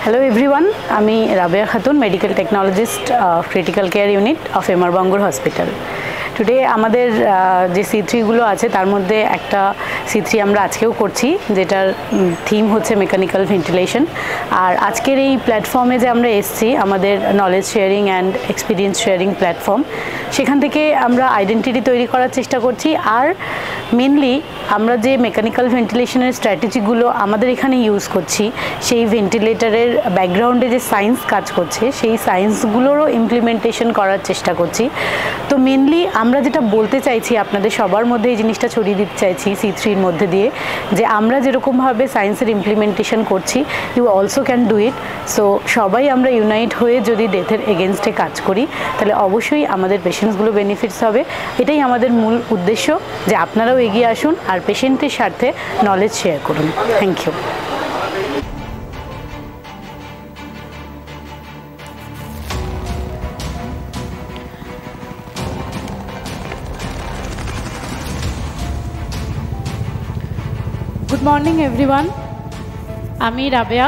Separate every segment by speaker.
Speaker 1: Hello everyone, আমি Rabeya Khatun, medical technologist critical care unit of MR Bangur hospital. Today আমাদের যে C3 গুলো আছে তার মধ্যে একটা C3 আমরা আজকেও করছি, যেটার থিম হচ্ছে মেকানিক্যাল ভেন্টিলেশন। আর আজকের এই প্ল্যাটফর্মে যে আমরা এসেছি, আমাদের knowledge sharing and experience sharing platform, সেখান থেকে আমরা আইডেন্টিটি তৈরি করার চেষ্টা করছি। আর মেনলি আমরা যে মেকানিক্যাল ভেন্টিলেশনের স্ট্র্যাটেজিগুলো আমাদের এখানে ইউজ করছি, সেই ভেন্টিলেটরের ব্যাকগ্রাউন্ডে যে সায়েন্স কাজ করছে, সেই সায়েন্সগুলোরও ইমপ্লিমেন্টেশন করার চেষ্টা করছি। তো মেনলি আমরা যেটা বলতে চাইছি, আপনাদের সবার মধ্যে এই জিনিসটা ছড়িয়ে দিতে চাইছি C3-র মধ্যে দিয়ে, যে আমরা যেরকমভাবে সায়েন্সের ইমপ্লিমেন্টেশন করছি, you also can do it. So সবাই আমরা ইউনাইট হয়ে যদি ডেথের এগেনস্টে কাজ করি, তাহলে অবশ্যই আমাদের পেশেন্টসগুলো বেনিফিটস হবে। এটাই আমাদের মূল উদ্দেশ্য, যে আপনারাও এগিয়ে আসুন আর পেশেন্টের স্বার্থে নলেজ শেয়ার করুন। Thank you.
Speaker 2: Good morning everyone. আমি Rabeya,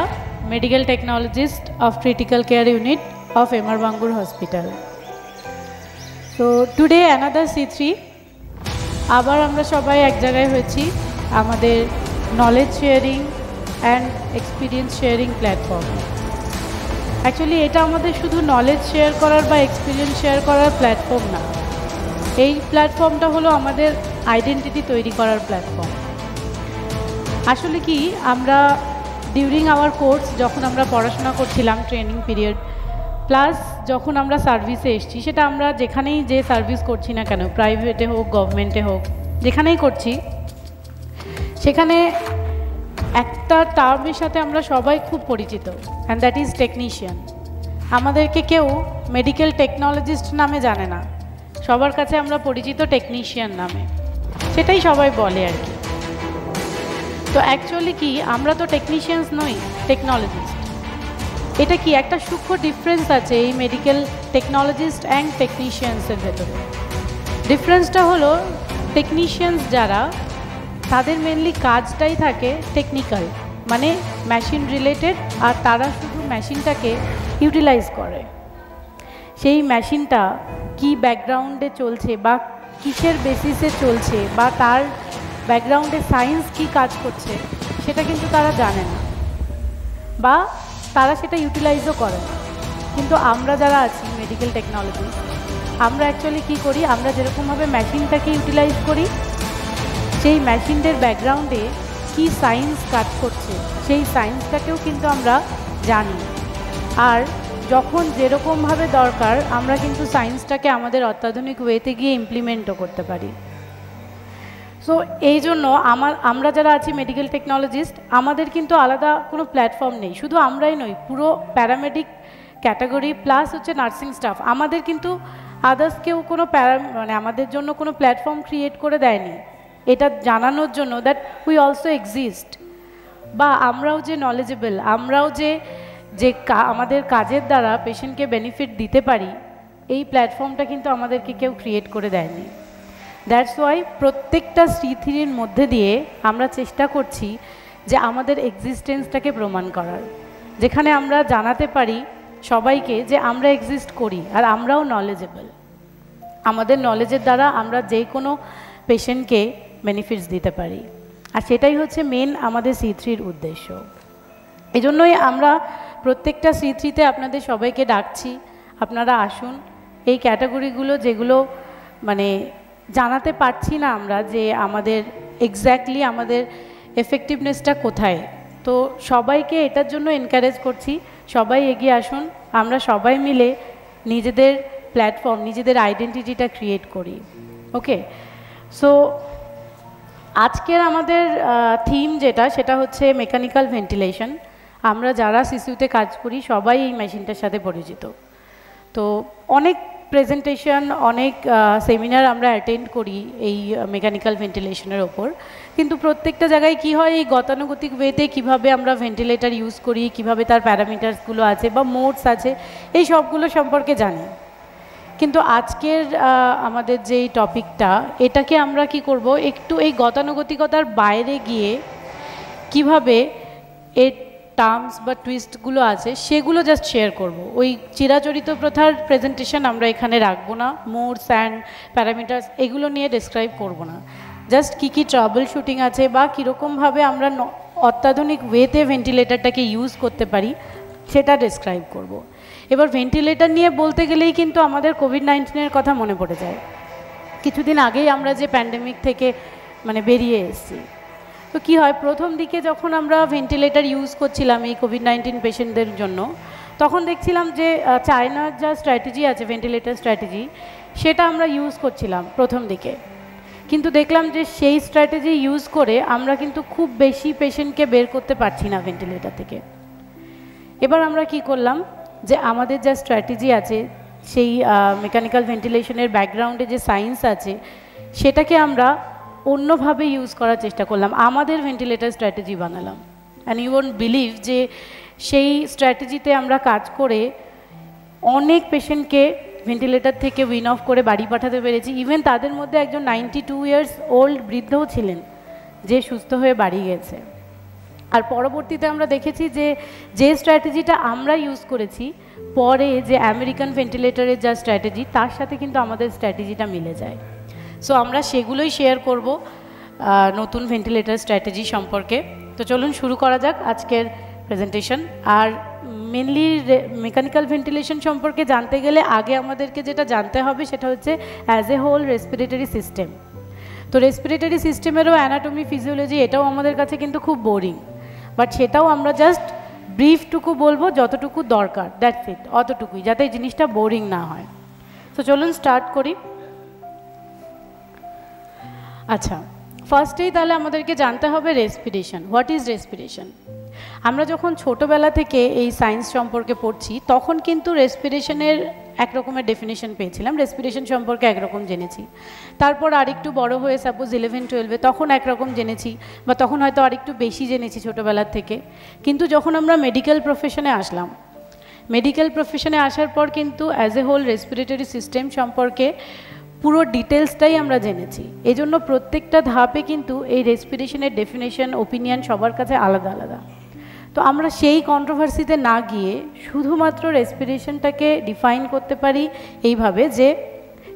Speaker 2: medical technologist of critical care unit of MR Bangur hospital. তো টুডে অ্যানাদার C3, আবার আমরা সবাই এক জায়গায় হয়েছি আমাদের knowledge sharing and experience sharing platform. Actually এটা আমাদের শুধু নলেজ শেয়ার করার বা এক্সপিরিয়েন্স শেয়ার করার প্ল্যাটফর্ম না, এই প্ল্যাটফর্মটা হলো আমাদের আইডেন্টিটি তৈরি করার প্ল্যাটফর্ম। আসলে কি, আমরা ডিউরিং আওয়ার কোর্স যখন আমরা পড়াশোনা করছিলাম, ট্রেনিং পিরিয়ড প্লাস যখন আমরা সার্ভিসে এসেছি, সেটা আমরা যেখানেই যে সার্ভিস করছি না কেন, প্রাইভেটে হোক গভর্নমেন্টে হোক, যেখানেই করছি, সেখানে একটা টার্মের সাথে আমরা সবাই খুব পরিচিত, অ্যান্ড দ্যাট ইজ টেকনিশিয়ান। আমাদেরকে কেউ মেডিকেল টেকনোলজিস্ট নামে জানে না, সবার কাছে আমরা পরিচিত টেকনিশিয়ান নামে, সেটাই সবাই বলে আর কি। তো অ্যাকচুয়ালি কি, আমরা তো টেকনিশিয়ানস নই, টেকনোলজিস্ট। এটা কি একটা সূক্ষ্ম ডিফারেন্স আছে এই মেডিকেল টেকনোলজিস্ট অ্যান্ড টেকনিশিয়ানসের ভেতরে। ডিফারেন্সটা হলো, টেকনিশিয়ানস যারা, তাদের মেনলি কাজটাই থাকে টেকনিক্যাল, মানে মেশিন রিলেটেড, আর তারা শুধু মেশিনটাকে ইউটিলাইজ করে। সেই মেশিনটা কি ব্যাকগ্রাউন্ডে চলছে বা কিসের বেসিসে চলছে বা তার ব্যাকগ্রাউন্ডে সায়েন্স কি কাজ করছে, সেটা কিন্তু তারা জানে না, বা তারা সেটা ইউটিলাইজও করে না। কিন্তু আমরা যারা আছি মেডিকেল টেকনোলজি, আমরা অ্যাকচুয়ালি কী করি, আমরা যেরকমভাবে মেশিনটাকে ইউটিলাইজ করি, সেই মেশিনদের ব্যাকগ্রাউন্ডে কি সায়েন্স কাজ করছে, সেই সায়েন্সটাকেও কিন্তু আমরা জানি। আর যখন যেরকমভাবে দরকার, আমরা কিন্তু সায়েন্সটাকে আমাদের অত্যাধুনিক ওয়েতে গিয়ে ইমপ্লিমেন্টও করতে পারি। সো এই জন্য আমরা যারা আছি মেডিকেল টেকনোলজিস্ট, আমাদের কিন্তু আলাদা কোনো প্ল্যাটফর্ম নেই। শুধু আমরাই নই, পুরো প্যারামেডিক ক্যাটাগরি প্লাস হচ্ছে নার্সিং স্টাফ, আমাদের কিন্তু আদার্স কেউ কোনো মানে আমাদের জন্য কোনো প্ল্যাটফর্ম ক্রিয়েট করে দেয়নি, এটা জানানোর জন্য দ্যাট উই অলসো এক্সিস্ট, বা আমরাও যে নলেজেবল, আমরাও যে আমাদের কাজের দ্বারা পেশেন্টকে বেনিফিট দিতে পারি, এই প্ল্যাটফর্মটা কিন্তু আমাদেরকে কেউ ক্রিয়েট করে দেয়নি। দ্যাটস ওয়াই প্রত্যেকটা C3-র মধ্যে দিয়ে আমরা চেষ্টা করছি যে আমাদের এক্সিস্টেন্সটাকে প্রমাণ করার, যেখানে আমরা জানাতে পারি সবাইকে যে আমরা এক্সিস্ট করি আর আমরাও নলেজেবল। আমাদের নলেজের দ্বারা আমরা যে কোনো পেশেন্টকে বেনিফিটস দিতে পারি, আর সেটাই হচ্ছে মেন আমাদের C3-র উদ্দেশ্য। এই জন্যই আমরা প্রত্যেকটা C3-তে আপনাদের সবাইকে ডাকছি, আপনারা আসুন। এই ক্যাটাগরিগুলো যেগুলো মানে জানাতে পারছি না আমরা, যে আমাদের এক্স্যাক্টলি আমাদের এফেক্টিভনেসটা কোথায়, তো সবাইকে এটার জন্য এনকারেজ করছি, সবাই এগিয়ে আসুন, আমরা সবাই মিলে নিজেদের প্ল্যাটফর্ম, নিজেদের আইডেন্টিটিটা ক্রিয়েট করি। ওকে, সো আজকের আমাদের থিম যেটা, সেটা হচ্ছে মেকানিক্যাল ভেন্টিলেশন। আমরা যারা শিশুতে কাজ করি সবাই এই মেশিনটার সাথে পরিচিত। তো অনেক প্রেজেন্টেশন, অনেক সেমিনার আমরা অ্যাটেন্ড করি এই মেকানিক্যাল ভেন্টিলেশনের ওপর, কিন্তু প্রত্যেকটা জায়গায় কি হয়, এই গতানুগতিক ওয়েতে কীভাবে আমরা ভেন্টিলেটর ইউজ করি, কিভাবে তার প্যারামিটার্সগুলো আছে বা মোডস আছে, এই সবগুলো সম্পর্কে জানি। কিন্তু আজকের আমাদের যেই টপিকটা, এটাকে আমরা কি করব, একটু এই গতানুগতিকতার বাইরে গিয়ে কিভাবে এর টার্মস বা টুইস্টগুলো আছে সেগুলো জাস্ট শেয়ার করব। ওই চিরাচরিত প্রথার প্রেজেন্টেশন আমরা এখানে রাখবো না, মোডস অ্যান্ড প্যারামিটার্স এগুলো নিয়ে ডেসক্রাইব করব না। জাস্ট কী ট্রাবল শুটিং আছে বা কীরকমভাবে আমরা অত্যাধুনিক ওয়েতে ভেন্টিলেটারটাকে ইউজ করতে পারি সেটা ডেসক্রাইব করব। এবার ভেন্টিলেটার নিয়ে বলতে গেলেই কিন্তু আমাদের কোভিড-19-এর কথা মনে পড়ে যায়। কিছুদিন আগেই আমরা যে প্যান্ডেমিক থেকে বেরিয়ে এসেছি, তো কী হয়, প্রথম দিকে যখন আমরা ভেন্টিলেটার ইউজ করছিলাম এই কোভিড-19 পেশেন্টদের জন্য, তখন দেখছিলাম যে চায়নার যা স্ট্র্যাটেজি আছে ভেন্টিলেটার স্ট্র্যাটেজি, সেটা আমরা ইউজ করছিলাম প্রথম দিকে। কিন্তু দেখলাম যে সেই স্ট্র্যাটেজি ইউজ করে আমরা কিন্তু খুব বেশি পেশেন্টকে বের করতে পারছি না ভেন্টিলেটার থেকে। এবার আমরা কি করলাম, যে আমাদের যা স্ট্র্যাটেজি আছে সেই মেকানিক্যাল ভেন্টিলেশনের ব্যাকগ্রাউন্ডে যে সায়েন্স আছে সেটাকে আমরা অন্যভাবে ইউজ করার চেষ্টা করলাম, আমাদের ভেন্টিলেটার স্ট্র্যাটেজি বানালাম। অ্যান্ড ইউ ওয়ন্ট বিলিভ যে সেই স্ট্র্যাটেজিতে আমরা কাজ করে অনেক পেশেন্টকে ভেন্টিলেটার থেকে উইন অফ করে বাড়ি পাঠাতে পেরেছি। ইভেন তাদের মধ্যে একজন 92 ইয়ার্স ওল্ড বৃদ্ধও ছিলেন যে সুস্থ হয়ে বাড়ি গেছে। আর পরবর্তীতে আমরা দেখেছি যে স্ট্র্যাটেজিটা আমরা ইউজ করেছি, পরে যে আমেরিকান ভেন্টিলেটরের যা স্ট্র্যাটেজি তার সাথে কিন্তু আমাদের স্ট্র্যাটেজিটা মিলে যায়। সো আমরা সেগুলোই শেয়ার করব নতুন ভেন্টিলেটর স্ট্র্যাটেজি সম্পর্কে। তো চলুন শুরু করা যাক আজকের প্রেজেন্টেশন। আর মেনলি মেকানিক্যাল ভেন্টিলেশন সম্পর্কে জানতে গেলে আগে আমাদেরকে যেটা জানতে হবে সেটা হচ্ছে as a whole respiratory system. তো রেসপিরেটরি সিস্টেমেরও অ্যানাটমি ফিজিওলজি এটাও আমাদের কাছে কিন্তু খুব বোরিং, বাট সেটাও আমরা জাস্ট ব্রিফটুকু বলবো যতটুকু দরকার, দ্যাটস ইট, অতটুকুই, যাতে এই জিনিসটা বোরিং না হয়। তো চলুন স্টার্ট করি। আচ্ছা, ফার্স্টেই তাহলে আমাদেরকে জানতে হবে রেসপিরেশন। What is respiration? আমরা যখন ছোটোবেলা থেকে এই সায়েন্স সম্পর্কে পড়ছি তখন কিন্তু রেসপিরেশনের এক রকমের ডেফিনেশন পেয়েছিলাম, রেসপিরেশন সম্পর্কে একরকম জেনেছি। তারপর আরেকটু বড় হয়ে সাপোজ 11-12-এ তখন একরকম জেনেছি, বা তখন হয়তো আরেকটু বেশি জেনেছি ছোটোবেলার থেকে। কিন্তু যখন আমরা মেডিকেল প্রফেশনে আসলাম, মেডিকেল প্রফেশনে আসার পর কিন্তু as a whole respiratory system সম্পর্কে পুরো ডিটেলসটাই আমরা জেনেছি। এজন্য প্রত্যেকটা ধাপে কিন্তু এই রেসপিরেশনের ডেফিনেশন, ওপিনিয়ন সবার কাছে আলাদা আলাদা। তো আমরা সেই কন্ট্রোভার্সিতে না গিয়ে শুধুমাত্র রেসপিরেশনটাকে ডিফাইন করতে পারি এইভাবে যে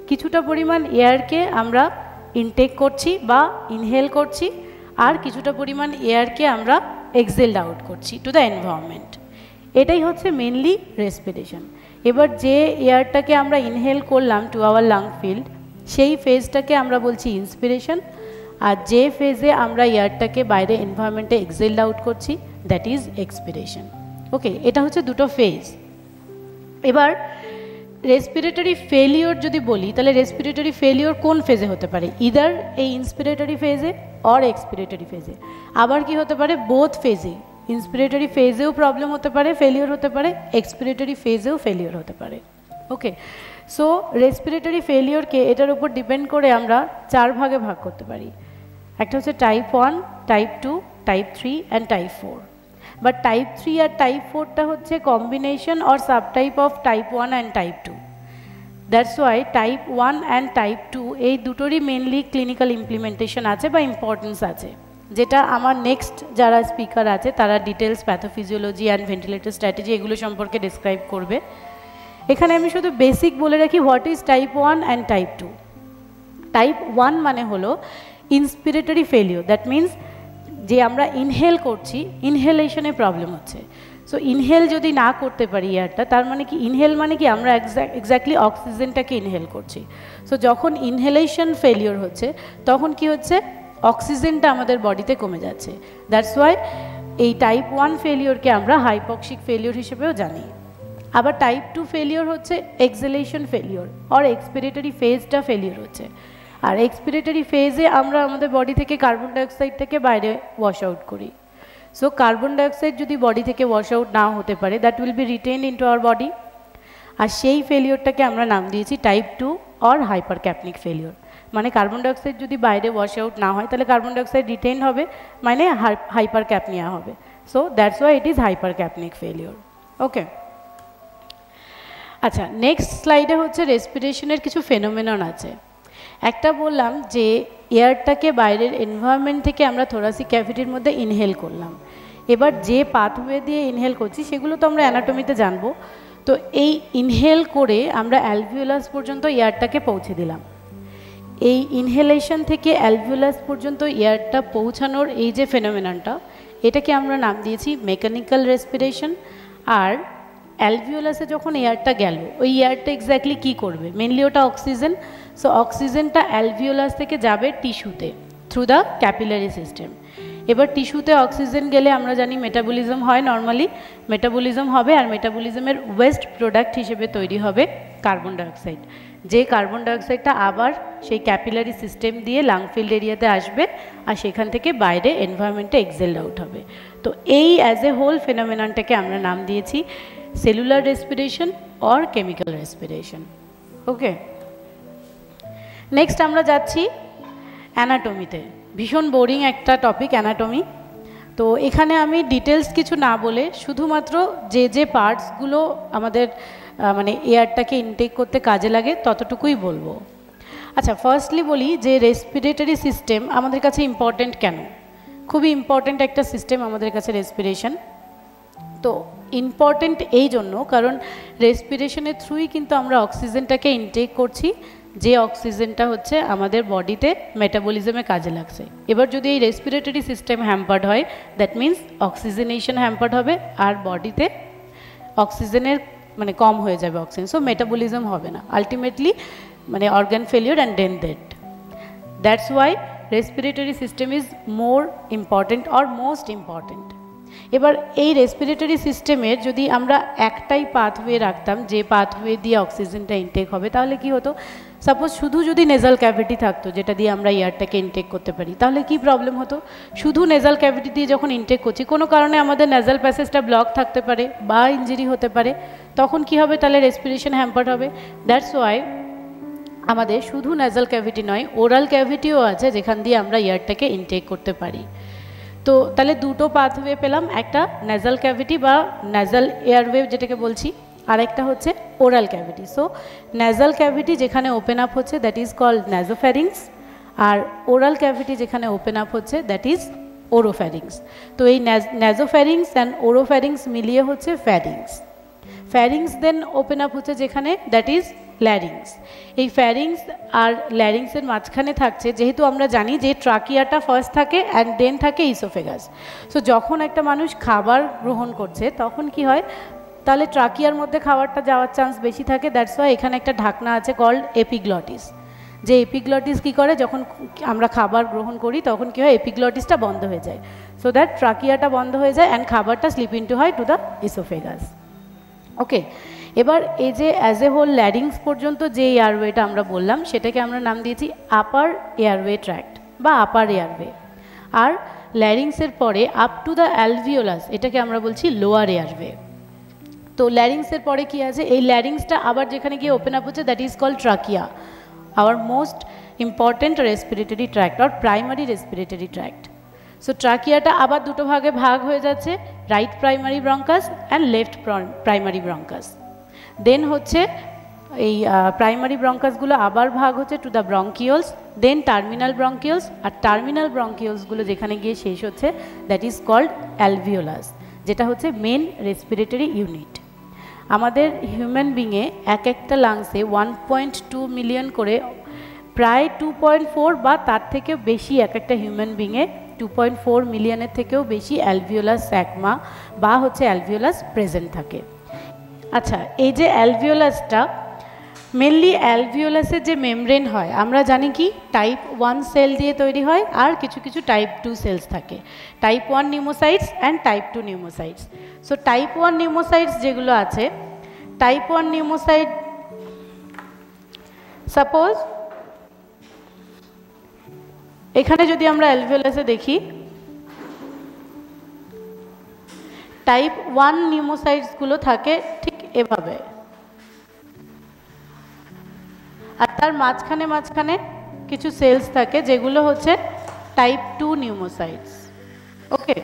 Speaker 2: কিছুটা পরিমাণ এয়ারকে আমরা ইনটেক করছি বা ইনহেল করছি, আর কিছুটা পরিমাণ এয়ারকে আমরা এক্সহেলড আউট করছি টু দ্য এনভায়রনমেন্ট। এটাই হচ্ছে মেনলি রেসপিরেশন। এবার যে এয়ারটাকে আমরা ইনহেল করলাম টু আওয়ার লাং ফিল্ড, সেই ফেজটাকে আমরা বলছি ইন্সপিরেশন, আর যে ফেজে আমরা এয়ারটাকে বাইরে এনভায়রনমেন্টে এক্সহেলড আউট করছি দ্যাট ইজ এক্সপিরেশন। ওকে, এটা হচ্ছে দুটো ফেজ। এবার রেসপিরেটরি ফেলিওর যদি বলি, তাহলে রেসপিরেটরি ফেলিওর কোন ফেজে হতে পারে? ইদার এই ইন্সপিরেটরি ফেজে অর এক্সপিরেটরি ফেজে। আবার কি হতে পারে? বোথ ফেজে। ইন্সপিরেটরি ফেজেও প্রবলেম হতে পারে, ফেলিওর হতে পারে, এক্সপিরেটরি ফেজেও ফেলিওর হতে পারে। ওকে, সো রেসপিরেটরি ফেলিওরকে এটার উপর ডিপেন্ড করে আমরা 4 ভাগে ভাগ করতে পারি। একটা হচ্ছে type 1, type 2, type 3 and type 4। But type 3 আর টাইপ 4টা হচ্ছে combination or subtype of type 1 and type 2। That's why type 1 and type 2 এই দুটোরই মেনলি ক্লিনিক্যাল ইমপ্লিমেন্টেশন আছে বা ইম্পর্টেন্স আছে, যেটা আমার নেক্সট যারা স্পিকার আছে তারা details pathophysiology and ventilator strategy এগুলো সম্পর্কে ডিসক্রাইব করবে। এখানে আমি শুধু বেসিক বলে রাখি what is type 1 and type 2। Type 1 মানে হলো ইন্সপিরেটরি ফেলিওর, দ্যাট মিন্স যে আমরা ইনহেল করছি, ইনহেলেশনে প্রবলেম হচ্ছে। সো ইনহেল যদি না করতে পারি এয়ারটা, তার মানে কি ইনহেল মানে কি আমরা এক্স্যাক্টলি অক্সিজেনটাকে ইনহেল করছি। সো যখন ইনহেলেশন ফেলিওর হচ্ছে তখন কি হচ্ছে, অক্সিজেনটা আমাদের বডিতে কমে যাচ্ছে। দ্যাটস ওয়াই এই টাইপ 1 ফেলিওরকে আমরা হাইপক্সিক ফেলিওর হিসেবেও জানি। আবার টাইপ 2 ফেলিওর হচ্ছে এক্সহেলেশন ফেলিওর অর এক্সপিরেটরি ফেজটা ফেলিওর হচ্ছে। আর এক্সপিরেটরি ফেজে আমরা আমাদের বডি থেকে কার্বন ডাইঅক্সাইডটাকে বাইরে ওয়াশ আউট করি। সো কার্বন ডাইঅক্সাইড যদি বডি থেকে ওয়াশ আউট না হতে পারে, that will be retained into our body. আর সেই ফেলিওরটাকে আমরা নাম দিয়েছি type 2 or hypercapnic failure. মানে কার্বন ডাইঅক্সাইড যদি বাইরে ওয়াশ আউট না হয় তাহলে কার্বন ডাইঅক্সাইড রিটেইন হবে, মানে হাইপার ক্যাপনিয়া হবে। So that's why it is hypercapnic failure. Okay, আচ্ছা, নেক্সট স্লাইডে হচ্ছে রেসপিরেশনের কিছু ফেনোমেনন আছে। একটা বললাম যে এয়ারটাকে বাইরের এনভায়রনমেন্ট থেকে আমরা থোরাসিক ক্যাভিটির মধ্যে ইনহেল করলাম। এবার যে পাথওয়ে দিয়ে ইনহেল করছি সেগুলো তো আমরা অ্যানাটমিতে জানবো। তো এই ইনহেল করে আমরা অ্যালভিওলাস পর্যন্ত এয়ারটাকে পৌঁছে দিলাম। এই ইনহেলেশন থেকে অ্যালভিওলাস পর্যন্ত এয়ারটা পৌঁছানোর এই যে ফেনোমেননটা, এটাকে আমরা নাম দিয়েছি মেকানিক্যাল রেসপিরেশন। আর অ্যালভিওলাসে যখন এয়ারটা গেল, ওই এয়ারটা এক্স্যাক্টলি কী করবে? মেনলি ওটা অক্সিজেন। সো অক্সিজেনটা অ্যালভিওলাস থেকে যাবে টিস্যুতে থ্রু দ্য ক্যাপিলারি সিস্টেম। এবার টিস্যুতে অক্সিজেন গেলে আমরা জানি মেটাবলিজম হয়, নর্মালি মেটাবলিজম হবে, আর মেটাবলিজমের ওয়েস্ট প্রোডাক্ট হিসেবে তৈরি হবে কার্বন ডাইঅক্সাইড। যে কার্বন ডাইঅক্সাইডটা আবার সেই ক্যাপিলারি সিস্টেম দিয়ে লাং ফিল্ড এরিয়াতে আসবে, আর সেখান থেকে বাইরে এনভায়রনমেন্টে এক্সেলড আউট হবে। তো এই অ্যাজ এ হোল ফেনোমেননটাকে আমরা নাম দিয়েছি cellular respiration or chemical respiration. Okay, next আমরা যাচ্ছি অ্যানাটমিতে। ভীষণ বোরিং একটা টপিক অ্যানাটমি। তো এখানে আমি ডিটেলস কিছু না বলে শুধুমাত্র যে যে পার্টসগুলো আমাদের মানে এয়ারটাকে ইনটেক করতে কাজে লাগে ততটুকুই বলবো। আচ্ছা, ফার্স্টলি বলি যে রেসপিরেটরি সিস্টেম আমাদের কাছে ইম্পর্ট্যান্ট কেন? খুবই ইম্পর্ট্যান্ট একটা সিস্টেম আমাদের কাছে রেসপিরেশন। তো ইম্পর্ট্যান্ট এই জন্য কারণ রেসপিরেশনের থ্রুই কিন্তু আমরা অক্সিজেনটাকে ইনটেক করছি, যে অক্সিজেনটা হচ্ছে আমাদের বডিতে মেটাবলিজমে কাজে লাগছে। এবার যদি এই রেসপিরেটরি সিস্টেম হ্যাম্পার্ড হয়, দ্যাট মিন্স অক্সিজেনেশন হ্যাম্পার্ড হবে আর বডিতে অক্সিজেনের মানে কম হয়ে যাবে অক্সিজেন, সো মেটাবলিজম হবে না, আলটিমেটলি মানে organ failure and then death. That's why respiratory system is more important or most important. এবার এই রেসপিরেটরি সিস্টেমের যদি আমরা একটাই পাথওয়ে রাখতাম যে পাথওয়ে দিয়ে অক্সিজেনটা ইনটেক হবে, তাহলে কি হতো? সাপোজ শুধু যদি নেজাল ক্যাভিটি থাকতো যেটা দিয়ে আমরা এয়ারটাকে ইনটেক করতে পারি, তাহলে কি প্রবলেম হতো? শুধু নেজাল ক্যাভিটি দিয়ে যখন ইনটেক করছি, কোনো কারণে আমাদের নেজাল প্যাসেজটা ব্লক থাকতে পারে বা ইনজুরি হতে পারে, তখন কি হবে? তাহলে রেসপিরেশন হ্যাম্পার্ড হবে। দ্যাটস ওয়াই আমাদের শুধু নেজাল ক্যাভিটি নয়, ওরাল ক্যাভিটিও আছে যেখান দিয়ে আমরা এয়ারটাকে ইনটেক করতে পারি। তো তাহলে দুটো পাথওয়ে পেলাম, একটা নেজাল ক্যাভিটি বা নেজাল এয়ারওয়ে যেটাকে বলছি, আর একটা হচ্ছে oral cavity. So nasal cavity যেখানে ওপেন আপ হচ্ছে দ্যাট ইজ কল্ড ন্যাজোফ্যারিংস, আর ওরাল ক্যাভিটি যেখানে ওপেন আপ হচ্ছে দ্যাট ইজ ওরোফ্যারিংস। তো এই ন্যাজোফ্যারিংস অ্যান্ড ওরোফ্যারিংস মিলিয়ে হচ্ছে ফ্যারিংস। ফ্যারিংস দেন ওপেন আপ হচ্ছে যেখানে দ্যাট ইজ ল্যারিংস। এই ফ্যারিংস আর ল্যারিংসের মাঝখানে থাকছে, যেহেতু আমরা জানি যে ট্রাকিয়াটা ফার্স্ট থাকে অ্যান্ড দেন থাকে ইসোফেগাস। সো যখন একটা মানুষ খাবার গ্রহণ করছে তখন কি হয়? তাহলে ট্রাকিয়ার মধ্যে খাবারটা যাওয়ার চান্স বেশি থাকে। দ্যাটস ওয়াই এখানে একটা ঢাকনা আছে কল্ড এপিগ্লটিস। যে এপিগ্লটিস কী করে, যখন আমরা খাবার গ্রহণ করি তখন কী হয়? এপিগ্লটিসটা বন্ধ হয়ে যায়, সো দ্যাট ট্রাকিয়াটা বন্ধ হয়ে যায় অ্যান্ড খাবারটা স্লিপ ইনটু হয় টু দ্য ইসোফেগাস। ওকে, এবার এই যে অ্যাজ এ হোল ল্যারিংস পর্যন্ত যে এয়ারওয়েটা আমরা বললাম সেটাকে আমরা নাম দিয়েছি আপার এয়ারওয়ে ট্র্যাক্ট বা আপার এয়ারওয়ে। আর ল্যারিংসের পরে আপ টু দ্য অ্যালভিওলাস এটাকে আমরা বলছি লোয়ার এয়ারওয়ে। তো ল্যারিংসের পরে কি আছে? এই ল্যারিংসটা আবার যেখানে গিয়ে ওপেন আপ হচ্ছে that is called trachea, our most important respiratory tract or primary respiratory tract. So ট্রাকিয়াটা আবার দুটো ভাগে ভাগ হয়ে যাচ্ছে, right primary bronchus and left primary bronchus. Then হচ্ছে এই প্রাইমারি ব্রঙ্কাসগুলো আবার ভাগ হচ্ছে to the bronchioles, then terminal bronchioles, আর টার্মিনাল ব্রঙ্কিওলসগুলো যেখানে গিয়ে শেষ হচ্ছে দ্যাট ইজ কল্ড অ্যালভিওলাস, যেটা হচ্ছে মেন রেসপিরেটরি ইউনিট। আমাদের হিউম্যান বিংয়ে এক একটা লাংসে 1.2 মিলিয়ন করে প্রায় 2.4 বা তার থেকে বেশি এক একটা হিউম্যান বিংয়ে 2.4 মিলিয়নের থেকেও বেশি অ্যালভিওলাস স্যাকমা বা হচ্ছে অ্যালভিওলাস প্রেজেন্ট থাকে। আচ্ছা, এই যে অ্যালভিওলাসটা মেনলি অ্যালভিওলাসের যে মেমব্রেন হয় আমরা জানি কি টাইপ 1 সেল দিয়ে তৈরি হয় আর কিছু কিছু টাইপ 2 সেলস থাকে, type 1 pneumocytes and type 2 pneumocytes. So type 1 pneumocytes যেগুলো আছে, টাইপ 1 নিউমোসাইট সাপোজ এখানে যদি আমরা অ্যালভিওলাসে দেখি টাইপ 1 নিউমোসাইটসগুলো থাকে ঠিক এভাবে, আর তার মাঝখানে মাঝখানে কিছু সেলস থাকে যেগুলো হচ্ছে টাইপ 2 নিউমোসাইটস। ওকে,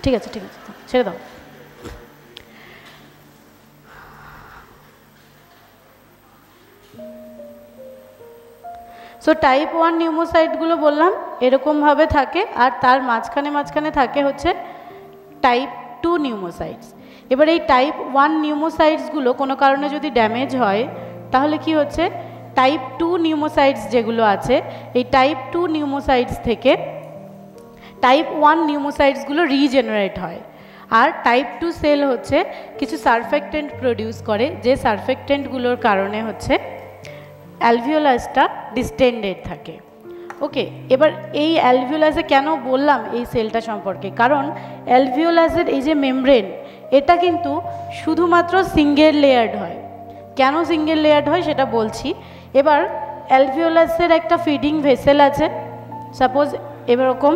Speaker 2: ঠিক আছে ঠিক আছে, ছেড়ে দাও। সো টাইপ 1 নিউমোসাইটগুলো বললাম এরকমভাবে থাকে, আর তার মাঝখানে মাঝখানে থাকে হচ্ছে টাইপ 2 নিউমোসাইটস। এবার এই টাইপ 1 নিউমোসাইটসগুলো কোনো কারণে যদি ড্যামেজ হয় তাহলে কি হচ্ছে, টাইপ 2 নিউমোসাইটস যেগুলো আছে এই টাইপ 2 নিউমোসাইটস থেকে টাইপ 1 নিউমোসাইটসগুলো রিজেনারেট হয়। আর টাইপ 2 সেল হচ্ছে কিছু সারফেক্টেন্ট প্রডিউস করে, যে সারফেক্টেন্টগুলোর কারণে হচ্ছে অ্যালভিওলাসটা ডিস্টেন্ডেড থাকে। ওকে, এবার এই অ্যালভিওলাসে কেন বললাম এই সেলটা সম্পর্কে, কারণ অ্যালভিওলাসের এই যে মেমব্রেন এটা কিন্তু শুধুমাত্র সিঙ্গেল লেয়ার্ড হয়। কেন সিঙ্গেল লেয়ার্ড হয় সেটা বলছি। এবার অ্যালভিওলাসের একটা ফিডিং ভেসেল আছে, সাপোজ এরকম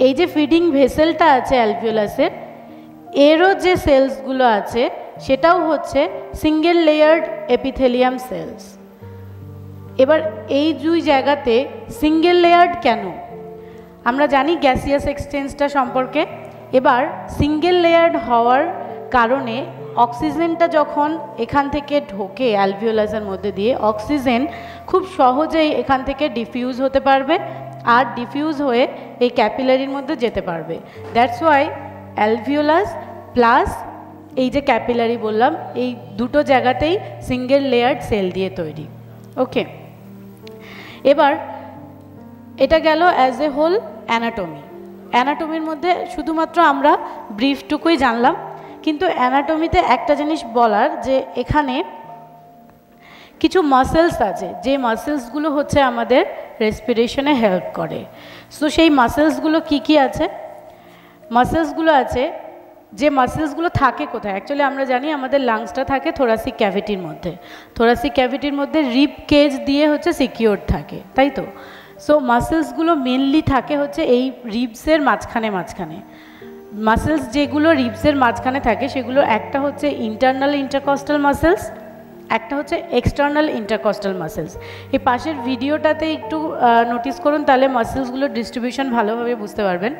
Speaker 2: এই যে ফিডিং ভেসেলটা আছে অ্যালভিওলাসের, এরও যে সেলসগুলো আছে সেটাও হচ্ছে সিঙ্গেল লেয়ার্ড এপিথেলিয়াম সেলস। এবার এই দুই জায়গাতে সিঙ্গেল লেয়ার্ড কেন, আমরা জানি গ্যাসিয়াস এক্সচেঞ্জটা সম্পর্কে। এবার সিঙ্গেল লেয়ার্ড হওয়ার কারণে অক্সিজেনটা যখন এখান থেকে ঢোকে অ্যালভিওলাসের মধ্যে দিয়ে, অক্সিজেন খুব সহজেই এখান থেকে ডিফিউজ হতে পারবে আর ডিফিউজ হয়ে এই ক্যাপিলারির মধ্যে যেতে পারবে। দ্যাটস ওয়াই অ্যালভিওলাস প্লাস এই যে ক্যাপিলারি বললাম এই দুটো জায়গাতেই সিঙ্গেল লেয়ার্ড সেল দিয়ে তৈরি। ওকে, এবার এটা গেল অ্যাজ এ হোল অ্যানাটমি। অ্যানাটমির মধ্যে শুধুমাত্র আমরা ব্রিফটুকুই জানলাম, কিন্তু অ্যানাটমিতে একটা জিনিস বলার যে এখানে কিছু মাসেলস আছে, যে মাসেলসগুলো হচ্ছে আমাদের রেসপিরেশনে হেল্প করে। সো সেই মাসেলসগুলো কি কি আছে, মাসেলসগুলো আছে যে মাসেলসগুলো থাকে কোথায়, অ্যাকচুয়ালি আমরা জানি আমাদের লাংসটা থাকে থোরাসিক ক্যাভিটির মধ্যে, থোরাসিক ক্যাভিটির মধ্যে রিব কেজ দিয়ে হচ্ছে সিকিউর থাকে, তাই তো। সো মাসেলসগুলো মেনলি থাকে হচ্ছে এই রিবসের মাঝখানে মাঝখানে। মাসেলস যেগুলো রিবসের মাঝখানে থাকে সেগুলো একটা হচ্ছে ইন্টারনাল ইন্টারকস্টাল মাসেলস, একটা হচ্ছে এক্সটার্নাল ইন্টারকস্টাল মাসেলস। এই পাশের ভিডিওটাতে একটু নোটিস করুন, তাহলে মাসেলসগুলোর ডিস্ট্রিবিউশন ভালোভাবে বুঝতে পারবেন।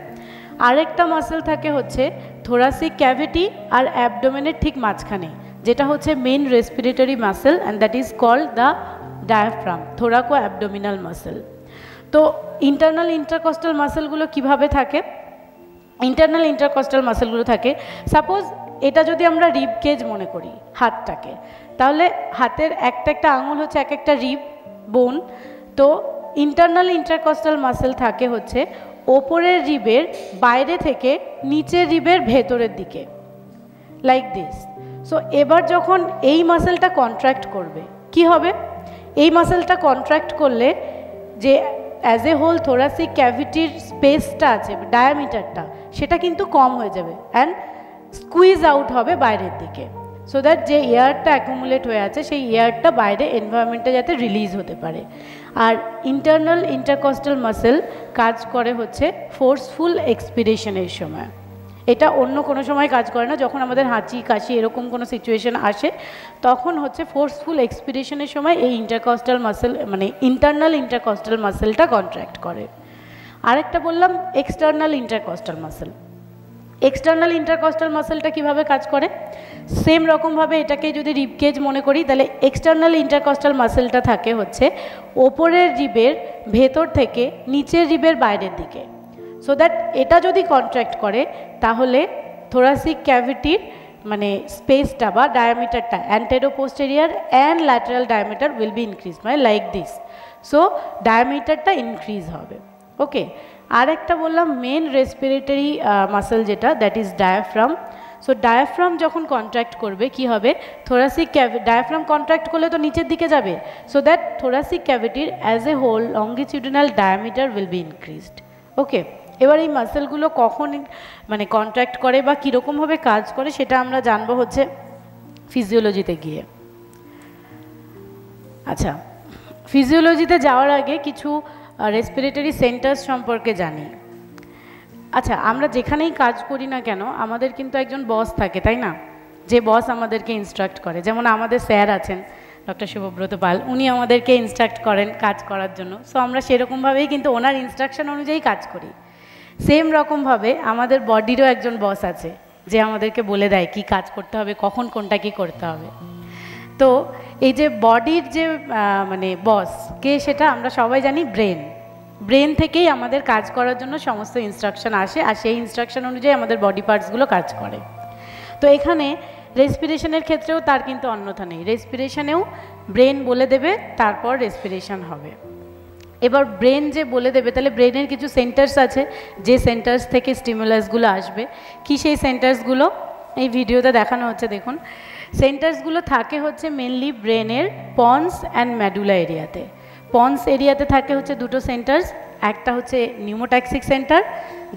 Speaker 2: আরেকটা মাসেল থাকে হচ্ছে থোরাসিক ক্যাভিটি আর অ্যাবডোমেনের ঠিক মাঝখানে, যেটা হচ্ছে main respiratory muscle, and that is called the diaphragm, thoraco abdominal muscle. তো ইন্টারনাল ইন্টারকস্টাল মাসেলগুলো কিভাবে থাকে, ইন্টারনাল ইন্টারকস্টাল মাসেলগুলো থাকে, সাপোজ এটা যদি আমরা রিব কেজ মনে করি হাতটাকে, তাহলে হাতের একটা একটা আঙুল হচ্ছে এক একটা রিব বোন। তো ইন্টারনাল ইন্টারকস্টাল মাসেল থাকে হচ্ছে ওপরের রিবের বাইরে থেকে নিচের রিবের ভেতরের দিকে, লাইক দিস। সো এবার যখন এই মাসেলটা কন্ট্রাক্ট করবে কি হবে, এই মাসেলটা কন্ট্রাক্ট করলে যে অ্যাজ এ হোল থোরাসিক ক্যাভিটির স্পেসটা আছে, ডায়ামিটারটা, সেটা কিন্তু কম হয়ে যাবে অ্যান্ড স্কুইজ আউট হবে বাইরের দিকে, সো দ্যাট যে এয়ারটা অ্যাকুমুলেট হয়ে আছে সেই এয়ারটা বাইরে এনভায়রনমেন্টে যাতে রিলিজ হতে পারে। আর ইন্টারনাল ইন্টারকস্টাল মাসেল কাজ করে হচ্ছে ফোর্সফুল এক্সপিরেশনের সময়, এটা অন্য কোনো সময় কাজ করে না। যখন আমাদের হাঁচি কাশি এরকম কোনো সিচুয়েশন আসে তখন হচ্ছে ফোর্সফুল এক্সপিরেশনের সময় এই ইন্টারকস্টাল মাসেল মানে ইন্টারনাল ইন্টারকস্টাল মাসেলটা কন্ট্রাক্ট করে। আরেকটা বললাম external intercostal muscle. External intercostal মাসেলটা কিভাবে কাজ করে, সেম রকমভাবে এটাকে যদি রিব কেজ মনে করি, তাহলে এক্সটার্নাল ইন্টারকস্টাল মাসেলটা থাকে হচ্ছে ওপরের রিবের ভেতর থেকে নিচের রিবের বাইরের দিকে। সো দ্যাট এটা যদি কন্ট্রাক্ট করে তাহলে থোরাসিক ক্যাভিটির মানে স্পেসটা বা ডায়ামিটারটা anteroposterior and lateral diameter will be increase, মানে লাইক দিস। সো ডায়ামিটারটা ইনক্রিজ হবে। ওকে, আর একটা বললাম মেন রেসপিরেটরি মাসেল যেটা, that is diaphragm. So diaphragm যখন কন্ট্রাক্ট করবে কি হবে, থোরাসিক ডায়াফ্রাম কন্ট্রাক্ট করলে তো নিচের দিকে যাবে, সো দ্যাট থোরাসিক ক্যাভিটির as a whole longitudinal diameter will be increased. Okay, এবার এই মাসেলগুলো কখন মানে কন্ট্রাক্ট করে বা কীরকমভাবে কাজ করে সেটা আমরা জানবো হচ্ছে ফিজিওলজিতে গিয়ে। আচ্ছা, ফিজিওলজিতে যাওয়ার আগে কিছু রেসপিরেটরি সেন্টার্স সম্পর্কে জানি। আচ্ছা, আমরা যেখানেই কাজ করি না কেন আমাদের কিন্তু একজন বস থাকে, তাই না, যে বস আমাদেরকে ইনস্ট্রাক্ট করে। যেমন আমাদের স্যার আছেন ডক্টর শুভব্রত পাল, উনি আমাদেরকে ইনস্ট্রাক্ট করেন কাজ করার জন্য। সো আমরা সেরকমভাবেই কিন্তু ওনার ইনস্ট্রাকশন অনুযায়ী কাজ করি। সেম রকমভাবে আমাদের বডিরও একজন বস আছে যে আমাদেরকে বলে দেয় কি কাজ করতে হবে, কখন কোনটা কি করতে হবে। তো এই যে বডির যে মানে বস কে, সেটা আমরা সবাই জানি ব্রেন। ব্রেন থেকেই আমাদের কাজ করার জন্য সমস্ত ইনস্ট্রাকশন আসে, আর সেই ইনস্ট্রাকশন অনুযায়ী আমাদের বডি পার্টসগুলো কাজ করে। তো এখানে রেসপিরেশনের ক্ষেত্রেও তার কিন্তু অন্যথা নেই, রেসপিরেশনেও ব্রেন বলে দেবে, তারপর রেসপিরেশন হবে। এবার ব্রেন যে বলে দেবে, তাহলে ব্রেনের কিছু সেন্টার্স আছে, যে সেন্টার্স থেকে স্টিমুলাসগুলো আসবে। কি সেই সেন্টার্সগুলো? এই ভিডিওতে দেখানো হচ্ছে, দেখুন। সেন্টার্সগুলো থাকে হচ্ছে মেনলি ব্রেনের পন্স অ্যান্ড মেডুলা এরিয়াতে। পন্স এরিয়াতে থাকে হচ্ছে দুটো সেন্টার্স, একটা হচ্ছে নিউমোট্যাক্সিক সেন্টার,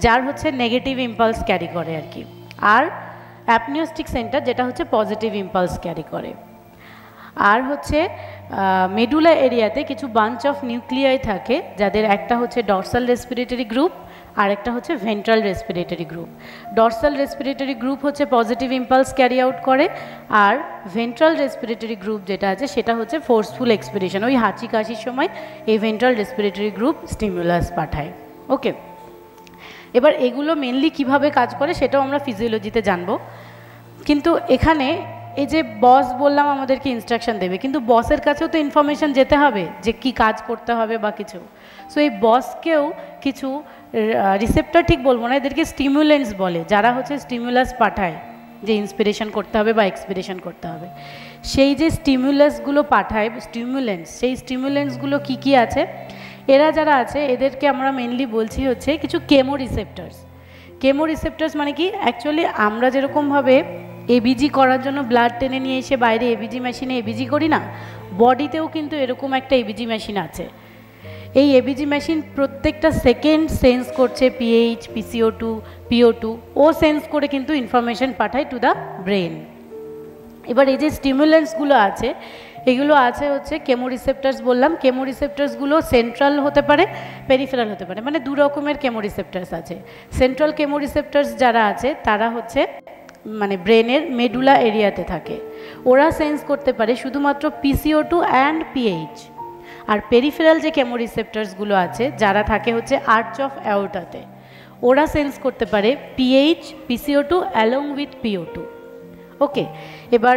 Speaker 2: যার হচ্ছে নেগেটিভ ইম্পালস ক্যারি করে আর কি, আর অ্যাপনিওস্টিক সেন্টার, যেটা হচ্ছে পজিটিভ ইম্পালস ক্যারি করে। আর হচ্ছে মেডুলা এরিয়াতে কিছু বাঞ্চ অফ নিউক্লিয়াই থাকে, যাদের একটা হচ্ছে ডর্সাল রেসপিরেটরি গ্রুপ আর একটা হচ্ছে ventral respiratory group. Dorsal respiratory group হচ্ছে পজিটিভ ইম্পালস ক্যারি আউট করে, আর ভেন্ট্রাল রেসপিরেটরি গ্রুপ যেটা আছে সেটা হচ্ছে ফোর্সফুল এক্সপিরেশন। ওই হাঁচি কাশির সময় এই ভেন্ট্রাল রেসপিরেটরি গ্রুপ স্টিমুলাস পাঠায়। ওকে, এবার এগুলো মেনলি কিভাবে কাজ করে সেটাও আমরা ফিজিওলজিতে জানবো। কিন্তু এখানে এই যে বস বললাম আমাদেরকে ইনস্ট্রাকশন দেবে, কিন্তু বসের কাছেও তো ইনফরমেশন যেতে হবে যে কি কাজ করতে হবে বা কিছু। সো এই বসকেও কিছু রিসেপ্টর, ঠিক বলবো না, এদেরকে স্টিমুলেন্টস বলে, যারা হচ্ছে স্টিমুলাস পাঠায় যে ইন্সপিরেশন করতে হবে বা এক্সপিরেশন করতে হবে। সেই যে স্টিমুলাসগুলো পাঠায়, স্টিমুলেন্টস, সেই স্টিমুলেন্টসগুলো কি কি আছে? এরা যারা আছে এদেরকে আমরা মেনলি বলছি হচ্ছে কিছু কেমো রিসেপ্টার্স। কেমো রিসেপ্টার্স মানে কি? অ্যাকচুয়ালি আমরা যেরকমভাবে এবিজি করার জন্য ব্লাড টেনে নিয়ে এসে বাইরে এবিজি মেশিনে এবিজি করি না, বডিতেও কিন্তু এরকম একটা এবিজি মেশিন আছে। এই এবিজি মেশিন প্রত্যেকটা সেকেন্ড সেন্স করছে পিএইচ, PCO2, PO2, ও সেন্স করে কিন্তু ইনফরমেশন পাঠায় টু দ্য ব্রেন। এবার এই যে স্টিমুলেন্টসগুলো আছে, এগুলো আছে হচ্ছে কেমো রিসেপ্টার্স বললাম। কেমো রিসেপ্টার্সগুলো সেন্ট্রাল হতে পারে, পেরিফেরাল হতে পারে, মানে দু রকমের কেমো রিসেপ্টার্স আছে। সেন্ট্রাল কেমো রিসেপ্টার্স যারা আছে তারা হচ্ছে মানে ব্রেনের মেডুলা এরিয়াতে থাকে, ওরা সেন্স করতে পারে শুধুমাত্র PCO2 অ্যান্ড PH। আর পেরিফেরাল যে কেমো রিসেপ্টার্সগুলো আছে যারা থাকে হচ্ছে আর্চ অফ অ্যাওর্টাতে, ওরা সেন্স করতে পারে PH, PCO2 along with PO2। ওকে, এবার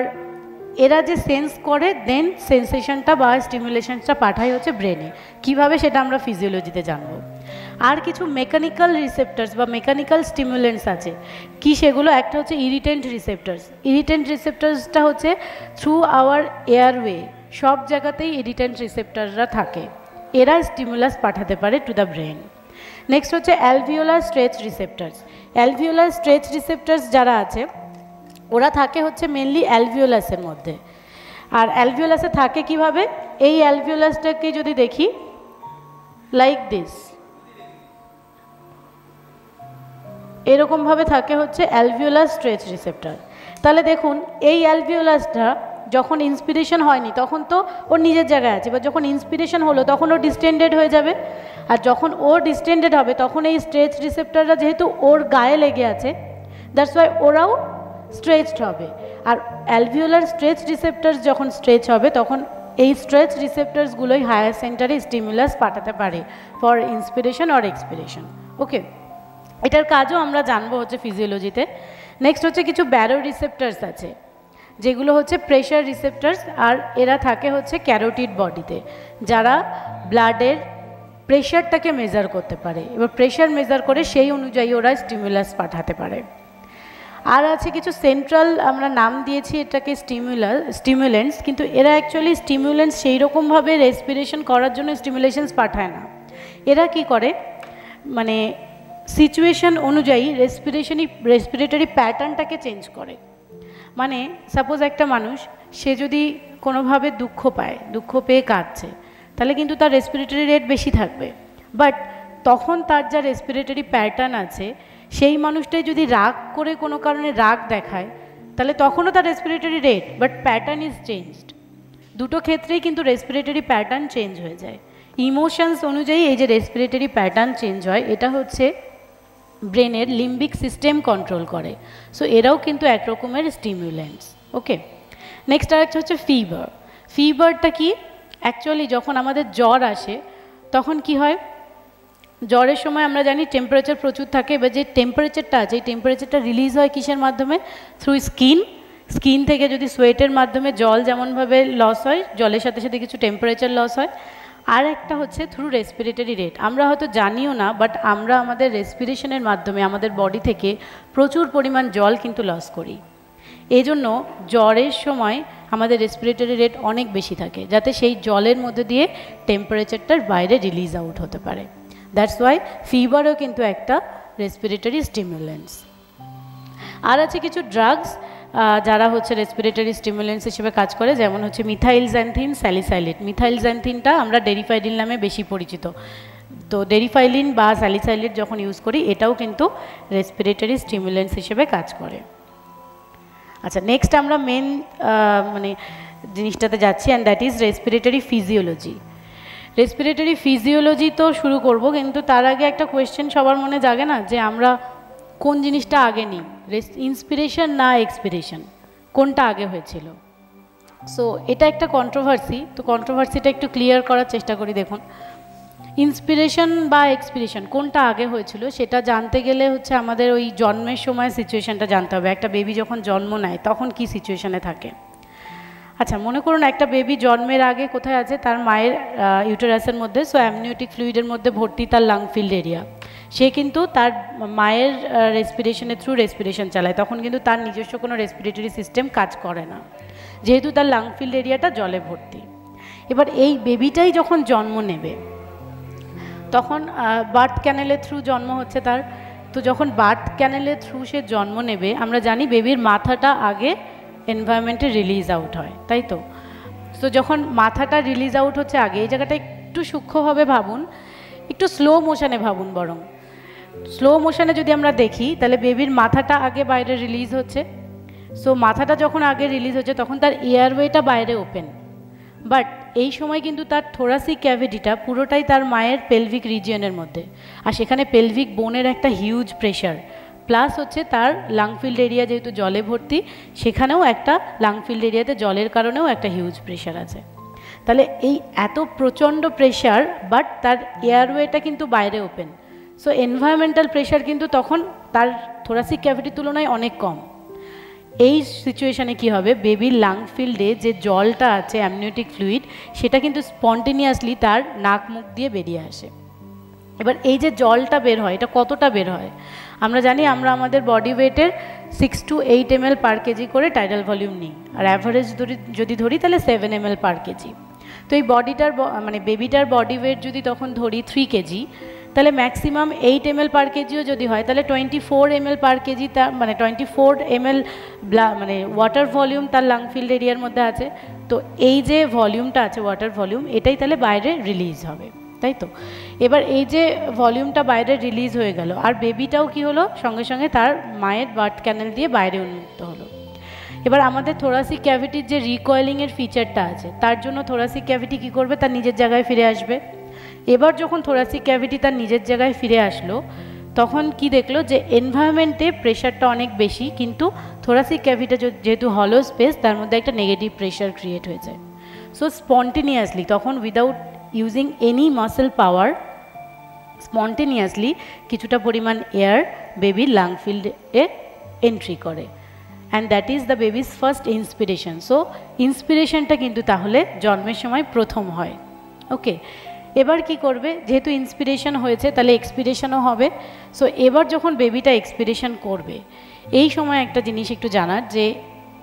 Speaker 2: এরা যে সেন্স করে দেন সেন্সেশনটা বা স্টিমুলেশনটা পাঠায় হচ্ছে ব্রেনে। কিভাবে সেটা আমরা ফিজিওলজিতে জানবো। আর কিছু মেকানিক্যাল রিসেপ্টার্স বা মেকানিক্যাল স্টিমুলেন্টস আছে। কি সেগুলো? একটা হচ্ছে ইরিটেন্ট রিসেপ্টার্স। ইরিটেন্ট রিসেপ্টার্সটা হচ্ছে থ্রু আওয়ার এয়ারওয়ে, সব জায়গাতেই ইরিটেন্ট রিসেপ্টাররা থাকে, এরা স্টিমুলাস পাঠাতে পারে টু দ্য ব্রেন। নেক্সট হচ্ছে alveolar stretch receptors. Alveolar stretch receptors যারা আছে ওরা থাকে হচ্ছে মেনলি অ্যালভিওলাসের মধ্যে। আর অ্যালভিওলাসে থাকে কিভাবে? এই অ্যালভিওলাসটাকে যদি দেখি লাইক দিস, এরকমভাবে থাকে হচ্ছে অ্যালভিওলার স্ট্রেচ রিসেপ্টার। তাহলে দেখুন, এই অ্যালভিওলাসটা যখন ইন্সপিরেশন হয়নি তখন তো ওর নিজের জায়গায় আছে, বা যখন ইন্সপিরেশন হলো তখন ও ডিস্টেন্ডেড হয়ে যাবে। আর যখন ও ডিস্টেন্ডেড হবে তখন এই স্ট্রেচ রিসেপ্টাররা যেহেতু ওর গায়ে লেগে আছে, দ্যাটস ওয়াই ওরাও স্ট্রেচড হবে। আর অ্যালভিওলার স্ট্রেচ রিসেপ্টার্স যখন স্ট্রেচ হবে তখন এই স্ট্রেচ রিসেপ্টার্সগুলোই হায়ার সেন্টারে স্টিমুলাস পাঠাতে পারে ফর ইন্সপিরেশন অর এক্সপিরেশন। ওকে, এটার কাজও আমরা জানবো হচ্ছে ফিজিওলজিতে। নেক্সট হচ্ছে কিছু ব্যারো রিসেপ্টার্স আছে, যেগুলো হচ্ছে প্রেশার রিসেপ্টার্স, আর এরা থাকে হচ্ছে ক্যারোটিড বডিতে, যারা ব্লাডের প্রেশারটাকে মেজার করতে পারে। এবার প্রেশার মেজার করে সেই অনুযায়ী ওরা স্টিমুলাস পাঠাতে পারে। আর আছে কিছু সেন্ট্রাল, আমরা নাম দিয়েছি এটাকে স্টিমুলেন্টস, কিন্তু এরা অ্যাকচুয়ালি স্টিমুলেন্টস সেই রকমভাবে রেসপিরেশন করার জন্য স্টিমুলেশনস পাঠায় না। এরা কি করে, মানে সিচুয়েশন অনুযায়ী রেসপিরেটরি প্যাটার্নটাকে চেঞ্জ করে। মানে সাপোজ একটা মানুষ, সে যদি কোনোভাবে দুঃখ পায়, দুঃখ পেয়ে কাঁদছে, তাহলে কিন্তু তার রেসপিরেটরি রেট বেশি থাকবে। বাট তখন তার যা রেসপিরেটরি প্যাটার্ন আছে, সেই মানুষটাই যদি রাগ করে কোনো কারণে রাগ দেখায়, তাহলে তখনও তার respiratory rate, but pattern is changed. দুটো ক্ষেত্রেই কিন্তু রেসপিরেটরি প্যাটার্ন চেঞ্জ হয়ে যায়। ইমোশনস অনুযায়ী এই যে রেসপিরেটরি প্যাটার্ন চেঞ্জ হয়, এটা হচ্ছে ব্রেনের লিম্বিক সিস্টেম কন্ট্রোল করে। সো এরাও কিন্তু একরকমের স্টিমুলেন্টস। ওকে, নেক্সট আরেকটা হচ্ছে ফিভার। ফিভারটা কি? অ্যাকচুয়ালি যখন আমাদের জ্বর আসে তখন কি হয়, জ্বরের সময় আমরা জানি টেম্পারেচার প্রচুর থাকে। এবার যে টেম্পারেচারটা আছে, এই টেম্পারেচারটা রিলিজ হয় কিসের মাধ্যমে? Through skin. স্কিন থেকে যদি সোয়েটের মাধ্যমে জল যেমনভাবে লস হয়, জলের সাথে সাথে কিছু টেম্পারেচার লস হয়। আর একটা হচ্ছে থ্রু রেসপিরেটরি রেট। আমরা হয়তো জানিও না, বাট আমরা আমাদের রেসপিরেশনের মাধ্যমে আমাদের বডি থেকে প্রচুর পরিমাণ জল কিন্তু লস করি। এই জন্য জ্বরের সময় আমাদের রেসপিরেটরি রেট অনেক বেশি থাকে, যাতে সেই জলের মধ্যে দিয়ে টেম্পারেচারটার বাইরে রিলিজ আউট হতে পারে। দ্যাটস ওয়াই ফিভারও কিন্তু একটা রেসপিরেটরি স্টিমুলেন্টস। আর আছে কিছু ড্রাগস যারা হচ্ছে রেসপিরেটরি স্টিমুলেন্টস হিসেবে কাজ করে, যেমন হচ্ছে মিথাইলজ্যান্থিন, স্যালিসাইলিন। মিথাইলজ্যান্থিনটা আমরা ডেরিফাইলিন নামে বেশি পরিচিত। তো ডেরিফাইলিন বা স্যালিসাইলিন যখন ইউজ করি, এটাও কিন্তু রেসপিরেটরি স্টিমুলেন্টস হিসেবে কাজ করে। আচ্ছা, নেক্সট আমরা মেন মানে জিনিসটাতে যাচ্ছি, and that is respiratory physiology. Respiratory physiology তো শুরু করব, কিন্তু তার আগে একটা কোয়েশ্চেন সবার মনে জাগে না, যে আমরা কোন জিনিসটা আগে নিই, ইন্সপিরেশন না এক্সপিরেশন, কোনটা আগে হয়েছিল? সো এটা একটা কন্ট্রোভার্সি। তো কন্ট্রোভার্সিটা একটু ক্লিয়ার করার চেষ্টা করি। দেখুন, ইন্সপিরেশন বা এক্সপিরেশন কোনটা আগে হয়েছিল সেটা জানতে গেলে হচ্ছে আমাদের ওই জন্মের সময় সিচুয়েশানটা জানতে হবে। একটা বেবি যখন জন্ম নেয় তখন কি সিচুয়েশানে থাকে। আচ্ছা, মনে করুন একটা বেবি জন্মের আগে কোথায় আছে, তার মায়ের ইউটেরাসের মধ্যে। সো অ্যামনিওটিক ফ্লুইডের মধ্যে ভর্তি তার লাং ফিল্ড এরিয়া। সে কিন্তু তার মায়ের রেসপিরেশনের থ্রু রেসপিরেশন চালায়, তখন কিন্তু তার নিজস্ব কোনো রেসপিরেটরি সিস্টেম কাজ করে না, যেহেতু তার লাং ফিল্ড এরিয়াটা জলে ভর্তি। এবার এই বেবিটাই যখন জন্ম নেবে, তখন বার্থ ক্যানেলের থ্রু জন্ম হচ্ছে তার। তো যখন বার্থ ক্যানেলের থ্রু সে জন্ম নেবে, আমরা জানি বেবির মাথাটা আগে এনভায়রনমেন্টে রিলিজ আউট হয়, তাই তো? তো যখন মাথাটা রিলিজ আউট হচ্ছে আগে, এই জায়গাটা একটু সূক্ষ্মভাবে ভাবুন, একটু স্লো মোশনে ভাবুন। বরং স্লো মোশনে যদি আমরা দেখি, তাহলে বেবির মাথাটা আগে বাইরে রিলিজ হচ্ছে। সো মাথাটা যখন আগে রিলিজ হচ্ছে, তখন তার এয়ারওয়েটা বাইরে ওপেন। বাট এই সময় কিন্তু তার থোরাসিক ক্যাভিটিটা পুরোটাই তার মায়ের পেলভিক রিজিয়নের মধ্যে, আর সেখানে পেলভিক বোনের একটা হিউজ প্রেশার, প্লাস হচ্ছে তার লাংফিল্ড এরিয়া যেহেতু জলে ভর্তি, সেখানেও একটা লাংফিল্ড এরিয়াতে জলের কারণেও একটা হিউজ প্রেশার আছে। তাহলে এই এত প্রচণ্ড প্রেশার, বাট তার এয়ারওয়েটা কিন্তু বাইরে ওপেন। সো এনভায়রনমেন্টাল প্রেশার কিন্তু তখন তার থোরাসিক ক্যাভিটির তুলনায় অনেক কম। এই সিচুয়েশানে কি হবে, বেবির লাং ফিল্ডে যে জলটা আছে অ্যামনিওটিক ফ্লুইড, সেটা কিন্তু স্পন্টেনিয়াসলি তার নাক মুখ দিয়ে বেরিয়ে আসে। এবার এই যে জলটা বের হয়, এটা কতটা বের হয়? আমরা জানি আমরা আমাদের বডি ওয়েটের 6 to 8 ml পার কেজি করে টাইডাল ভলিউম নিই, আর অ্যাভারেজ যদি ধরি তাহলে 7 ml পার কেজি। তো এই বডিটার মানে বেবিটার বডি ওয়েট যদি তখন ধরি 3 কেজি, তাহলে ম্যাক্সিমাম 8 ml পার কেজিও যদি হয়, তাহলে 24 ml পার কেজি, তার মানে 24 ml মানে ওয়াটার ভলিউম তার লাং ফিল্ড এরিয়ার মধ্যে আছে। তো এই যে ভলিউমটা আছে, ওয়াটার ভলিউম, এটাই তাহলে বাইরে রিলিজ হবে, তাই তো? এবার এই যে ভলিউমটা বাইরে রিলিজ হয়ে গেল, আর বেবিটাও কি হলো, সঙ্গে সঙ্গে তার মায়ের বার্থ ক্যানেল দিয়ে বাইরে উন্মুক্ত হলো। এবার আমাদের থোরাসিক ক্যাভিটির যে রিকয়েলিংয়ের ফিচারটা আছে, তার জন্য থোরাসিক ক্যাভিটি কী করবে, তার নিজের জায়গায় ফিরে আসবে। এবার যখন থোরাসিক ক্যাভিটি তার নিজের জায়গায় ফিরে আসলো, তখন কি দেখলো, যে এনভায়রনমেন্টে প্রেশারটা অনেক বেশি, কিন্তু থোরাসিক ক্যাভিটি যেহেতু হলো স্পেস, তার মধ্যে একটা নেগেটিভ প্রেশার ক্রিয়েট হয়ে যায়। সো স্পন্টেনিয়াসলি তখন without using any muscle power, spontaneously কিছুটা পরিমাণ এয়ার বেবির লাং ফিল্ডে এন্ট্রি করে, and that is the baby's first inspiration. So ইন্সপিরেশনটা কিন্তু তাহলে জন্মের সময় প্রথম হয়। ওকে, এবার কি করবে, যেহেতু ইন্সপিরেশন হয়েছে তাহলে এক্সপিরেশনও হবে। সো এবার যখন বেবিটা এক্সপিরেশন করবে, এই সময় একটা জিনিস একটু জানার, যে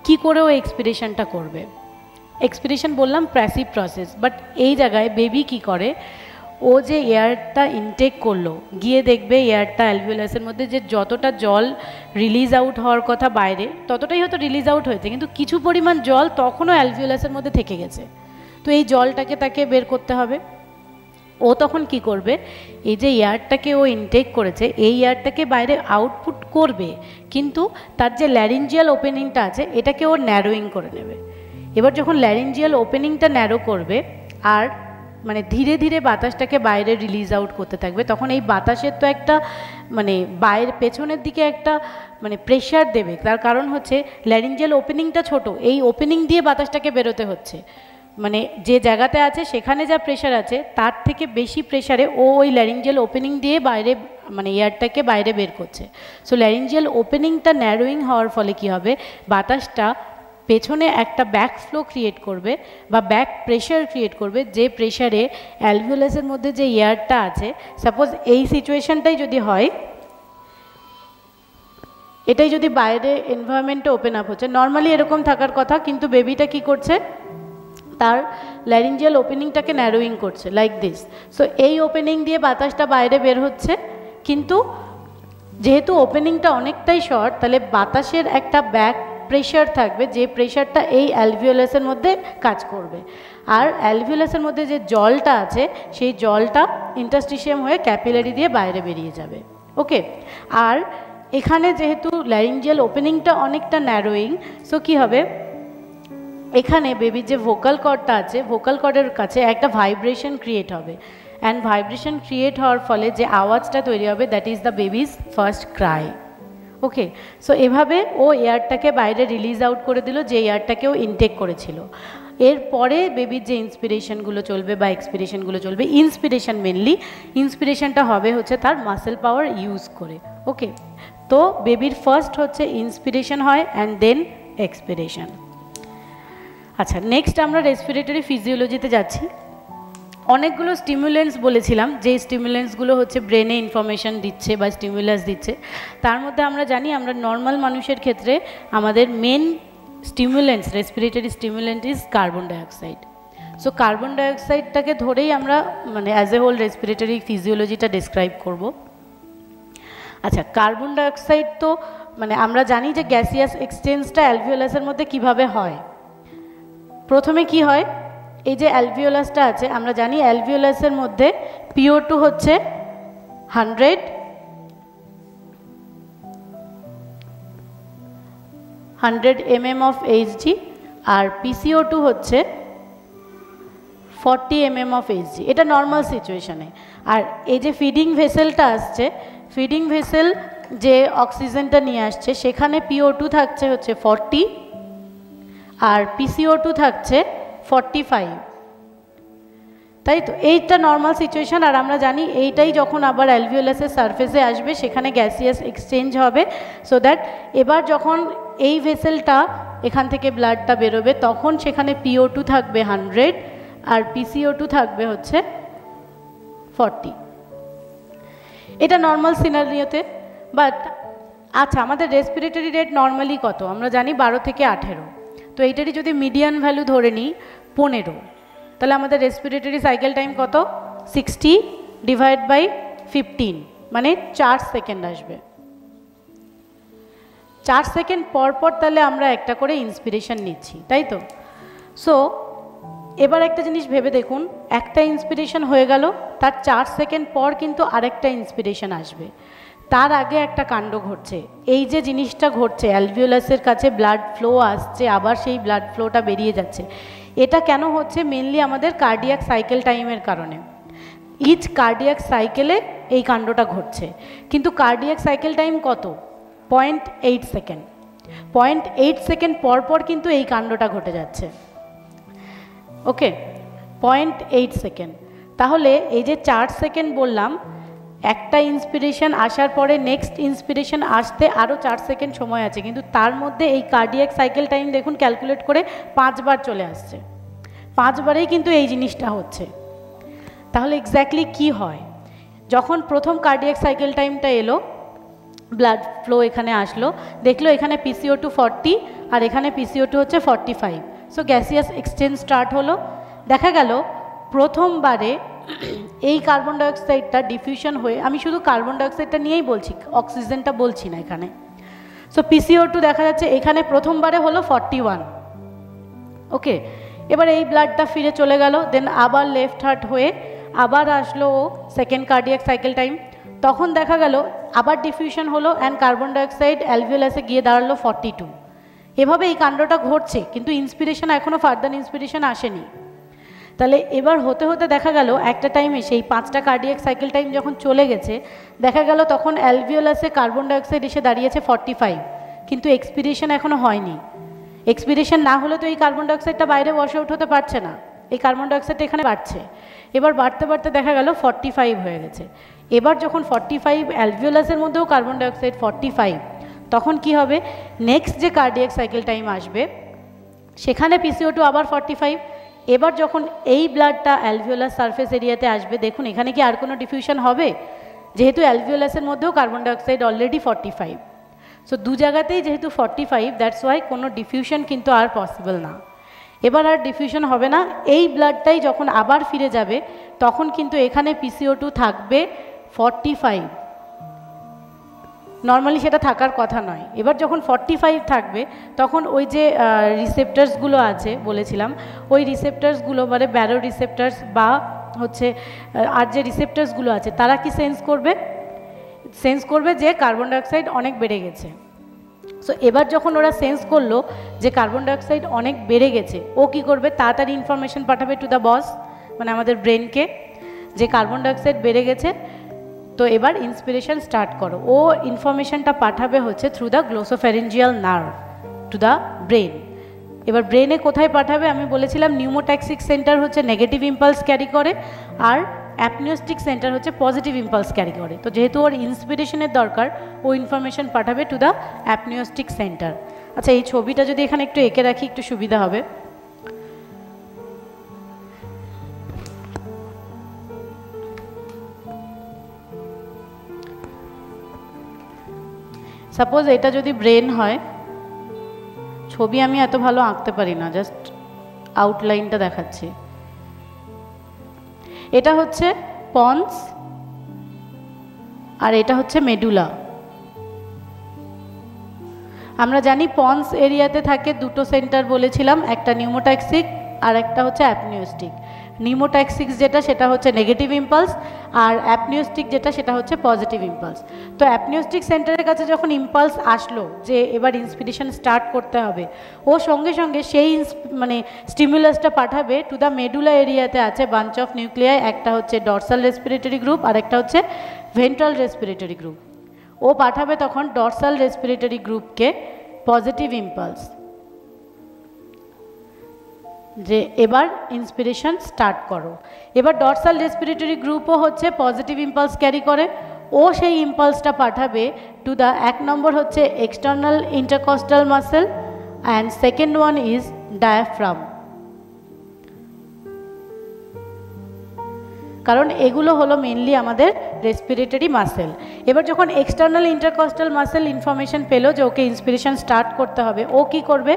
Speaker 2: কি করে ও এক্সপিরেশনটা করবে। এক্সপিরেশন বললাম প্যাসিভ প্রসেস, বাট এই জায়গায় বেবি কি করে, ও যে এয়ারটা ইনটেক করলো, গিয়ে দেখবে এয়ারটা অ্যালভিওলাসের মধ্যে যে যতটা জল রিলিজ আউট হওয়ার কথা বাইরে, ততটাই হয়তো রিলিজ আউট হয়েছে, কিন্তু কিছু পরিমাণ জল তখনও অ্যালভিওলাসের মধ্যে থেকে গেছে। তো এই জলটাকে তাকে বের করতে হবে। ও তখন কি করবে, এই যে এয়ারটাকে ও ইনটেক করেছে, এই এয়ারটাকে বাইরে আউটপুট করবে, কিন্তু তার যে ল্যারিঞ্জিয়াল ওপেনিংটা আছে, এটাকে ও ন্যারোয়িং করে নেবে। এবার যখন ল্যারিঞ্জিয়াল ওপেনিংটা ন্যারো করবে, আর মানে ধীরে ধীরে বাতাসটাকে বাইরে রিলিজ আউট করতে থাকবে, তখন এই বাতাসের তো একটা মানে বাইরে পেছনের দিকে একটা মানে প্রেশার দেবে। তার কারণ হচ্ছে ল্যারিঞ্জিয়াল ওপেনিংটা ছোট, এই ওপেনিং দিয়ে বাতাসটাকে বেরোতে হচ্ছে। মানে যে জায়গাতে আছে সেখানে যা প্রেশার আছে, তার থেকে বেশি প্রেশারে ও ওই ল্যারিঞ্জিয়াল ওপেনিং দিয়ে বাইরে মানে এয়ারটাকে বাইরে বের করছে। সো ল্যারিঞ্জিয়াল ওপেনিংটা ন্যারোয়িং হওয়ার ফলে কি হবে, বাতাসটা পেছনে একটা ব্যাক ফ্লো ক্রিয়েট করবে বা ব্যাক প্রেশার ক্রিয়েট করবে, যে প্রেশারে অ্যালভিওলাসের মধ্যে যে এয়ারটা আছে, সাপোজ এই সিচুয়েশনটাই যদি হয়, এটাই যদি বাইরে এনভায়রনমেন্টে ওপেন আপ হচ্ছে, নর্মালি এরকম থাকার কথা, কিন্তু বেবিটা কি করছে, তার ল্যারিঞ্জিয়াল ওপেনিংটাকে ন্যারোয়িং করছে লাইক দিস। সো এই ওপেনিং দিয়ে বাতাসটা বাইরে বের হচ্ছে, কিন্তু যেহেতু ওপেনিংটা অনেকটাই শর্ট, তাহলে বাতাসের একটা ব্যাক প্রেশার থাকবে, যে প্রেশারটা এই অ্যালভিওলাসের মধ্যে কাজ করবে। আর অ্যালভিওলাসের মধ্যে যে জলটা আছে, সেই জলটা ইন্টারস্টিশিয়াম হয়ে ক্যাপিলারি দিয়ে বাইরে বেরিয়ে যাবে। ওকে, আর এখানে যেহেতু ল্যারিঞ্জিয়াল ওপেনিংটা অনেকটা ন্যারোয়িং, সো কী হবে, এখানে বেবির যে ভোকাল কর্ডটা আছে, ভোকাল কর্ডের কাছে একটা ভাইব্রেশন ক্রিয়েট হবে, অ্যান্ড ভাইব্রেশন ক্রিয়েট হওয়ার ফলে যে আওয়াজটা তৈরি হবে, that is the babies first Cry. Okay, so এভাবে ও এয়ারটাকে বাইরে রিলিজ আউট করে দিল, যে এয়ারটাকেও ইনটেক করেছিল। এরপরে বেবির যে ইন্সপিরেশনগুলো চলবে বা এক্সপিরেশনগুলো চলবে, ইন্সপিরেশন মেনলি, ইন্সপিরেশনটা হবে হচ্ছে তার মাসেল পাওয়ার ইউজ করে। ওকে, তো বেবির ফার্স্ট হচ্ছে ইন্সপিরেশন হয় অ্যান্ড দেন এক্সপিরেশন। আচ্ছা, নেক্সট আমরা রেসপিরেটরি ফিজিওলজিতে যাচ্ছি। অনেকগুলো স্টিমুলেন্টস বলেছিলাম, যে স্টিমুলেন্টসগুলো হচ্ছে ব্রেনে ইনফরমেশন দিচ্ছে বা স্টিমুলাস দিচ্ছে। তার মধ্যে আমরা জানি, আমরা নর্মাল মানুষের ক্ষেত্রে আমাদের main stimulants, respiratory stimulant is carbon dioxide. So carbon ডাইঅক্সাইডটাকে ধরেই আমরা মানে অ্যাজ এ হোল রেসপিরেটরি ফিজিওলজিটা ডিসক্রাইব করব। আচ্ছা, কার্বন ডাইঅক্সাইড তো মানে আমরা জানি যে গ্যাসিয়াস এক্সচেঞ্জটা অ্যালভিওলাসের মধ্যে কিভাবে হয়। প্রথমে কি হয়, এই যে অ্যালভিওলাসটা আছে, আমরা জানি অ্যালভিওলাসের মধ্যে PO2 হচ্ছে 100 mm of Hg, R PCO2 হচ্ছে 40 mm of Hg। এটা নর্মাল সিচুয়েশনে। আর এই যে ফিডিং ভেসেলটা আসছে, ফিডিং ভেসেল যে অক্সিজেনটা নিয়ে আসছে, সেখানে PO2 থাকছে হচ্ছে 40 আর PCO2 থাকছে 45, তাই তো। এইটা নর্মাল সিচুয়েশন। আর আমরা জানি এইটাই যখন আবার অ্যালভিওলাসের সারফেসে আসবে, সেখানে গ্যাসিয়াস এক্সচেঞ্জ হবে, সো দ্যাট এবার যখন এই ভেসেলটা এখান থেকে ব্লাডটা বেরোবে, তখন সেখানে PO2 থাকবে 100 আর PCO2 থাকবে হচ্ছে 40। এটা নর্মাল সিনারিওতে। বাট আচ্ছা, আমাদের রেসপিরেটরি রেট নর্মালি কত আমরা জানি, 12 থেকে 18। তো এইটারই যদি মিডিয়ান ভ্যালু ধরে নিই 15, তাহলে আমাদের রেসপিরেটরি সাইকেল টাইম কত, 60 ডিভাইড বাই 15, মানে 4 সেকেন্ড আসবে। 4 সেকেন্ড পর পর তাহলে আমরা একটা করে ইন্সপিরেশন নিচ্ছি, তাই তো। সো এবার একটা জিনিস ভেবে দেখুন, একটা ইন্সপিরেশন হয়ে গেল, তার 4 সেকেন্ড পর কিন্তু আরেকটা ইন্সপিরেশন আসবে। তার আগে একটা কাণ্ড ঘটছে, এই যে জিনিসটা ঘটছে, অ্যালভিওলাসের কাছে ব্লাড ফ্লো আসছে, আবার সেই ব্লাড ফ্লোটা বেরিয়ে যাচ্ছে। এটা কেন হচ্ছে, মেনলি আমাদের কার্ডিয়াক সাইকেল টাইমের কারণে। ইচ কার্ডিয়াক সাইকেলে এই কাণ্ডটা ঘটছে, কিন্তু কার্ডিয়াক সাইকেল টাইম কত, 0.8 সেকেন্ড। 0.8 সেকেন্ড পর পর কিন্তু এই কাণ্ডটা ঘটে যাচ্ছে। ওকে, 0.8 সেকেন্ড। তাহলে এই যে 4 সেকেন্ড বললাম, একটা ইন্সপিরেশন আসার পরে নেক্সট ইন্সপিরেশন আসতে আরও 4 সেকেন্ড সময় আছে, কিন্তু তার মধ্যে এই কার্ডিয়াক সাইকেল টাইম দেখুন ক্যালকুলেট করে 5 বার চলে আসছে। 5 বারেই কিন্তু এই জিনিসটা হচ্ছে। তাহলে এক্স্যাক্টলি কি হয়, যখন প্রথম কার্ডিয়াক সাইকেল টাইমটা এলো, ব্লাড ফ্লো এখানে আসলো, দেখলো এখানে PCO2 40 আর এখানে PCO2 হচ্ছে 45। সো গ্যাসিয়াস এক্সচেঞ্জ স্টার্ট হলো। দেখা গেল প্রথমবারে এই কার্বন ডাইঅক্সাইডটা ডিফিউশন হয়ে, আমি শুধু কার্বন ডাইঅক্সাইডটা নিয়েই বলছি, অক্সিজেনটা বলছি না এখানে। সো PCO2 দেখা যাচ্ছে এখানে প্রথমবারে হলো 41। ওকে, এবার এই ব্লাডটা ফিরে চলে গেল, দেন আবার লেফট হার্ট হয়ে আবার আসলো সেকেন্ড কার্ডিয়াক সাইকেল টাইম, তখন দেখা গেল আবার ডিফিউশন হলো অ্যান্ড কার্বন ডাইঅক্সাইড অ্যালভিওলাসে গিয়ে দাঁড়ালো 42। এভাবে এই কাণ্ডটা ঘটছে, কিন্তু ইন্সপিরেশন এখনও ফার্দার ইন্সপিরেশন আসেনি। তাহলে এবার হতে হতে দেখা গেল একটা টাইমে সেই 5টা কার্ডিয়াক সাইকেল টাইম যখন চলে গেছে, দেখা গেল তখন অ্যালভিওলাসে কার্বন ডাইঅক্সাইড এসে দাঁড়িয়েছে 45, কিন্তু এক্সপিরেশন এখনও হয়নি। এক্সপিরেশন না হলে তো এই কার্বন ডাইঅক্সাইডটা বাইরে ওয়াশ আউট হতে পারছে না, এই কার্বন ডাইঅক্সাইডটা এখানে বাড়ছে। এবার বাড়তে বাড়তে দেখা গেল 45 হয়ে গেছে। এবার যখন 45, অ্যালভিওলাসের মধ্যেও কার্বন ডাইঅক্সাইড 45, তখন কি হবে, নেক্সট যে কার্ডিয়াক সাইকেল টাইম আসবে সেখানে PCO2 আবার 45। এবার যখন এই ব্লাডটা অ্যালভিওলাস সারফেস এরিয়াতে আসবে, দেখুন এখানে কি আর কোনো ডিফিউশন হবে? যেহেতু অ্যালভিওলাসের মধ্যেও কার্বন ডাইঅক্সাইড অলরেডি 45, সো দু জায়গাতেই যেহেতু 45, দ্যাটস ওয়াই কোনো ডিফিউশন কিন্তু আর পসিবল না। এবার আর ডিফিউশন হবে না। এই ব্লাডটাই যখন আবার ফিরে যাবে তখন কিন্তু এখানে PCO2 থাকবে 45। নর্মালি সেটা থাকার কথা নয়। এবার যখন 45 থাকবে তখন ওই যে রিসেপ্টার্সগুলো আছে বলেছিলাম, ওই রিসেপ্টার্সগুলো মানে ব্যারো রিসেপ্টার্স বা হচ্ছে আর যে রিসেপ্টার্সগুলো আছে তারা কি সেন্স করবে যে কার্বন ডাইঅক্সাইড অনেক বেড়ে গেছে। সো এবার যখন ওরা সেন্স করলো যে কার্বন ডাইঅক্সাইড অনেক বেড়ে গেছে, ও কি করবে? তাড়াতাড়ি ইনফরমেশন পাঠাবে টু দ্য বস, মানে আমাদের ব্রেনকে, যে কার্বন ডাইঅক্সাইড বেড়ে গেছে, তো এবার ইন্সপিরেশন স্টার্ট করো। ও ইনফরমেশনটা পাঠাবে হচ্ছে through the glossopharyngeal nerve two the brain. এবার ব্রেনে কোথায় পাঠাবে? আমি বলেছিলাম নিউমোট্যাক্সিক সেন্টার হচ্ছে নেগেটিভ ইম্পালস ক্যারি করে, আর অ্যাপনিওস্টিক সেন্টার হচ্ছে পজিটিভ ইম্পালস ক্যারি করে। তো যেহেতু ওর ইন্সপিরেশনের দরকার, ও ইনফরমেশন পাঠাবে টু দ্য অ্যাপনিওস্টিক সেন্টার। আচ্ছা, এই ছবিটা যদি এখানে একটু এঁকে রাখি একটু সুবিধা হবে। সাপোজ এটা যদি ব্রেন হয়, ছবি আমি এত ভালো আঁকতে পারি না, জাস্ট আউটলাইনটা দেখাচ্ছি। এটা হচ্ছে পন্স আর এটা হচ্ছে মেডুলা। আমরা জানি পন্স এরিয়াতে থাকে দুটো সেন্টার বলেছিলাম, একটা নিউমোট্যাক্সিক আর একটা হচ্ছে অ্যাপনিওস্টিক। নিউমোট্যাক্সিক যেটা সেটা হচ্ছে নেগেটিভ ইম্পালস, আর অ্যাপনিওস্টিক যেটা সেটা হচ্ছে পজিটিভ ইম্পালস। তো অ্যাপনিওস্টিক সেন্টারের কাছে যখন ইম্পালস আসলো যে এবার ইন্সপিরেশন স্টার্ট করতে হবে, ও সঙ্গে সঙ্গে সেই মানে স্টিমুলাসটা পাঠাবে টু দ্য মেডুলা এরিয়াতে আছে বাঞ্চ অফ নিউক্লিয়াই, একটা হচ্ছে ডরসাল রেসপিরেটরি গ্রুপ আর একটা হচ্ছে ভেন্ট্রাল রেসপিরেটরি গ্রুপ। ও পাঠাবে তখন ডরসাল রেসপিরেটরি গ্রুপকে পজিটিভ ইম্পালস, যে এবার ইন্সপিরেশন স্টার্ট করো। এবার ডরসাল রেসপিরেটরি গ্রুপও হচ্ছে পজিটিভ ইম্পালস ক্যারি করে, ও সেই ইম্পালসটা পাঠাবে টু দ্য, এক নম্বর হচ্ছে external intercostal muscle and second one is diaphragm. কারণ এগুলো হলো মেনলি আমাদের রেসপিরেটরি মাসেল। এবার যখন এক্সটার্নাল ইন্টারকস্টাল মাসেল ইনফরমেশন পেলো যে ওকে ইন্সপিরেশন স্টার্ট করতে হবে, ও কি করবে?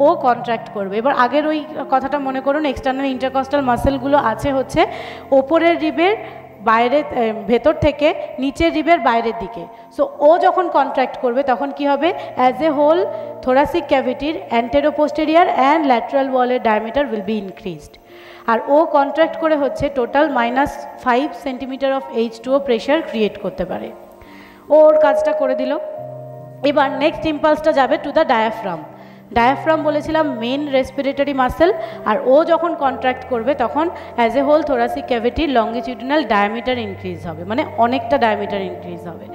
Speaker 2: ও কন্ট্রাক্ট করবে। এবার আগের ওই কথাটা মনে করুন, এক্সটার্নাল ইন্টারকস্টাল মাসেলগুলো আছে হচ্ছে ওপরের রিবের বাইরে, ভেতর থেকে নিচের রিবের বাইরের দিকে। সো ও যখন কন্ট্রাক্ট করবে তখন কি হবে? অ্যাজ এ হোল থোরাসিক ক্যাভিটির অ্যান্টেরোপোস্টেরিয়ার অ্যান্ড ল্যাটারাল ওয়ালের ডায়ামিটার উইল বি ইনক্রিজড। আর ও কন্ট্রাক্ট করে হচ্ছে total -5 centimetre of H2O pressure create করতে পারে। ওর কাজটা করে দিল। এবার নেক্সট ইম্পালসটা যাবে টু দ্য ডায়াফ্রাম। ডায়াফ্রাম বলেছিলাম মেন রেসপিরেটরি মাসেল, আর ও যখন কন্ট্রাক্ট করবে তখন অ্যাজ এ হোল থোরাসিক ক্যাভিটির লঙ্গিটিউডিনাল ডায়ামিটার ইনক্রিজ হবে, মানে অনেকটা ডায়ামিটার ইনক্রিজ হবে।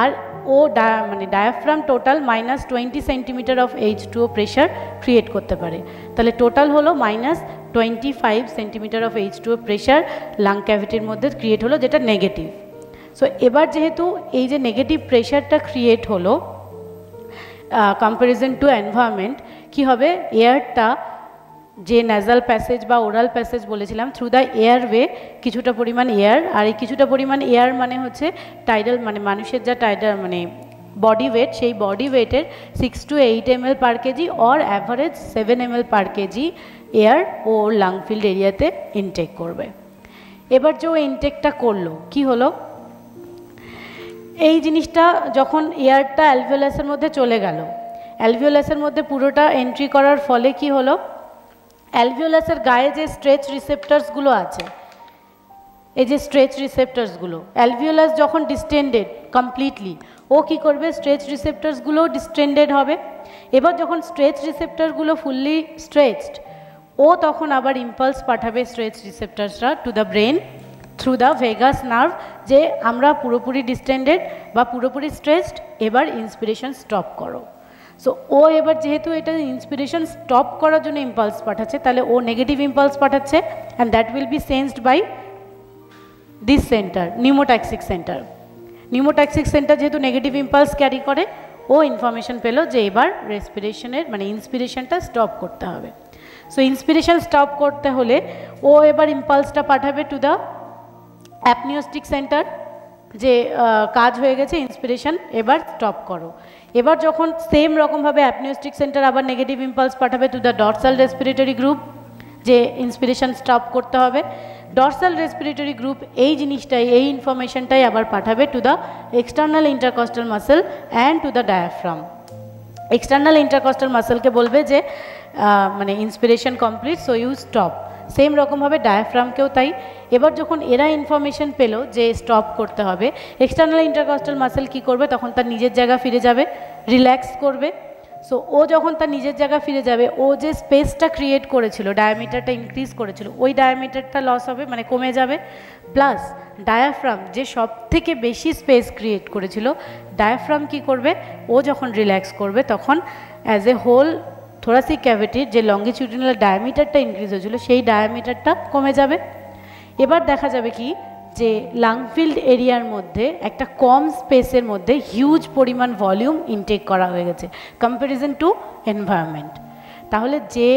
Speaker 2: আর ও মানে diaphragm total -20 centimetre of H2O pressure create করতে পারে। তাহলে টোটাল হলো -25 centimetre of H2O pressure lung ক্যাভিটির মধ্যে ক্রিয়েট হলো, যেটা নেগেটিভ। সো এবার যেহেতু এই যে নেগেটিভ প্রেশারটা ক্রিয়েট হলো কম্প্যারিজন টু এনভায়রনমেন্ট, কি হবে? এয়ারটা যে ন্যাজাল প্যাসেজ বা ওরাল প্যাসেজ বলেছিলাম, থ্রু দ্য এয়ারওয়ে কিছুটা পরিমাণ এয়ার, আর এই কিছুটা পরিমাণ এয়ার মানে হচ্ছে টাইডাল, মানে মানুষের যা টাইডাল মানে বডি ওয়েট, সেই বডি ওয়েটের 6 to 8 ml per kg or average 7 ml per kg air ও লাং ফিল্ড এরিয়াতে ইনটেক করবে। এবার যে ও ইনটেকটা করলো, কি হলো? এই জিনিসটা যখন এয়ারটা অ্যালভিওলাসের মধ্যে চলে গেল, অ্যালভিওলাসের মধ্যে পুরোটা এন্ট্রি করার ফলে কি হলো? অ্যালভিওলাসের গায়ে যে স্ট্রেচ রিসেপ্টার্সগুলো আছে, এই যে স্ট্রেচ রিসেপ্টার্সগুলো, অ্যালভিওলাস যখন ডিস্টেন্ডেড কমপ্লিটলি, ও কি করবে? স্ট্রেচ রিসেপ্টার্সগুলো ডিস্টেন্ডেড হবে। এবার যখন স্ট্রেচ রিসেপ্টারগুলো ফুললি স্ট্রেচড, ও তখন আবার ইম্পালস পাঠাবে স্ট্রেচ রিসেপ্টার্সরা to the brain through the vagus nerve, যে আমরা পুরোপুরি ডিস্টেন্ডেড বা পুরোপুরি স্ট্রেচড, এবার ইন্সপিরেশন স্টপ করো। সো ও এবার যেহেতু এটা ইন্সপিরেশন স্টপ করার জন্য ইম্পালস পাঠাচ্ছে, তাহলে ও নেগেটিভ ইম্পালস পাঠাচ্ছে, and that will be sensed by this centre, pneumotaxic centre. Pneumotaxic centre যেহেতু নেগেটিভ ইম্পালস ক্যারি করে, ও ও ইনফরমেশন পেলো যে এবার রেসপিরেশনের মানে ইন্সপিরেশনটা স্টপ করতে হবে। সো ইন্সপিরেশন স্টপ করতে হলে ও এবার ইম্পালসটা পাঠাবে টু দ্য অ্যাপনিওস্টিক সেন্টার যে কাজ হয়ে গেছে, ইন্সপিরেশন এবার স্টপ করো। এবার যখন সেম রকমভাবে অ্যাপনিওস্টিক সেন্টার আবার নেগেটিভ ইম্পালস পাঠাবে to the dorsal respiratory group যে ইন্সপিরেশন স্টপ করতে হবে। ডরসাল রেসপিরেটরি গ্রুপ এই জিনিসটাই, এই ইনফরমেশনটাই আবার পাঠাবে to the external intercostal muscle and to the diaphragm. External intercostal মাসেলকে বলবে যে মানে inspiration complete, so you stop. Same রকমভাবে ডায়াফ্রামকেও তাই। এবার যখন এরা ইনফরমেশন পেলো যে স্টপ করতে হবে, এক্সটার্নাল ইন্টারকস্টাল মাসেল কী করবে, তখন তার নিজের জায়গা ফিরে যাবে, রিল্যাক্স করবে। সো ও যখন তার নিজের জায়গা ফিরে যাবে, ও যে স্পেসটা ক্রিয়েট করেছিল, ডায়ামিটারটা ইনক্রিজ করেছিল, ওই ডায়ামিটারটা লস হবে, মানে কমে যাবে। প্লাস ডায়াফ্রাম যে সব থেকে বেশি স্পেস ক্রিয়েট করেছিল, ডায়াফ্রাম কি করবে, ও যখন রিল্যাক্স করবে তখন অ্যাজ এ হোল থোরাসিক ক্যাভিটির যে লঙ্গিটিউডিনাল ডায়ামিটারটা ইনক্রিজ হয়েছিল সেই ডায়ামিটারটা কমে যাবে। এবার দেখা যাবে কি যে লাংফিল্ড এরিয়ার মধ্যে একটা কম স্পেসের মধ্যে হিউজ পরিমাণ ভলিউম ইনটেক করা হয়ে গেছে কম্প্যারিজন টু এনভায়রনমেন্ট। তাহলে যে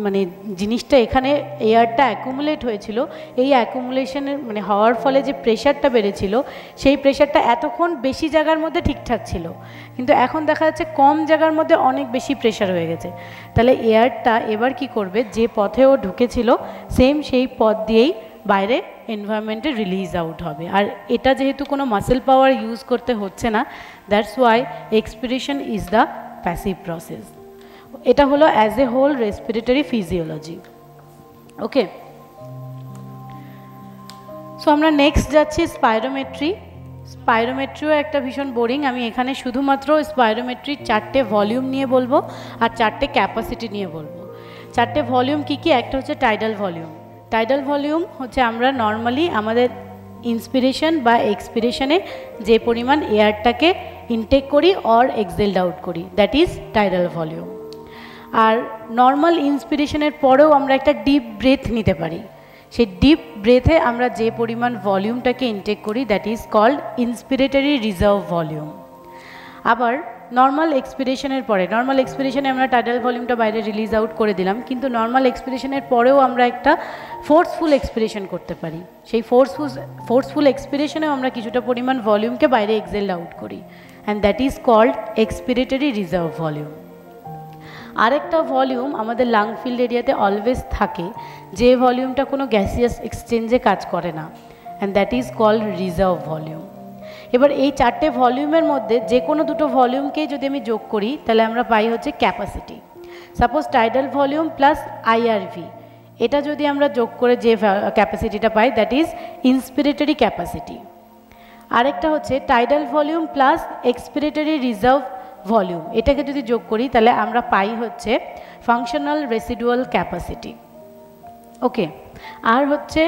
Speaker 2: মানে জিনিসটা এখানে এয়ারটা অ্যাকুমুলেট হয়েছিল, এই অ্যাকুমুলেশনের মানে হওয়ার ফলে যে প্রেশারটা বেড়েছিল, সেই প্রেশারটা এতক্ষণ বেশি জায়গার মধ্যে ঠিকঠাক ছিল, কিন্তু এখন দেখা যাচ্ছে কম জায়গার মধ্যে অনেক বেশি প্রেশার হয়ে গেছে। তাহলে এয়ারটা এবার কি করবে, যে পথে ও ঢুকেছিল সেম সেই পথ দিয়েই বাইরে এনভায়রনমেন্টে রিলিজ আউট হবে। আর এটা যেহেতু কোনো মাসেল পাওয়ার ইউজ করতে হচ্ছে না, that's why expiration is the passive process. এটা হলো as a whole respiratory physiology. Okay, so আমরা নেক্সট যাচ্ছি স্পাইরোমেট্রি। স্পাইরোমেট্রিও একটা ভীষণ বোরিং। আমি এখানে শুধুমাত্র স্পাইরোমেট্রির 4টে ভলিউম নিয়ে বলবো আর 4টে ক্যাপাসিটি নিয়ে বলবো। 4টে ভলিউম কি কি? একটা হচ্ছে টাইডাল ভলিউম। টাইডাল ভলিউম হচ্ছে আমরা নর্মালি আমাদের ইন্সপিরেশন বা এক্সপিরেশনে যে পরিমাণ এয়ারটাকে ইনটেক করি অর এক্সেলড আউট করি, দ্যাট ইজ টাইডাল ভলিউম। আর নর্মাল ইন্সপিরেশনের পরেও আমরা একটা ডিপ ব্রেথ নিতে পারি, সেই ডিপ ব্রেথে আমরা যে পরিমাণ ভলিউমটাকে ইনটেক করি that is called inspiratory reserve volume. আবার নর্মাল এক্সপিরেশনের পরে, নর্মাল এক্সপিরেশনে আমরা টাইডাল ভলিউমটা বাইরে রিলিজ আউট করে দিলাম, কিন্তু নর্মাল এক্সপিরেশনের পরেও আমরা একটা ফোর্সফুল এক্সপিরেশন করতে পারি। সেই ফোর্সফুল এক্সপিরেশনেও আমরা কিছুটা পরিমাণ ভলিউমকে বাইরে এক্সেলড আউট করি, and that is called expiratory reserve volume. আরেকটা ভলিউম আমাদের লাং ফিল্ড এরিয়াতে অলওয়েজ থাকে, যে ভলিউমটা কোনো গ্যাসিয়াস এক্সচেঞ্জে কাজ করে না, and that is called reserve volume. এবার এই 4টে ভলিউমের মধ্যে যে কোনো দুটো ভলিউমকেই যদি আমি যোগ করি তাহলে আমরা পাই হচ্ছে capacity. Suppose tidal volume plus IRV, এটা যদি আমরা যোগ করে যে ক্যাপাসিটিটা পাই দ্যাট ইজ ইন্সপিরেটরি ক্যাপাসিটি। আরেকটা হচ্ছে tidal volume plus expiratory reserve volume, এটাকে যদি যোগ করি তাহলে আমরা পাই হচ্ছে ফাংশনাল রেসিডুয়াল ক্যাপাসিটি। ওকে, আর হচ্ছে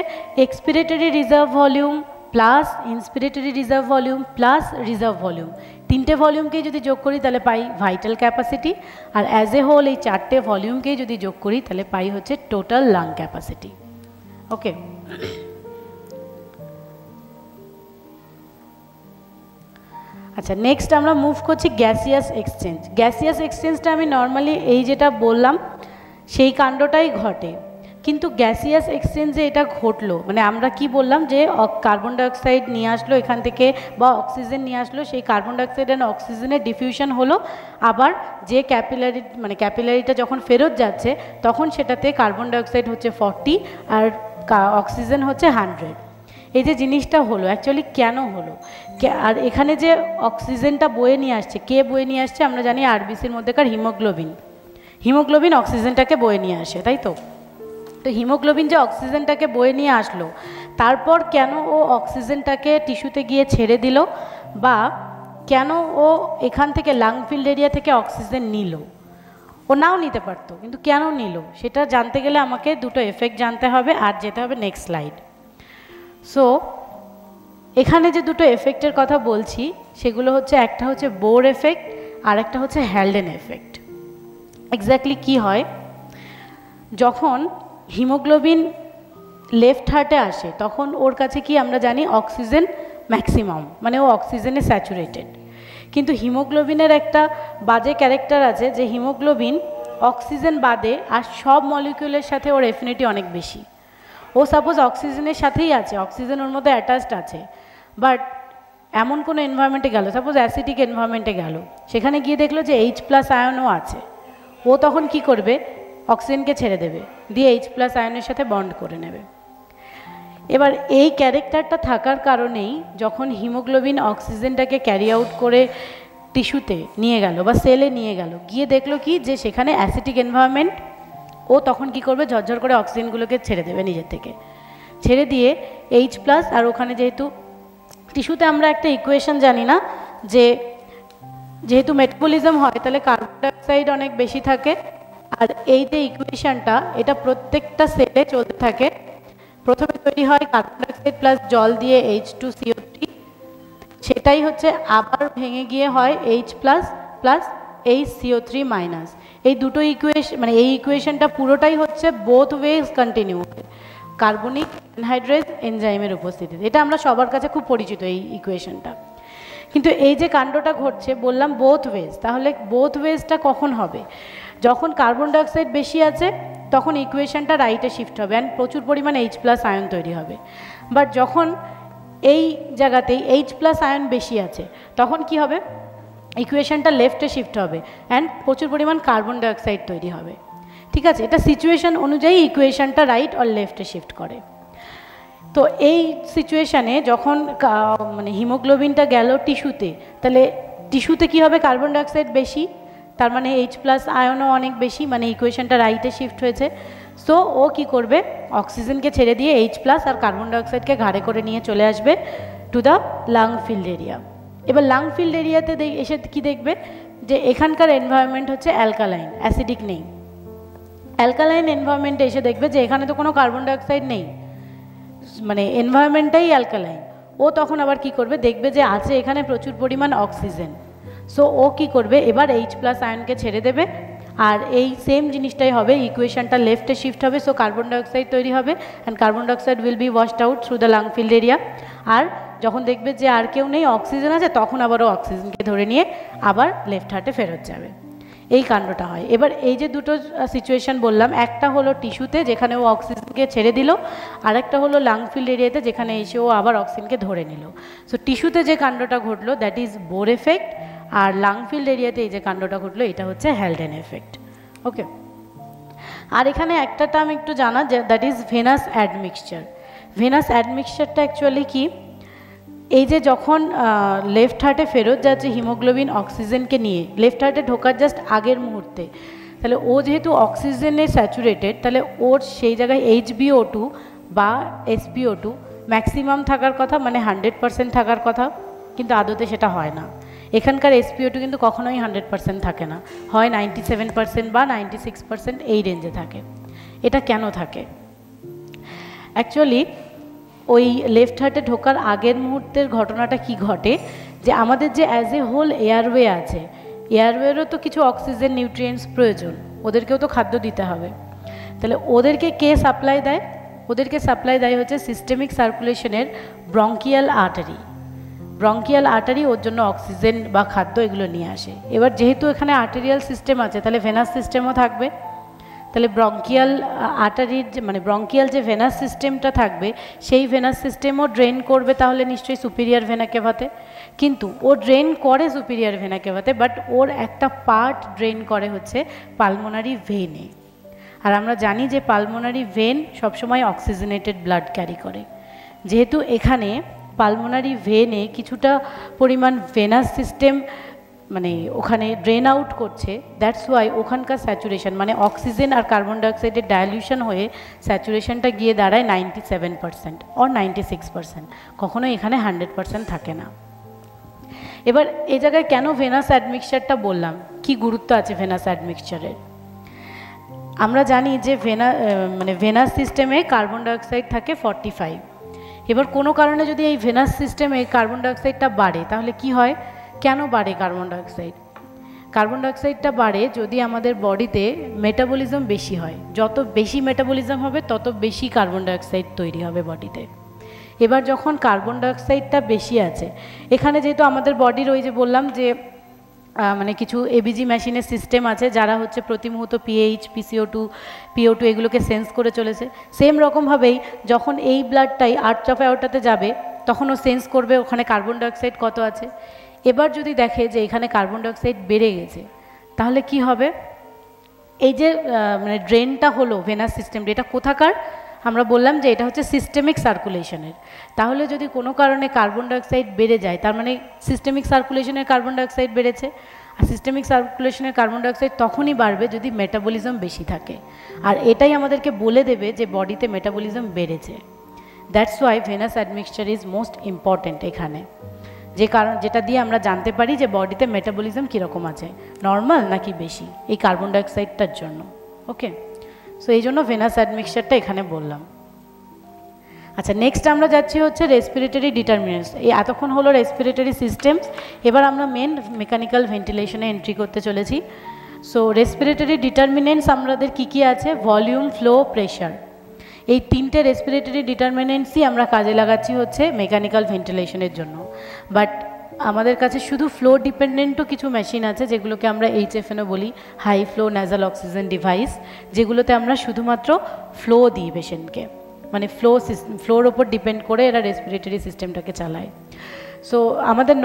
Speaker 2: expiratory reserve volume plus inspiratory reserve volume plus reserve volume, 3টে ভলিউমকেই যদি যোগ করি তাহলে পাই ভাইটাল ক্যাপাসিটি। আর অ্যাজ এ হোল এই 4টে ভলিউমকেই যদি যোগ করি তাহলে পাই হচ্ছে টোটাল লাং ক্যাপাসিটি। ওকে, আচ্ছা নেক্সট আমরা মুভ করছি গ্যাসিয়াস এক্সচেঞ্জ। গ্যাসিয়াস এক্সচেঞ্জটা আমি নর্মালি এই যেটা বললাম সেই কাণ্ডটাই ঘটে, কিন্তু গ্যাসিয়াস এক্সচেঞ্জে এটা ঘটলো মানে আমরা কি বললাম যে কার্বন ডাইঅক্সাইড নিয়ে আসলো এখান থেকে বা অক্সিজেন নিয়ে আসলো, সেই কার্বন ডাইঅক্সাইড অ্যান্ড অক্সিজেনের ডিফিউশন হলো, আবার যে ক্যাপিলারি মানে ক্যাপিলারিটা যখন ফেরত যাচ্ছে তখন সেটাতে কার্বন ডাইঅক্সাইড হচ্ছে 40 আর অক্সিজেন হচ্ছে 100। এই যে জিনিসটা হলো অ্যাকচুয়ালি কেন হলো, আর এখানে যে অক্সিজেনটা বয়ে নিয়ে আসছে, কে বয়ে নিয়ে আসছে? আমরা জানি আরবিসির মধ্যেকার হিমোগ্লোবিন অক্সিজেনটাকে বয়ে নিয়ে আসে, তাই তো? তো হিমোগ্লোবিন যে অক্সিজেনটাকে বয়ে নিয়ে আসলো, তারপর কেন ও অক্সিজেনটাকে টিস্যুতে গিয়ে ছেড়ে দিল, বা কেন ও এখান থেকে লাং ফিল্ড এরিয়া থেকে অক্সিজেন নিল? ও নাও নিতে পারতো, কিন্তু কেন নিল সেটা জানতে গেলে আমাকে দুটো এফেক্ট জানতে হবে আর যেতে হবে নেক্সট স্লাইড। সো এখানে যে দুটো এফেক্টের কথা বলছি সেগুলো হচ্ছে, একটা হচ্ছে বোর এফেক্ট আর একটা হচ্ছে হ্যালডেন এফেক্ট। এক্স্যাক্টলি কি হয়, যখন হিমোগ্লোবিন লেফট হার্টে আসে তখন ওর কাছে কি আমরা জানি অক্সিজেন ম্যাক্সিমাম, মানে ও অক্সিজেনে স্যাচুরেটেড। কিন্তু হিমোগ্লোবিনের একটা বাজে ক্যারেক্টার আছে যে হিমোগ্লোবিন অক্সিজেন বাদে আর সব মলিকিউলের সাথে ওর এফিনিটি অনেক বেশি। ও সাপোজ অক্সিজেনের সাথেই আছে, অক্সিজেন ওর মধ্যে অ্যাটাচড আছে, বাট এমন কোনো এনভায়রনমেন্টে গেল, সাপোজ অ্যাসিডিক এনভায়রনমেন্টে গেল, সেখানে গিয়ে দেখলো যে H+ আয়নও আছে, ও তখন কি করবে, অক্সিজেনকে ছেড়ে দেবে, দিয়ে H+ আয়নের সাথে বন্ড করে নেবে। এবার এই ক্যারেক্টারটা থাকার কারণেই যখন হিমোগ্লোবিন অক্সিজেনটাকে ক্যারি আউট করে টিস্যুতে নিয়ে গেল বা সেলে নিয়ে গেল, গিয়ে দেখলো কি যে সেখানে অ্যাসিডিক এনভায়রনমেন্ট, ও তখন কি করবে, ঝরঝর করে অক্সিজেনগুলোকে ছেড়ে দেবে নিজের থেকে, ছেড়ে দিয়ে H+, আর ওখানে যেহেতু টিস্যুতে আমরা একটা ইকুয়েশন জানি না যে যেহেতু মেটাবলিজম হয় তাহলে কার্বন ডাইঅক্সাইড অনেক বেশি থাকে, আর এই যে ইকুয়েশনটা এটা প্রত্যেকটা সেলে চলতে থাকে। প্রথমে তৈরি হয় কার্বন ডাইঅক্সাইড প্লাস জল দিয়ে H2CO3, সেটাই হচ্ছে আবার ভেঙে গিয়ে হয় H+ প্লাস HCO3 মাইনাস। এই দুটো ইকুয়েশন মানে এই ইকুয়েশনটা পুরোটাই হচ্ছে both wedge continue, carbonic anhydrous এনজাইমের উপস্থিতিতে। এটা আমরা সবার কাছে খুব পরিচিত এই ইকুয়েশনটা। কিন্তু এই যে কাণ্ডটা ঘটছে বললাম বোথ ওয়েজ, তাহলে বোথ ওয়েজটা কখন হবে, যখন কার্বন ডাইঅক্সাইড বেশি আছে তখন ইকুয়েশনটা রাইটে শিফট হবে অ্যান্ড প্রচুর পরিমাণে H+ আয়ন তৈরি হবে। বাট যখন এই জায়গাতেই H+ আয়ন বেশি আছে তখন কি হবে, ইকুয়েশনটা লেফটে শিফট হবে অ্যান্ড প্রচুর পরিমাণ কার্বন ডাইঅক্সাইড তৈরি হবে। ঠিক আছে, এটা সিচুয়েশন অনুযায়ী ইকুয়েশনটা রাইট আর লেফটে শিফট করে। তো এই সিচুয়েশানে যখন মানে হিমোগ্লোবিনটা গেল টিস্যুতে, তাহলে টিস্যুতে কী হবে, কার্বন ডাইঅক্সাইড বেশি, তার মানে H+ আয়নও অনেক বেশি, মানে ইকুয়েশনটা রাইটে শিফট হয়েছে। সো ও কি করবে, অক্সিজেনকে ছেড়ে দিয়ে H+ আর কার্বন ডাইঅক্সাইডকে ঘাড়ে করে নিয়ে চলে আসবে to the lung field area. এবার লাং ফিল্ড এরিয়াতে এসে কি দেখবে যে এখানকার এনভায়রনমেন্ট হচ্ছে অ্যালকালাইন, অ্যাসিডিক নেই। অ্যালকালাইন এনভায়রনমেন্টে এসে দেখবে যে এখানে তো কোনো কার্বন ডাইঅক্সাইড নেই, মানে এনভায়রনমেন্টটাই অ্যালকালাইন। ও তখন আবার কি করবে, দেখবে যে আছে এখানে প্রচুর পরিমাণ অক্সিজেন। সো ও কি করবে, এবার H+ আয়নকে ছেড়ে দেবে, আর এই সেম জিনিসটাই হবে, ইকুয়েশনটা লেফটে শিফট হবে। সো কার্বন ডাইঅক্সাইড তৈরি হবে and carbon dioxide will be washed out through the lung field area. আর যখন দেখবে যে আর কেউ নেই, অক্সিজেন আছে, তখন আবারও অক্সিজেনকে ধরে নিয়ে আবার লেফট হার্টে ফেরত যাবে। এই কাণ্ডটা হয়। এবার এই যে দুটো সিচুয়েশন বললাম, একটা হলো টিস্যুতে যেখানে ও অক্সিজেনকে ছেড়ে দিল, আরেকটা হলো লাং ফিল্ড এরিয়াতে যেখানে এসে ও আবার অক্সিজেনকে ধরে নিল। সো টিস্যুতে যে কাণ্ডটা ঘটলো দ্যাট ইজ বোর এফেক্ট, আর লাং ফিল্ড এরিয়াতে এই যে কাণ্ডটা ঘটলো এটা হচ্ছে হ্যালডেন এফেক্ট। ওকে, আর এখানে একটা টার্ম একটু জানা, যে that is venous admixture. Venous অ্যাডমিক্সচারটা অ্যাকচুয়ালি কি, এই যে যখন লেফট হার্টে ফেরত যাচ্ছে হিমোগ্লোবিন অক্সিজেনকে নিয়ে লেফট হার্টে ঢোকার জাস্ট আগের মুহূর্তে, তাহলে ও যেহেতু অক্সিজেনে স্যাচুরেটেড, তাহলে ওর সেই জায়গায় HbO2 বা SpO2 ম্যাক্সিমাম থাকার কথা, মানে 100% থাকার কথা, কিন্তু আদতে সেটা হয় না। এখানকার SpO2 কিন্তু কখনোই 100% থাকে না, হয় 97% বা 96% এই রেঞ্জে থাকে। এটা কেন থাকে, অ্যাকচুয়ালি ওই লেফট হার্টে ঢোকার আগের মুহূর্তের ঘটনাটা কি ঘটে, যে আমাদের যে অ্যাজ এ হোল এয়ারওয়ে আছে, এয়ারওয়েরও তো কিছু অক্সিজেন নিউট্রিয়েন্টস প্রয়োজন, ওদেরকেও তো খাদ্য দিতে হবে। তাহলে ওদেরকে কে সাপ্লাই দেয়, ওদেরকে সাপ্লাই দেয় হচ্ছে সিস্টেমিক সার্কুলেশনের ব্রঙ্কিয়াল আর্টারি। ব্রঙ্কিয়াল আর্টারি ওর জন্য অক্সিজেন বা খাদ্য এগুলো নিয়ে আসে। এবার যেহেতু এখানে আর্টেরিয়াল সিস্টেম আছে, তাহলে ভেনাস সিস্টেমও থাকবে, তাহলে ব্রঙ্কিয়াল আর্টারির মানে ব্রঙ্কিয়াল যে ভেনাস সিস্টেমটা থাকবে সেই ভেনাস সিস্টেমও ড্রেন করবে তাহলে নিশ্চয়ই সুপিরিয়র ভেনা কেভাতে, কিন্তু ও ড্রেন করে সুপিরিয়র ভেনা কেভাতে, বাট ওর একটা পার্ট ড্রেন করে হচ্ছে পালমোনারি ভেনে। আর আমরা জানি যে পালমোনারি ভেন সবসময় অক্সিজেনেটেড ব্লাড ক্যারি করে, যেহেতু এখানে পালমোনারি ভেনে কিছুটা পরিমাণ ভেনাস সিস্টেম মানে ওখানে ড্রেন আউট করছে, দ্যাটস ওয়াই ওখানকার স্যাচুরেশন মানে অক্সিজেন আর কার্বন ডাইঅক্সাইডের ডাইলিউশন হয়ে স্যাচুরেশনটা গিয়ে দাঁড়ায় 97% অর 96%, কখনোই এখানে 100% থাকে না। এবার এই জায়গায় কেন ভেনাস অ্যাডমিক্সচারটা বললাম, কি গুরুত্ব আছে ভেনাস অ্যাডমিক্সচারের। আমরা জানি যে ভেনাস সিস্টেমে কার্বন ডাইঅক্সাইড থাকে 45। এবার কোনো কারণে যদি এই ভেনাস সিস্টেমে কার্বন ডাইঅক্সাইডটা বাড়ে তাহলে কি হয়, কেন বাড়ে কার্বন ডাইঅক্সাইড? কার্বন ডাইঅক্সাইডটা বাড়ে যদি আমাদের বডিতে মেটাবলিজম বেশি হয়, যত বেশি মেটাবলিজম হবে তত বেশি কার্বন ডাইঅক্সাইড তৈরি হবে বডিতে। এবার যখন কার্বন ডাইঅক্সাইডটা বেশি আছে, এখানে যেহেতু আমাদের বডির ওই যে বললাম যে মানে কিছু এবিজি মেশিনের সিস্টেম আছে যারা হচ্ছে প্রতি মুহূর্ত পিএইচ, PO2 এগুলোকে সেন্স করে চলেছে। সেম রকমভাবেই যখন এই ব্লাডটাই আর্ট্রাফ অ্যাওর্টাতে যাবে তখন ও সেন্স করবে ওখানে কার্বন ডাইঅক্সাইড কত আছে। এবার যদি দেখে যে এখানে কার্বন ডাইঅক্সাইড বেড়ে গেছে, তাহলে কি হবে? এই যে মানে ড্রেনটা হলো ভেনাস সিস্টেমটা, এটা কোথাকার? আমরা বললাম যে এটা হচ্ছে সিস্টেমিক সার্কুলেশনের। তাহলে যদি কোনো কারণে কার্বন ডাইঅক্সাইড বেড়ে যায়, তার মানে সিস্টেমিক সার্কুলেশনের কার্বন ডাইঅক্সাইড বেড়েছে। আর সিস্টেমিক সার্কুলেশনের কার্বন ডাইঅক্সাইড তখনই বাড়বে যদি মেটাবলিজম বেশি থাকে, আর এটাই আমাদেরকে বলে দেবে যে বডিতে মেটাবলিজম বেড়েছে। That's why venous admixture is most important এখানে, যে কারণ যেটা দিয়ে আমরা জানতে পারি যে বডিতে মেটাবলিজম কীরকম আছে, নর্মাল নাকি বেশি, এই কার্বন ডাইঅক্সাইডটার জন্য। ওকে, সো এই জন্য ভেনাস অ্যাডমিক্সচারটা এখানে বললাম। আচ্ছা, নেক্সট আমরা যাচ্ছি হচ্ছে রেসপিরেটরি ডিটারমিনেন্টস। এই এতক্ষণ হলো রেসপিরেটরি সিস্টেমস, এবার আমরা মেন মেকানিক্যাল ভেন্টিলেশনে এন্ট্রি করতে চলেছি। সো রেসপিরেটরি ডিটারমিনেন্টস আমাদের কী আছে? Volume, flow, pressure. এই তিনটে রেসপিরেটরি ডিটারমিনেন্টসই আমরা কাজে লাগাচ্ছি হচ্ছে মেকানিক্যাল ভেন্টিলেশনের জন্য। বাট আমাদের কাছে শুধু ফ্লো ডিপেন্ডেন্টও কিছু মেশিন আছে যেগুলোকে আমরা HFNO বলি, high flow nasal oxygen device, যেগুলোতে আমরা শুধুমাত্র ফ্লো দিই পেশেন্টকে, মানে ফ্লোর ওপর ডিপেন্ড করে এরা রেসপিরেটরি সিস্টেমটাকে চালায়। সো আমাদের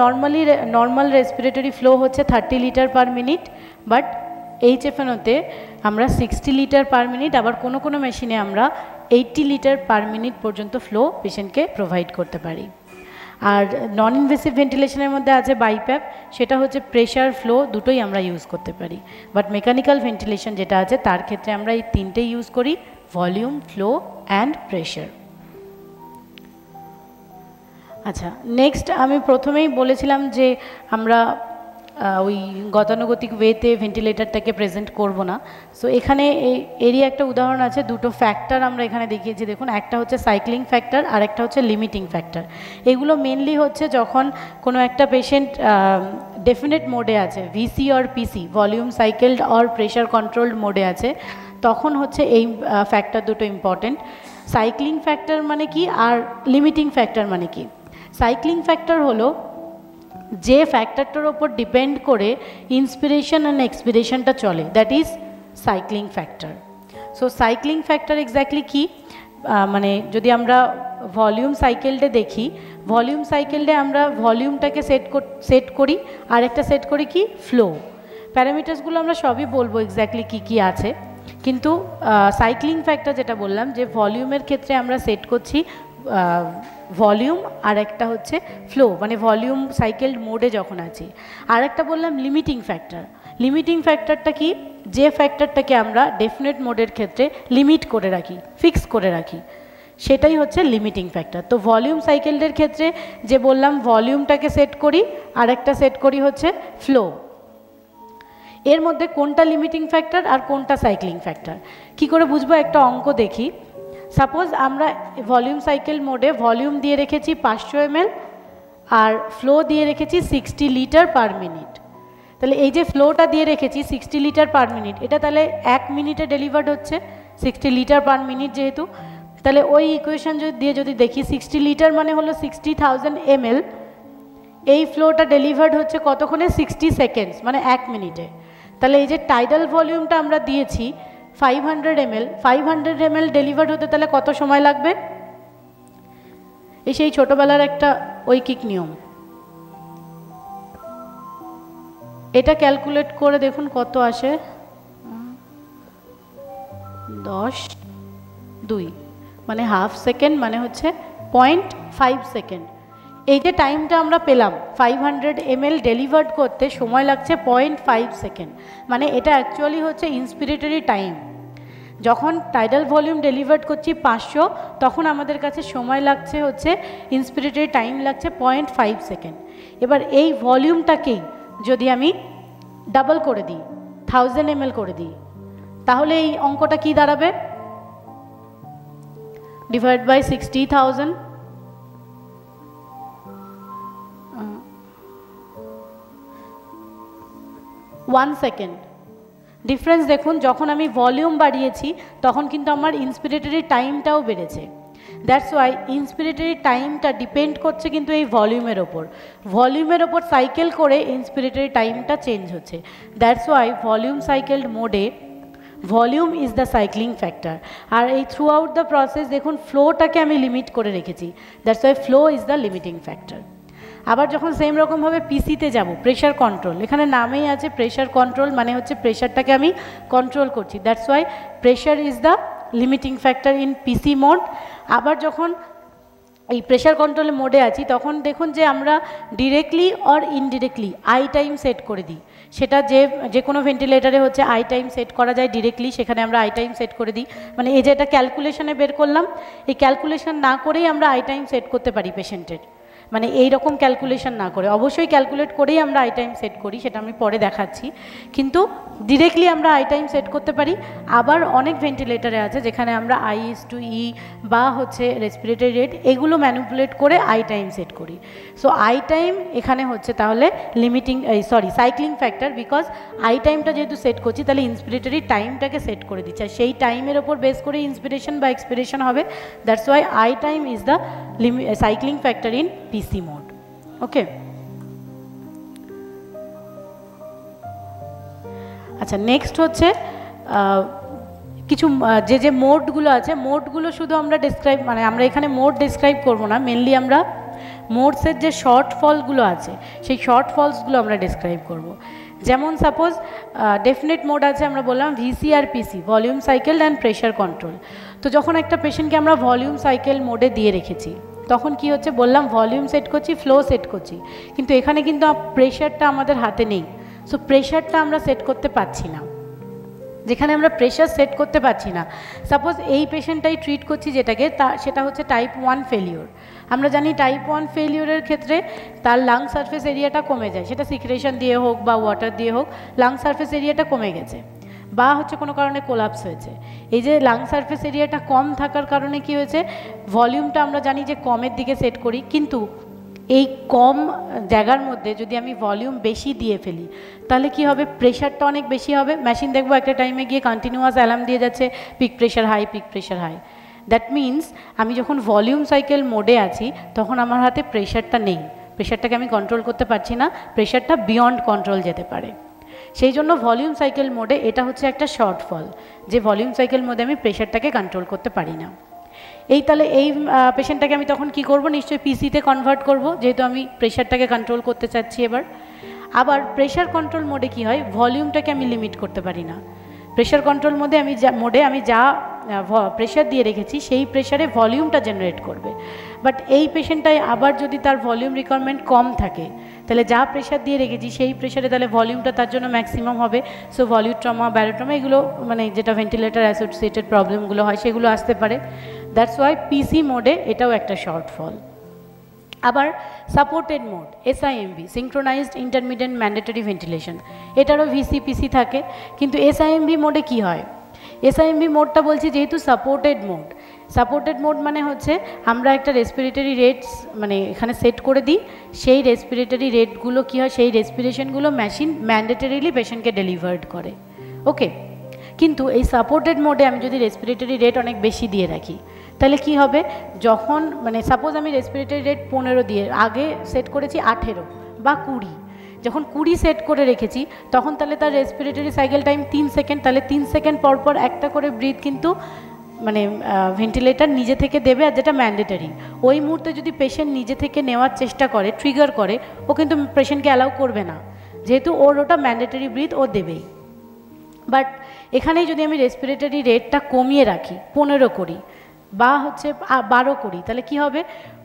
Speaker 2: নর্মাল রেসপিরেটরি ফ্লো হচ্ছে 30 লিটার পার মিনিট, বাট HFNOতে আমরা 60 লিটার পার মিনিট, আবার কোনো কোনো মেশিনে আমরা 80 লিটার পার মিনিট পর্যন্ত ফ্লো পেশেন্টকে প্রোভাইড করতে পারি। আর নন ইনভেসিভ ভেন্টিলেশনের মধ্যে আছে বাইপ্যাপ, সেটা হচ্ছে প্রেশার, ফ্লো দুটোই আমরা ইউজ করতে পারি। বাট মেকানিক্যাল ভেন্টিলেশন যেটা আছে তার ক্ষেত্রে আমরা এই তিনটেই ইউজ করি, ভলিউম, ফ্লো অ্যান্ড প্রেশার। আচ্ছা, নেক্সট আমি প্রথমেই বলেছিলাম যে আমরা ওই গতানুগতিক ওয়েতে ভেন্টিলেটারটাকে প্রেজেন্ট করব না। সো এখানে এরই একটা উদাহরণ আছে, দুটো ফ্যাক্টর আমরা এখানে দেখিয়েছি, দেখুন, একটা হচ্ছে সাইক্লিং ফ্যাক্টর আর একটা হচ্ছে লিমিটিং ফ্যাক্টর। এগুলো মেনলি হচ্ছে যখন কোনো একটা পেশেন্ট ডেফিনেট মোডে আছে, VC or PC, volume cycled or pressure controlled মোডে আছে, তখন হচ্ছে এই ফ্যাক্টর দুটো ইম্পর্টেন্ট। সাইক্লিং ফ্যাক্টর মানে কি আর লিমিটিং ফ্যাক্টর মানে কি? সাইক্লিং ফ্যাক্টর হলো যে ফ্যাক্টরটার ওপর ডিপেন্ড করে ইন্সপিরেশন অ্যান্ড এক্সপিরেশনটা চলে, that is cycling factor. So cycling factor exactly কি? মানে যদি আমরা ভলিউম সাইকেলডে দেখি, ভলিউম সাইকেলডে আমরা ভলিউমটাকে সেট করি আর একটা সেট করি কি? ফ্লো। প্যারামিটার্সগুলো আমরা সবই বলবো এক্স্যাক্টলি কী আছে, কিন্তু সাইক্লিং ফ্যাক্টর যেটা বললাম যে ভলিউমের ক্ষেত্রে আমরা সেট করছি ভলিউম, আর একটা হচ্ছে ফ্লো, মানে ভলিউম সাইকেল মোডে যখন আছি। আর একটা বললাম লিমিটিং ফ্যাক্টর। লিমিটিং ফ্যাক্টরটা কি? যে ফ্যাক্টরটাকে আমরা ডেফিনেট মোডের ক্ষেত্রে লিমিট করে রাখি, ফিক্স করে রাখি, সেটাই হচ্ছে লিমিটিং ফ্যাক্টর। তো ভলিউম সাইকেলের ক্ষেত্রে যে বললাম ভলিউমটাকে সেট করি আর একটা সেট করি হচ্ছে ফ্লো। এর মধ্যে কোনটা লিমিটিং ফ্যাক্টর আর কোনটা সাইক্লিং ফ্যাক্টর কি করে বুঝবো? একটা অঙ্ক দেখি। সাপোজ আমরা ভলিউম সাইকেল মোডে ভলিউম দিয়ে রেখেছি 500 ml আর ফ্লো দিয়ে রেখেছি 60 লিটার পার মিনিট। তাহলে এই যে ফ্লোটা দিয়ে রেখেছি 60 লিটার পার মিনিট, এটা তাহলে 1 মিনিটে ডেলিভার্ড হচ্ছে 60 লিটার পার মিনিট যেহেতু। তাহলে ওই ইকুয়েশন দিয়ে যদি দেখি 60 লিটার মানে হলো 60,000 ml, এই ফ্লোটা ডেলিভার্ড হচ্ছে কতক্ষণে? 60 সেকেন্ডস, মানে 1 মিনিটে। তাহলে এই যে টাইডাল ভলিউমটা আমরা দিয়েছি 500 ml, 500 ml ডেলিভার্ড হতে তাহলে কত সময় লাগবে? এই সেই ছোটোবেলার একটা ঐকিক নিয়ম, এটা ক্যালকুলেট করে দেখুন কত আসে, 10/2 মানে হাফ সেকেন্ড, মানে হচ্ছে 0.5 সেকেন্ড। এই যে টাইমটা আমরা পেলাম 500 ml ডেলিভার্ড করতে সময় লাগছে 0.5 সেকেন্ড, মানে এটা অ্যাকচুয়ালি হচ্ছে ইন্সপিরেটরি টাইম। যখন টাইডাল ভলিউম ডেলিভার্ড করছি 500, তখন আমাদের কাছে সময় লাগছে হচ্ছে ইন্সপিরেটরি টাইম লাগছে 0.5 সেকেন্ড। এবার এই ভলিউমটাকেই যদি আমি ডাবল করে দিই, 1000 ml করে দিই, তাহলে এই অঙ্কটা কি দাঁড়াবে? Divide by 60,000, 1 second. ডিফারেন্স দেখুন, যখন আমি ভলিউম বাড়িয়েছি তখন কিন্তু আমার ইন্সপিরেটরি টাইমটাও বেড়েছে। দ্যাটস ওয়াই ইন্সপিরেটরি টাইমটা ডিপেন্ড করছে কিন্তু এই ভলিউমের ওপর সাইকেল করে ইন্সপিরেটরি টাইমটা চেঞ্জ হচ্ছে। দ্যাটস ওয়াই ভলিউম সাইকেলড মোডে volume is the cycling factor. আর এই থ্রু আউট দ্য প্রসেস দেখুন ফ্লোটাকে আমি লিমিট করে রেখেছি, that's why flow is the limiting factor. আবার যখন সেম রকমভাবে পিসিতে যাব, প্রেশার কন্ট্রোল, এখানে নামেই আছে প্রেশার কন্ট্রোল, মানে হচ্ছে প্রেশারটাকে আমি কন্ট্রোল করছি, that's why pressure is the limiting factor in PC mode. আবার যখন এই প্রেশার কন্ট্রোল মোডে আছি তখন দেখুন যে আমরা directly or indirectly I time set করে দিই। সেটা যে কোনো ভেন্টিলেটারে হচ্ছে আই টাইম সেট করা যায় ডিরেক্টলি, সেখানে আমরা আই টাইম সেট করে দিই। মানে এই যে এটা ক্যালকুলেশনে বের করলাম, এই ক্যালকুলেশন না করেই আমরা আই টাইম সেট করতে পারি পেশেন্টের, মানে এই রকম ক্যালকুলেশন না করে, অবশ্যই ক্যালকুলেট করেই আমরা আই টাইম সেট করি, সেটা আমি পরে দেখাচ্ছি, কিন্তু ডিরেক্টলি আমরা আই টাইম সেট করতে পারি। আবার অনেক ভেন্টিলেটারে আছে যেখানে আমরা I/E বা হচ্ছে রেসপিরেটরি রেট এগুলো ম্যানিপুলেট করে আই টাইম সেট করি। সো আই টাইম এখানে হচ্ছে তাহলে সাইক্লিং ফ্যাক্টর, বিকজ আই টাইমটা যেহেতু সেট করছি তাহলে ইন্সপিরেটরি টাইমটাকে সেট করে দিচ্ছে, আর সেই টাইমের ওপর বেস করে ইন্সপিরেশন বা এক্সপিরেশন হবে। That's why I time is the cycling factor in PC mode. Okay, আচ্ছা নেক্সট হচ্ছে কিছু যে মোডগুলো আছে, মোডগুলো শুধু আমরা ডিসক্রাইব, মানে আমরা এখানে মোড ডিসক্রাইব করবো না, মেনলি আমরা মোডসের যে শর্ট ফলগুলো আছে সেই শর্ট ফলসগুলো আমরা ডিসক্রাইব করব। যেমন সাপোজ ডেফিনেট মোড আছে, আমরা বললাম ভিসি আর PC, volume cycle and pressure control. তো যখন একটা পেশেন্টকে আমরা ভলিউম সাইকেল মোডে দিয়ে রেখেছি তখন কি হচ্ছে বললাম ভলিউম সেট করছি, ফ্লো সেট করছি, কিন্তু এখানে কিন্তু প্রেশারটা আমাদের হাতে নেই। সো প্রেশারটা আমরা সেট করতে পারছি না, যেখানে আমরা প্রেশার সেট করতে পারছি না। সাপোজ এই পেশেন্টটাই ট্রিট করছি যেটাকে, সেটা হচ্ছে টাইপ 1 ফেলিওর। আমরা জানি টাইপ 1 ফেলিওরের ক্ষেত্রে তার লাং সারফেস এরিয়াটা কমে যায়, সেটা সিক্রেশন দিয়ে হোক বা ওয়াটার দিয়ে হোক, লাং সারফেস এরিয়াটা কমে গেছে, বা হচ্ছে কোনো কারণে কোলাপস হয়েছে। এই যে লাং সারফেস এরিয়াটা কম থাকার কারণে কি হয়েছে, ভলিউমটা আমরা জানি যে কমের দিকে সেট করি, কিন্তু এই কম জায়গার মধ্যে যদি আমি ভলিউম বেশি দিয়ে ফেলি তাহলে কি হবে, প্রেশারটা অনেক বেশি হবে। মেশিন দেখবো একটা টাইমে গিয়ে কন্টিনিউয়াস অ্যালার্ম দিয়ে যাচ্ছে peak pressure high, peak pressure high. That means আমি যখন ভলিউম সাইকেল মোডে আছি তখন আমার হাতে প্রেশারটা নেই, প্রেশারটাকে আমি কন্ট্রোল করতে পারছি না, প্রেশারটা বিয়ন্ড কন্ট্রোল যেতে পারে। সেই জন্য ভলিউম সাইকেল মোডে এটা হচ্ছে একটা শর্টফল, যে ভলিউম সাইকেল মোডে আমি প্রেশারটাকে কন্ট্রোল করতে পারি না। তাহলে এই পেশেন্টটাকে আমি তখন কি করব, নিশ্চয়ই পিসিতে কনভার্ট করব, যেহেতু আমি প্রেশারটাকে কন্ট্রোল করতে চাচ্ছি এবার। আবার প্রেশার কন্ট্রোল মোডে কি হয়, ভলিউমটাকে আমি লিমিট করতে পারি না। প্রেশার কন্ট্রোল মোডে আমি যা প্রেশার দিয়ে রেখেছি সেই প্রেশারে ভলিউমটা জেনারেট করবে। বাট এই পেশেন্টটাই আবার যদি তার ভলিউম রিকোয়ারমেন্ট কম থাকে তাহলে যা প্রেশার দিয়ে রেখেছি সেই প্রেশারে তাহলে ভলিউমটা তার জন্য ম্যাক্সিমাম হবে। সো ভলিউট্রমা, ব্যারোট্রমা এগুলো মানে যেটা ভেন্টিলেটার অ্যাসোসিয়েটেড প্রবলেমগুলো হয় সেগুলো আসতে পারে। দ্যাটস ওয়াই পিসি মোডে এটাও একটা শর্টফল। আবার supported mode SIMV, synchronised intermediate mandatory ventilation, এটারও VC/PC থাকে, কিন্তু SIMV মোডে কি হয়, SIMV মোডটা বলছি যেহেতু সাপোর্টেড মোড মানে হচ্ছে আমরা একটা রেসপিরেটরি রেটস মানে এখানে সেট করে দিই, সেই রেসপিরেটরি রেটগুলো কী হয়, সেই রেসপিরেশনগুলো মেশিন ম্যান্ডেটরিলি পেশেন্টকে ডেলিভার্ড করে। ওকে, কিন্তু এই সাপোর্টেড মোডে আমি যদি রেসপিরেটরি রেট অনেক বেশি দিয়ে রাখি তাহলে কি হবে, যখন মানে সাপোজ আমি রেসপিরেটরি রেট 15 দিয়ে আগে সেট করেছি 18 বা 20, যখন 20 সেট করে রেখেছি তখন তাহলে তার রেসপিরেটরি সাইকেল টাইম 3 সেকেন্ড, তাহলে 3 সেকেন্ড পর পর একটা করে ব্রিথ কিন্তু মানে ভেন্টিলেটার নিজে থেকে দেবে, আর যেটা ম্যান্ডেটরি। ওই মুহূর্তে যদি পেশেন্ট নিজে থেকে নেওয়ার চেষ্টা করে, ট্রিগার করে, ও কিন্তু পেশেন্টকে অ্যালাউ করবে না, যেহেতু ওর ওটা ম্যান্ডেটরি ব্রিথ ও দেবেই। বাট এখানেই যদি আমি রেসপিরেটরি রেটটা কমিয়ে রাখি, 15 করি বা হচ্ছে 12 করি, তাহলে কি হবে,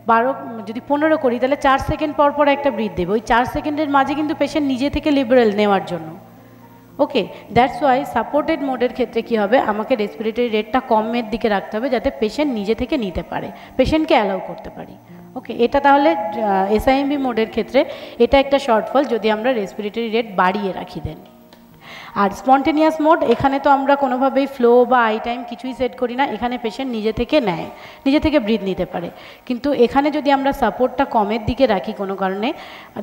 Speaker 2: 12 যদি 15 করি তাহলে 4 সেকেন্ড পর পর একটা ব্রিথ দেবে, ওই 4 সেকেন্ডের মাঝে কিন্তু পেশেন্ট নিজে থেকে লিবারেল নেওয়ার জন্য। ওকে, দ্যাটস ওয়াই সাপোর্টেড মোডের ক্ষেত্রে কী হবে, আমাকে রেসপিরেটরি রেটটা কমের দিকে রাখতে হবে যাতে পেশেন্ট নিজে থেকে নিতে পারে, পেশেন্টকে অ্যালাউ করতে পারি। ওকে, এটা তাহলে SIMV মোডের ক্ষেত্রে এটা একটা শর্টফল যদি আমরা রেসপিরেটরি রেট বাড়িয়ে রাখি দেন। আর স্পন্টেনিয়াস মোড, এখানে তো আমরা কোনোভাবেই ফ্লো বা আই টাইম কিছুই সেট করি না, এখানে পেশেন্ট নিজে থেকে নেয়, নিজে থেকে ব্রিথ নিতে পারে। কিন্তু এখানে যদি আমরা সাপোর্টটা কমের দিকে রাখি কোনো কারণে,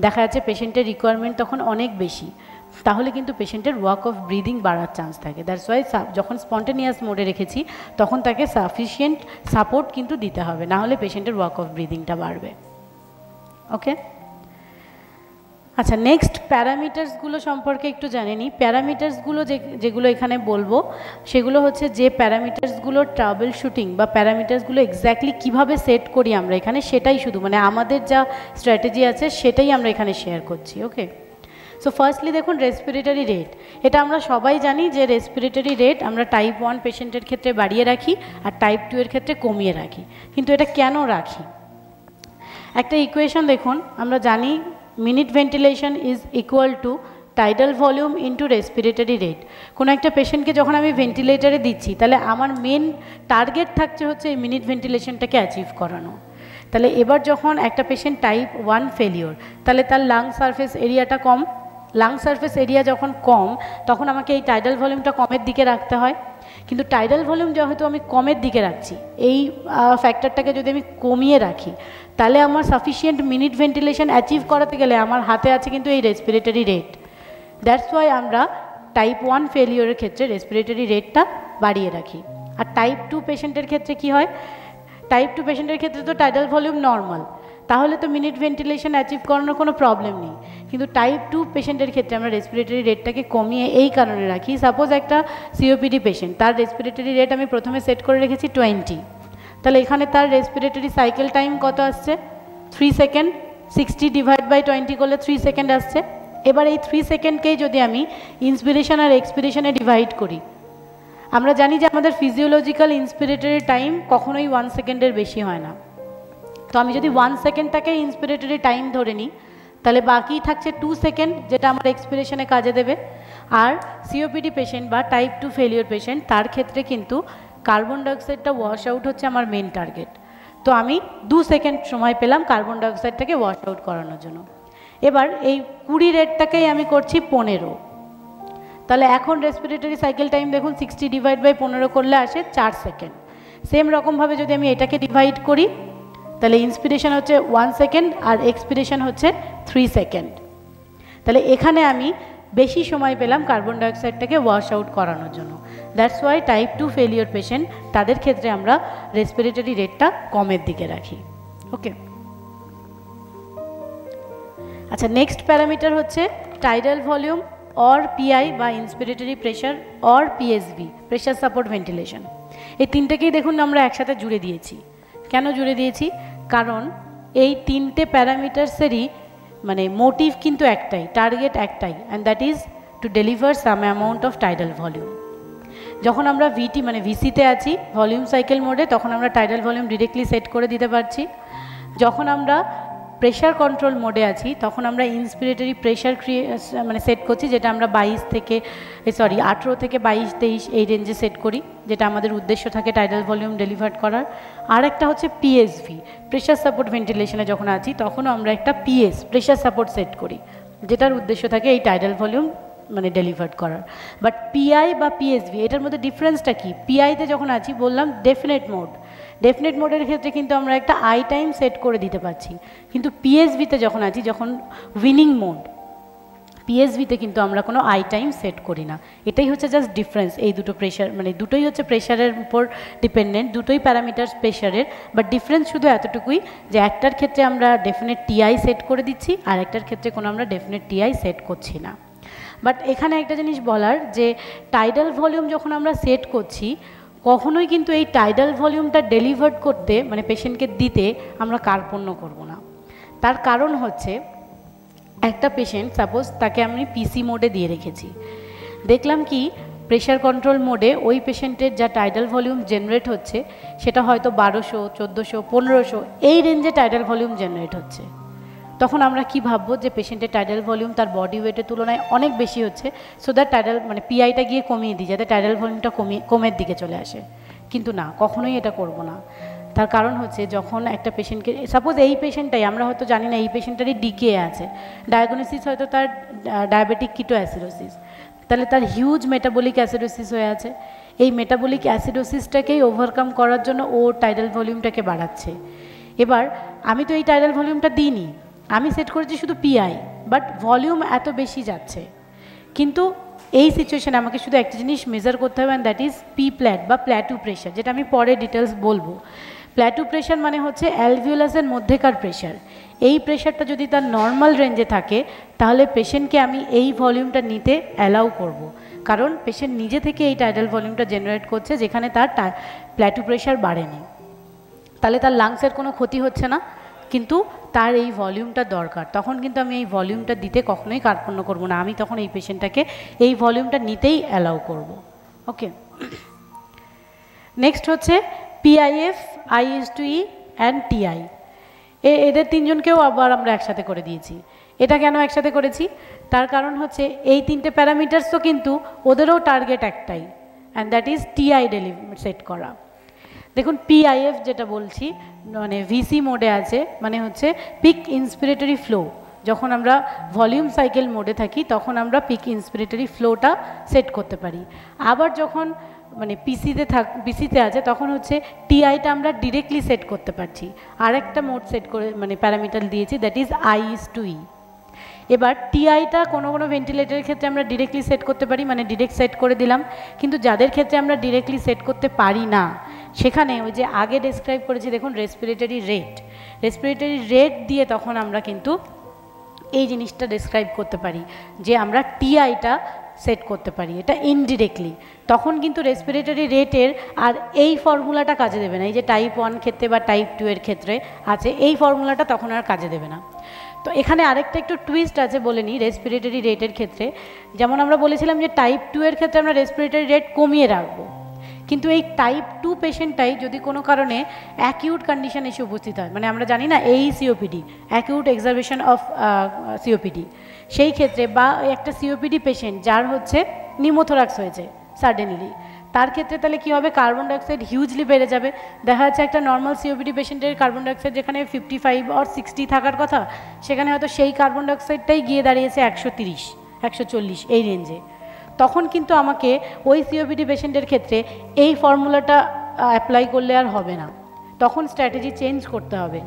Speaker 2: দেখা যাচ্ছে পেশেন্টের রিকোয়ারমেন্ট তখন অনেক বেশি,
Speaker 1: তাহলে কিন্তু পেশেন্টের ওয়াক অফ ব্রিদিং বাড়ার চান্স থাকে। দ্যাটস ওয়াই যখন স্পন্টেনিয়াস মোডে রেখেছি তখন তাকে সাফিসিয়েন্ট সাপোর্ট কিন্তু দিতে হবে, না হলে পেশেন্টের ওয়াক অফ ব্রিদিংটা বাড়বে। ওকে, আচ্ছা, নেক্সট প্যারামিটার্সগুলো সম্পর্কে একটু জেনে নিই। প্যারামিটার্সগুলো যেগুলো এখানে বলবো সেগুলো হচ্ছে যে প্যারামিটার্সগুলো ট্রাবল শুটিং বা প্যারামিটার্সগুলো এক্স্যাক্টলি কীভাবে সেট করি আমরা এখানে, সেটাই শুধু মানে আমাদের যা স্ট্র্যাটেজি আছে সেটাই আমরা এখানে শেয়ার করছি। ওকে, সো ফার্স্টলি দেখুন রেসপিরেটরি রেট। এটা আমরা সবাই জানি যে রেসপিরেটরি রেট আমরা টাইপ 1 পেশেন্টের ক্ষেত্রে বাড়িয়ে রাখি আর টাইপ 2 এর ক্ষেত্রে কমিয়ে রাখি। কিন্তু এটা কেন রাখি? একটা ইকুয়েশন দেখুন, আমরা জানি minute ventilation is equal to tidal volume into respiratory rate. কোনো একটা পেশেন্টকে যখন আমি ভেন্টিলেটারে দিচ্ছি তাহলে আমার মেন টার্গেট থাকছে হচ্ছে এই মিনিট ভেন্টিলেশনটাকে অ্যাচিভ করানো। তাহলে এবার যখন একটা পেশেন্ট টাইপ 1 ফেলিওর, তাহলে তার লাং সারফেস এরিয়াটা কম, লাং সারফেস এরিয়া যখন কম তখন আমাকে এই টাইডাল ভলিউমটা কমের দিকে রাখতে হয়। কিন্তু টাইডাল ভলিউম যেহেতু আমি কমের দিকে রাখছি, এই ফ্যাক্টরটাকে যদি আমি কমিয়ে রাখি তাহলে আমার সাফিসিয়েন্ট মিনিট ভেন্টিলেশন অ্যাচিভ করাতে গেলে আমার হাতে আছে কিন্তু এই রেসপিরেটরি রেট। দ্যাটস ওয়াই আমরা টাইপ 1 ফেলিওরের ক্ষেত্রে রেসপিরেটরি রেটটা বাড়িয়ে রাখি। আর টাইপ 2 পেশেন্টের ক্ষেত্রে কি হয়? টাইপ 2 পেশেন্টের ক্ষেত্রে তো টাইডাল ভলিউম নর্মাল, তাহলে তো মিনিট ভেন্টিলেশন অ্যাচিভ করানোর কোনো প্রবলেম নেই। কিন্তু টাইপ 2 পেশেন্টের ক্ষেত্রে আমরা রেসপিরেটরি রেটটাকে কমিয়ে এই কারণে রাখি, সাপোজ একটা সিওপিডি পেশেন্ট, তার রেসপিরেটরি রেট আমি প্রথমে সেট করে রেখেছি 20, তাহলে এখানে তার রেসপিরেটরি সাইকেল টাইম কত আসছে? 3 সেকেন্ড। 60 ডিভাইড বাই 20 করলে 3 সেকেন্ড আসছে। এবার এই 3 সেকেন্ডকেই যদি আমি ইন্সপিরেশন আর এক্সপিরেশনে ডিভাইড করি, আমরা জানি যে আমাদের ফিজিওলজিক্যাল ইন্সপিরেটরি টাইম কখনোই 1 সেকেন্ডের বেশি হয় না। তো আমি যদি 1 সেকেন্ডটাকে ইন্সপিরেটরি টাইম ধরে নিই তাহলে বাকি থাকছে 2 সেকেন্ড, যেটা আমার এক্সপিরেশনে কাজে দেবে। আর সিওপিডি পেশেন্ট বা টাইপ 2 ফেলিওর পেশেন্ট, তার ক্ষেত্রে কিন্তু কার্বন ডাইঅক্সাইডটা ওয়াশ আউট হচ্ছে আমার মেন টার্গেট। তো আমি 2 সেকেন্ড সময় পেলাম কার্বন ডাইঅক্সাইডটাকে ওয়াশ আউট করানোর জন্য। এবার এই 20 রেটটাকেই আমি করছি 15, তাহলে এখন রেসপিরেটরি সাইকেল টাইম দেখুন 60 ডিভাইড বাই 15 করলে আসে 4 সেকেন্ড। সেম রকমভাবে যদি আমি এটাকে ডিভাইড করি তাহলে ইন্সপিরেশন হচ্ছে 1 সেকেন্ড আর এক্সপিরেশন হচ্ছে 3 সেকেন্ড। তাহলে এখানে আমি বেশি সময় পেলাম কার্বন ডাইঅক্সাইডটাকে ওয়াশ আউট করানোর জন্য। That's why type 2 failure patient, তাদের ক্ষেত্রে আমরা রেসপিরেটরি রেটটা কমের দিকে রাখি। ওকে, আচ্ছা, নেক্সট প্যারামিটার হচ্ছে টাইডাল ভলিউম অর পিআই বা inspiratory pressure or PSV, pressure support ventilation. এই তিনটেকেই দেখুন আমরা একসাথে জুড়ে দিয়েছি। কেন জুড়ে দিয়েছি? কারণ এই তিনটে প্যারামিটার্সেরই মানে মোটিভ কিন্তু একটাই, টার্গেট একটাই, and that is to deliver some amount of tidal volume. যখন আমরা ভিটি মানে ভিসিতে আছি ভলিউম সাইকেল মোডে, তখন আমরা টাইডাল ভলিউম ডিরেক্টলি সেট করে দিতে পারছি। যখন আমরা প্রেশার কন্ট্রোল মোডে আছি তখন আমরা ইন্সপিরেটরি প্রেশার মানে সেট করছি, যেটা আমরা 18 থেকে 22-23 এই রেঞ্জে সেট করি, যেটা আমাদের উদ্দেশ্য থাকে টাইডাল ভলিউম ডেলিভার করার। আর একটা হচ্ছে পিএসভি, প্রেশার সাপোর্ট ভেন্টিলেশনে যখন আছি তখনও আমরা একটা প্রেশার সাপোর্ট সেট করি, যেটার উদ্দেশ্য থাকে এই টাইডাল ভলিউম মানে ডেলিভার করার। বাট পিআই বা পিএসভি, এটার মধ্যে ডিফারেন্সটা কি? পিআইতে যখন আছি বললাম ডেফিনেট মোড, ডেফিনেট মোডের ক্ষেত্রে কিন্তু আমরা একটা আই টাইম সেট করে দিতে পারছি। কিন্তু পিএসভিতে যখন আছি, যখন উইনিং মোড, পিএসভিতে কিন্তু আমরা কোনো আই টাইম সেট করি না। এটাই হচ্ছে জাস্ট ডিফারেন্স। এই দুটো প্রেশার মানে দুটোই হচ্ছে প্রেশারের উপর ডিপেন্ডেন্ট, দুটোই প্যারামিটার প্রেশারের, বাট ডিফারেন্স শুধু এতটুকুই যে একটার ক্ষেত্রে আমরা ডেফিনেট টিআই সেট করে দিচ্ছি আর একটার ক্ষেত্রে কোনো আমরা ডেফিনেট টিআই সেট করছি না। বাট এখানে একটা জিনিস বলার, যে টাইডাল ভলিউম যখন আমরা সেট করছি কখনোই কিন্তু এই টাইডাল ভলিউমটা ডেলিভার করতে মানে পেশেন্টকে দিতে আমরা কার্পণ্য করব না। তার কারণ হচ্ছে একটা পেশেন্ট সাপোজ তাকে আমি পিসি মোডে দিয়ে রেখেছি, দেখলাম কি প্রেশার কন্ট্রোল মোডে ওই পেশেন্টের যা টাইডাল ভলিউম জেনারেট হচ্ছে সেটা হয়তো 1200, 1400, 1500 এই রেঞ্জে টাইডাল ভলিউম জেনারেট হচ্ছে। তখন আমরা কি ভাববো যে পেশেন্টের টাইডাল ভলিউম তার বডি ওয়েটের তুলনায় অনেক বেশি হচ্ছে, সো দ্যাট টাইডাল মানে পিআইটা গিয়ে কমিয়ে দিই যাতে টাইডাল ভলিউমটা কমের দিকে চলে আসে। কিন্তু না, কখনোই এটা করব না। তার কারণ হচ্ছে যখন একটা পেশেন্টকে সাপোজ এই পেশেন্টটাই আমরা হয়তো জানি না এই পেশেন্টটারই ডিকে আছে, ডায়াগনোসিস হয়তো তার ডায়াবেটিক কিটো অ্যাসিডোসিস, তাহলে তার হিউজ মেটাবলিক অ্যাসিডোসিস হয়ে আছে। এই মেটাবলিক অ্যাসিডোসিসটাকেই ওভারকাম করার জন্য ও টাইডাল ভলিউমটাকে বাড়াচ্ছে। এবার আমি তো এই টাইডাল ভলিউমটা দিইনি, আমি সেট করেছি শুধু পিআই, বাট ভলিউম এত বেশি যাচ্ছে।
Speaker 2: কিন্তু এই সিচুয়েশানে আমাকে শুধু একটা জিনিস মেজার করতে হবে, অ্যান্ড দ্যাট ইজ পি প্ল্যাট বা প্ল্যাটু প্রেশার, যেটা আমি পরে ডিটেলস বলবো। প্ল্যাটু প্রেশার মানে হচ্ছে অ্যালভিওলাসের মধ্যেকার প্রেশার। এই প্রেশারটা যদি তার নর্মাল রেঞ্জে থাকে তাহলে পেশেন্টকে আমি এই ভলিউমটা নিতে অ্যালাউ করব, কারণ পেশেন্ট নিজে থেকে এই টাইডাল ভলিউমটা জেনারেট করছে যেখানে তার প্ল্যাটু প্রেশার বাড়েনি। তাহলে তার লাংসের কোনো ক্ষতি হচ্ছে না, কিন্তু তার এই ভলিউমটা দরকার। তখন কিন্তু আমি এই ভলিউমটা দিতে কখনোই কার্পণ্য করব না, আমি তখন এই পেশেন্টটাকে এই ভলিউমটা নিতেই অ্যালাউ করব। ওকে, নেক্সট হচ্ছে পিআইএফ, আইএস2ই অ্যান্ড টিআই। এদের তিনজনকেও আবার আমরা একসাথে করে দিয়েছি। এটা কেন একসাথে করেছি? তার কারণ হচ্ছে এই তিনটে প্যারামিটার্সও কিন্তু ওদেরও টার্গেট একটাই, and that is TI set করা। দেখুন পিআইএফ যেটা বলছি মানে ভিসি মোডে আছে, মানে হচ্ছে পিক ইন্সপিরেটরি ফ্লো। যখন আমরা ভলিউম সাইকেল মোডে থাকি তখন আমরা পিক ইন্সপিরেটরি ফ্লোটা সেট করতে পারি। আবার যখন মানে পিসিতে আছে তখন হচ্ছে টিআইটা আমরা ডিরেক্টলি সেট করতে পারছি। আরেকটা মোড সেট করে মানে প্যারামিটার দিয়েছি, দ্যাট ইজ আইএস2ই। এবার টিআইটা কোনো কোনো ভেন্টিলেটরের ক্ষেত্রে আমরা ডিরেক্টলি সেট করতে পারি, মানে ডিরেক্ট সেট করে দিলাম। কিন্তু যাদের ক্ষেত্রে আমরা ডিরেক্টলি সেট করতে পারি না সেখানে ওই যে আগে ডেসক্রাইব করেছি দেখুন রেসপিরেটরি রেট দিয়ে তখন আমরা কিন্তু এই জিনিসটা ডেসক্রাইব করতে পারি যে আমরা টিআইটা সেট করতে পারি, এটা ইনডিরেক্টলি। তখন কিন্তু রেসপিরেটরি রেটের আর এই ফর্মুলাটা কাজে দেবে না, এই যে টাইপ 1 ক্ষেত্রে বা টাইপ 2 এর ক্ষেত্রে আছে এই ফর্মুলাটা তখন আর কাজে দেবে না। তো এখানে আরেকটা একটু টুইস্ট আছে বলে নিই রেসপিরেটরি রেটের ক্ষেত্রে। যেমন আমরা বলেছিলাম যে টাইপ 2 এর ক্ষেত্রে আমরা রেসপিরেটরি রেট কমিয়ে রাখবো, কিন্তু এই টাইপ 2 পেশেন্টটাই যদি কোনো কারণে অ্যাকিউট কন্ডিশন এসে উপস্থিত হয়, মানে আমরা জানি না এই COPD, acute exacerbation of COPD, সেই ক্ষেত্রে বা একটা সিওপিডি পেশেন্ট যার হচ্ছে নিউমোথোরাক্স হয়েছে সাডেনলি, তার ক্ষেত্রে তাহলে কী হবে, কার্বন ডাইঅক্সাইড হিউজলি বেড়ে যাবে। দেখা যাচ্ছে একটা নর্মাল সিওপিডি পেশেন্টের কার্বন ডাইঅক্সাইড যেখানে 55 or 60 থাকার কথা, সেখানে হয়তো সেই কার্বন ডাইঅক্সাইডটাই গিয়ে দাঁড়িয়েছে 130, 140 এই রেঞ্জে। তখন কিন্তু আমাকে ওই সিওপিডি পেশেন্টের ক্ষেত্রে এই ফর্মুলাটা অ্যাপ্লাই করলে আর হবে না, তখন স্ট্র্যাটেজি চেঞ্জ করতে হবে।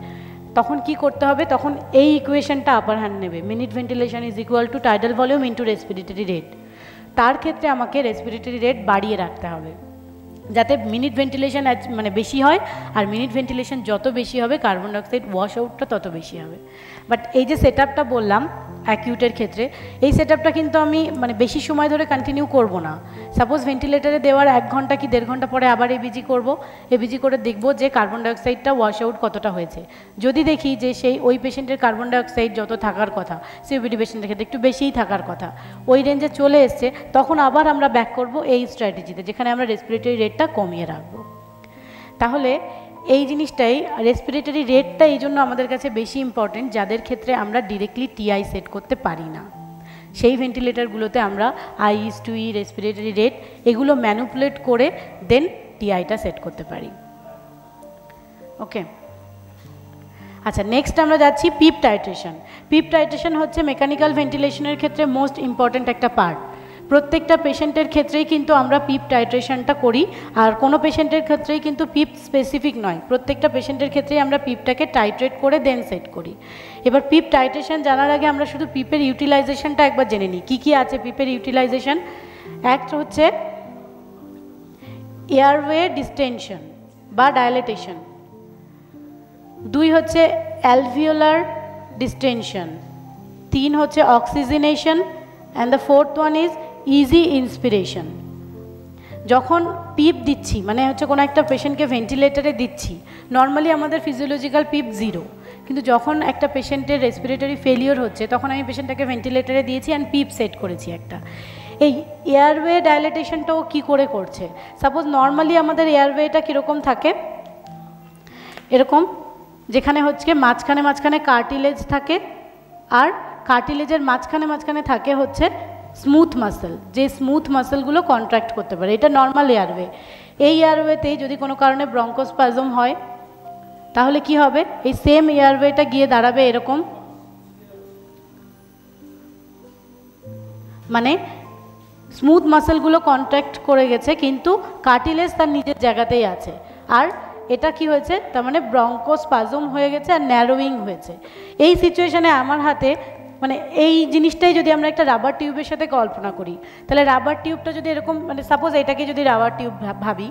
Speaker 2: তখন কি করতে হবে, তখন এই ইকুয়েশনটা আপার হ্যান্ড নেবে, minute ventilation is equal to tidal volume into respiratory rate. তার ক্ষেত্রে আমাকে রেসপিরেটরি রেট বাড়িয়ে রাখতে হবে যাতে মিনিট ভেন্টিলেশন মানে বেশি হয়, আর মিনিট ভেন্টিলেশন যত বেশি হবে কার্বন ডাইঅক্সাইড ওয়াশ আউটটা তত বেশি হবে। বাট এই যে সেট আপটা বললাম অ্যাকিউটের ক্ষেত্রে, এই সেট আপটা কিন্তু আমি মানে বেশি সময় ধরে কন্টিনিউ করব না। সাপোজ ভেন্টিলেটারে দেওয়ার 1 ঘন্টা কি 1.5 ঘন্টা পরে আবার এবিজি করব, এবিজি করে দেখব যে কার্বন ডাইঅক্সাইডটা ওয়াশ আউট কতটা হয়েছে। যদি দেখি যে সেই ওই পেশেন্টের কার্বন ডাইঅক্সাইড যত থাকার কথা সিওপিডি পেশেন্টের ক্ষেত্রে একটু বেশিই থাকার কথা, ওই রেঞ্জে চলে এসছে, তখন আবার আমরা ব্যাক করব এই স্ট্র্যাটেজিতে যেখানে আমরা রেসপিরেটরি রেটটা কমিয়ে রাখবো। তাহলে এই জিনিসটাই রেসপিরেটরি রেটটা এই জন্য আমাদের কাছে বেশি ইম্পর্টেন্ট যাদের ক্ষেত্রে আমরা ডিরেক্টলি টিআই সেট করতে পারি না। সেই ভেন্টিলেটরগুলোতে আমরা আইএস2ই, রেসপিরেটরি রেট এগুলো ম্যানুপুলেট করে দেন টিআইটা সেট করতে পারি। ওকে, আচ্ছা নেক্সট আমরা যাচ্ছি পিপ টাইট্রেশন। পিপ টাইট্রেশন হচ্ছে মেকানিক্যাল ভেন্টিলেশনের ক্ষেত্রে মোস্ট ইম্পর্টেন্ট একটা পার্ট। প্রত্যেকটা পেশেন্টের ক্ষেত্রেই কিন্তু আমরা পিপ টাইট্রেশনটা করি, আর কোনো পেশেন্টের ক্ষেত্রেই কিন্তু পিপ স্পেসিফিক নয়, প্রত্যেকটা পেশেন্টের ক্ষেত্রেই আমরা পিপটাকে টাইট্রেট করে দেন সেট করি। এবার পিপ টাইট্রেশন জানার আগে আমরা শুধু পিপের ইউটিলাইজেশনটা একবার জেনে নিই, কী কী আছে পিপের ইউটিলাইজেশন। এক হচ্ছে এয়ারওয়ে ডিস্টেনশন বা ডায়ালেটেশন, 2 হচ্ছে অ্যালভিওলার ডিস্টেনশন, 3 হচ্ছে oxygenation, and the 4th one is easy inspiration. যখন পিপ দিচ্ছি মানে হচ্ছে কোনো একটা পেশেন্টকে ভেন্টিলেটারে দিচ্ছি, নর্মালি আমাদের ফিজিওলজিক্যাল পিপ 0, কিন্তু যখন একটা পেশেন্টের রেসপিরেটরি ফেলিওর হচ্ছে তখন আমি পেশেন্টটাকে ভেন্টিলেটারে দিয়েছি অ্যান্ড পিপ সেট করেছি একটা। এই এয়ারওয়ে ডায়ালেটেশনটাও কী করে করছে, সাপোজ নর্মালি আমাদের এয়ারওয়েটা কীরকম থাকে, এরকম, যেখানে হচ্ছে মাঝখানে মাঝখানে কার্টিলেজ থাকে, আর কার্টিলেজের মাঝখানে থাকে হচ্ছে স্মুথ মাসেল, যে স্মুথ মাসেলগুলো কন্ট্রাক্ট করতে পারে, এটা নর্মাল এয়ারওয়ে। এই এয়ারওয়েতেই যদি কোনো কারণে ব্রঙ্কোস্পাজম হয় তাহলে কি হবে, এই সেম এয়ারওয়েটা গিয়ে দাঁড়াবে এরকম, মানে স্মুথ মাসেলগুলো কন্ট্রাক্ট করে গেছে কিন্তু কার্টিলেজ তার নিজের জায়গাতেই আছে, আর এটা কি হয়েছে, তার মানে ব্রঙ্কোস্পাজম হয়ে গেছে আর ন্যারোয়িং হয়েছে। এই সিচুয়েশনে আমার হাতে মানে এই জিনিসটাই যদি আমরা একটা রাবার টিউবের সাথে কল্পনা করি, তাহলে রাবার টিউবটা যদি এরকম, মানে সাপোজ এটাকে যদি রাবার টিউব ভাবি,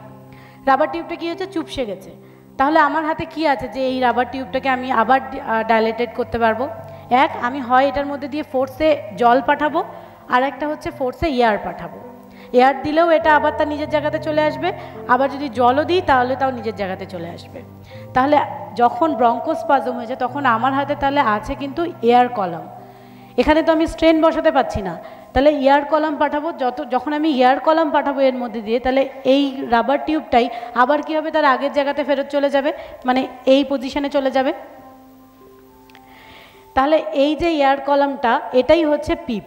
Speaker 2: রাবার টিউবটা কী হচ্ছে, চুপসে গেছে, তাহলে আমার হাতে কি আছে যে এই রাবার টিউবটাকে আমি আবার ডাইলেটেড করতে পারবো? এক, আমি হয় এটার মধ্যে দিয়ে ফোর্সে জল পাঠাবো, আর একটা হচ্ছে ফোর্সে এয়ার পাঠাবো। এয়ার দিলেও এটা আবার তার নিজের জায়গাতে চলে আসবে, আবার যদি জলও দিই তাহলে তাও নিজের জায়গাতে চলে আসবে। তাহলে যখন ব্রঙ্কোস্পাজম হয়েছে তখন আমার হাতে তাহলে আছে কিন্তু এয়ার কলাম, এখানে তো আমি স্ট্রেন বসাতে পারছি না, তাহলে এয়ার কলাম পাঠাবো। যখন আমি এয়ার কলাম পাঠাবো এর মধ্যে দিয়ে, তাহলে এই রাবার টিউবটাই আবার কী হবে, তার আগের জায়গাতে ফেরত চলে যাবে, মানে এই পজিশনে চলে যাবে। তাহলে এই যে এয়ার কলামটা, এটাই হচ্ছে পিপ।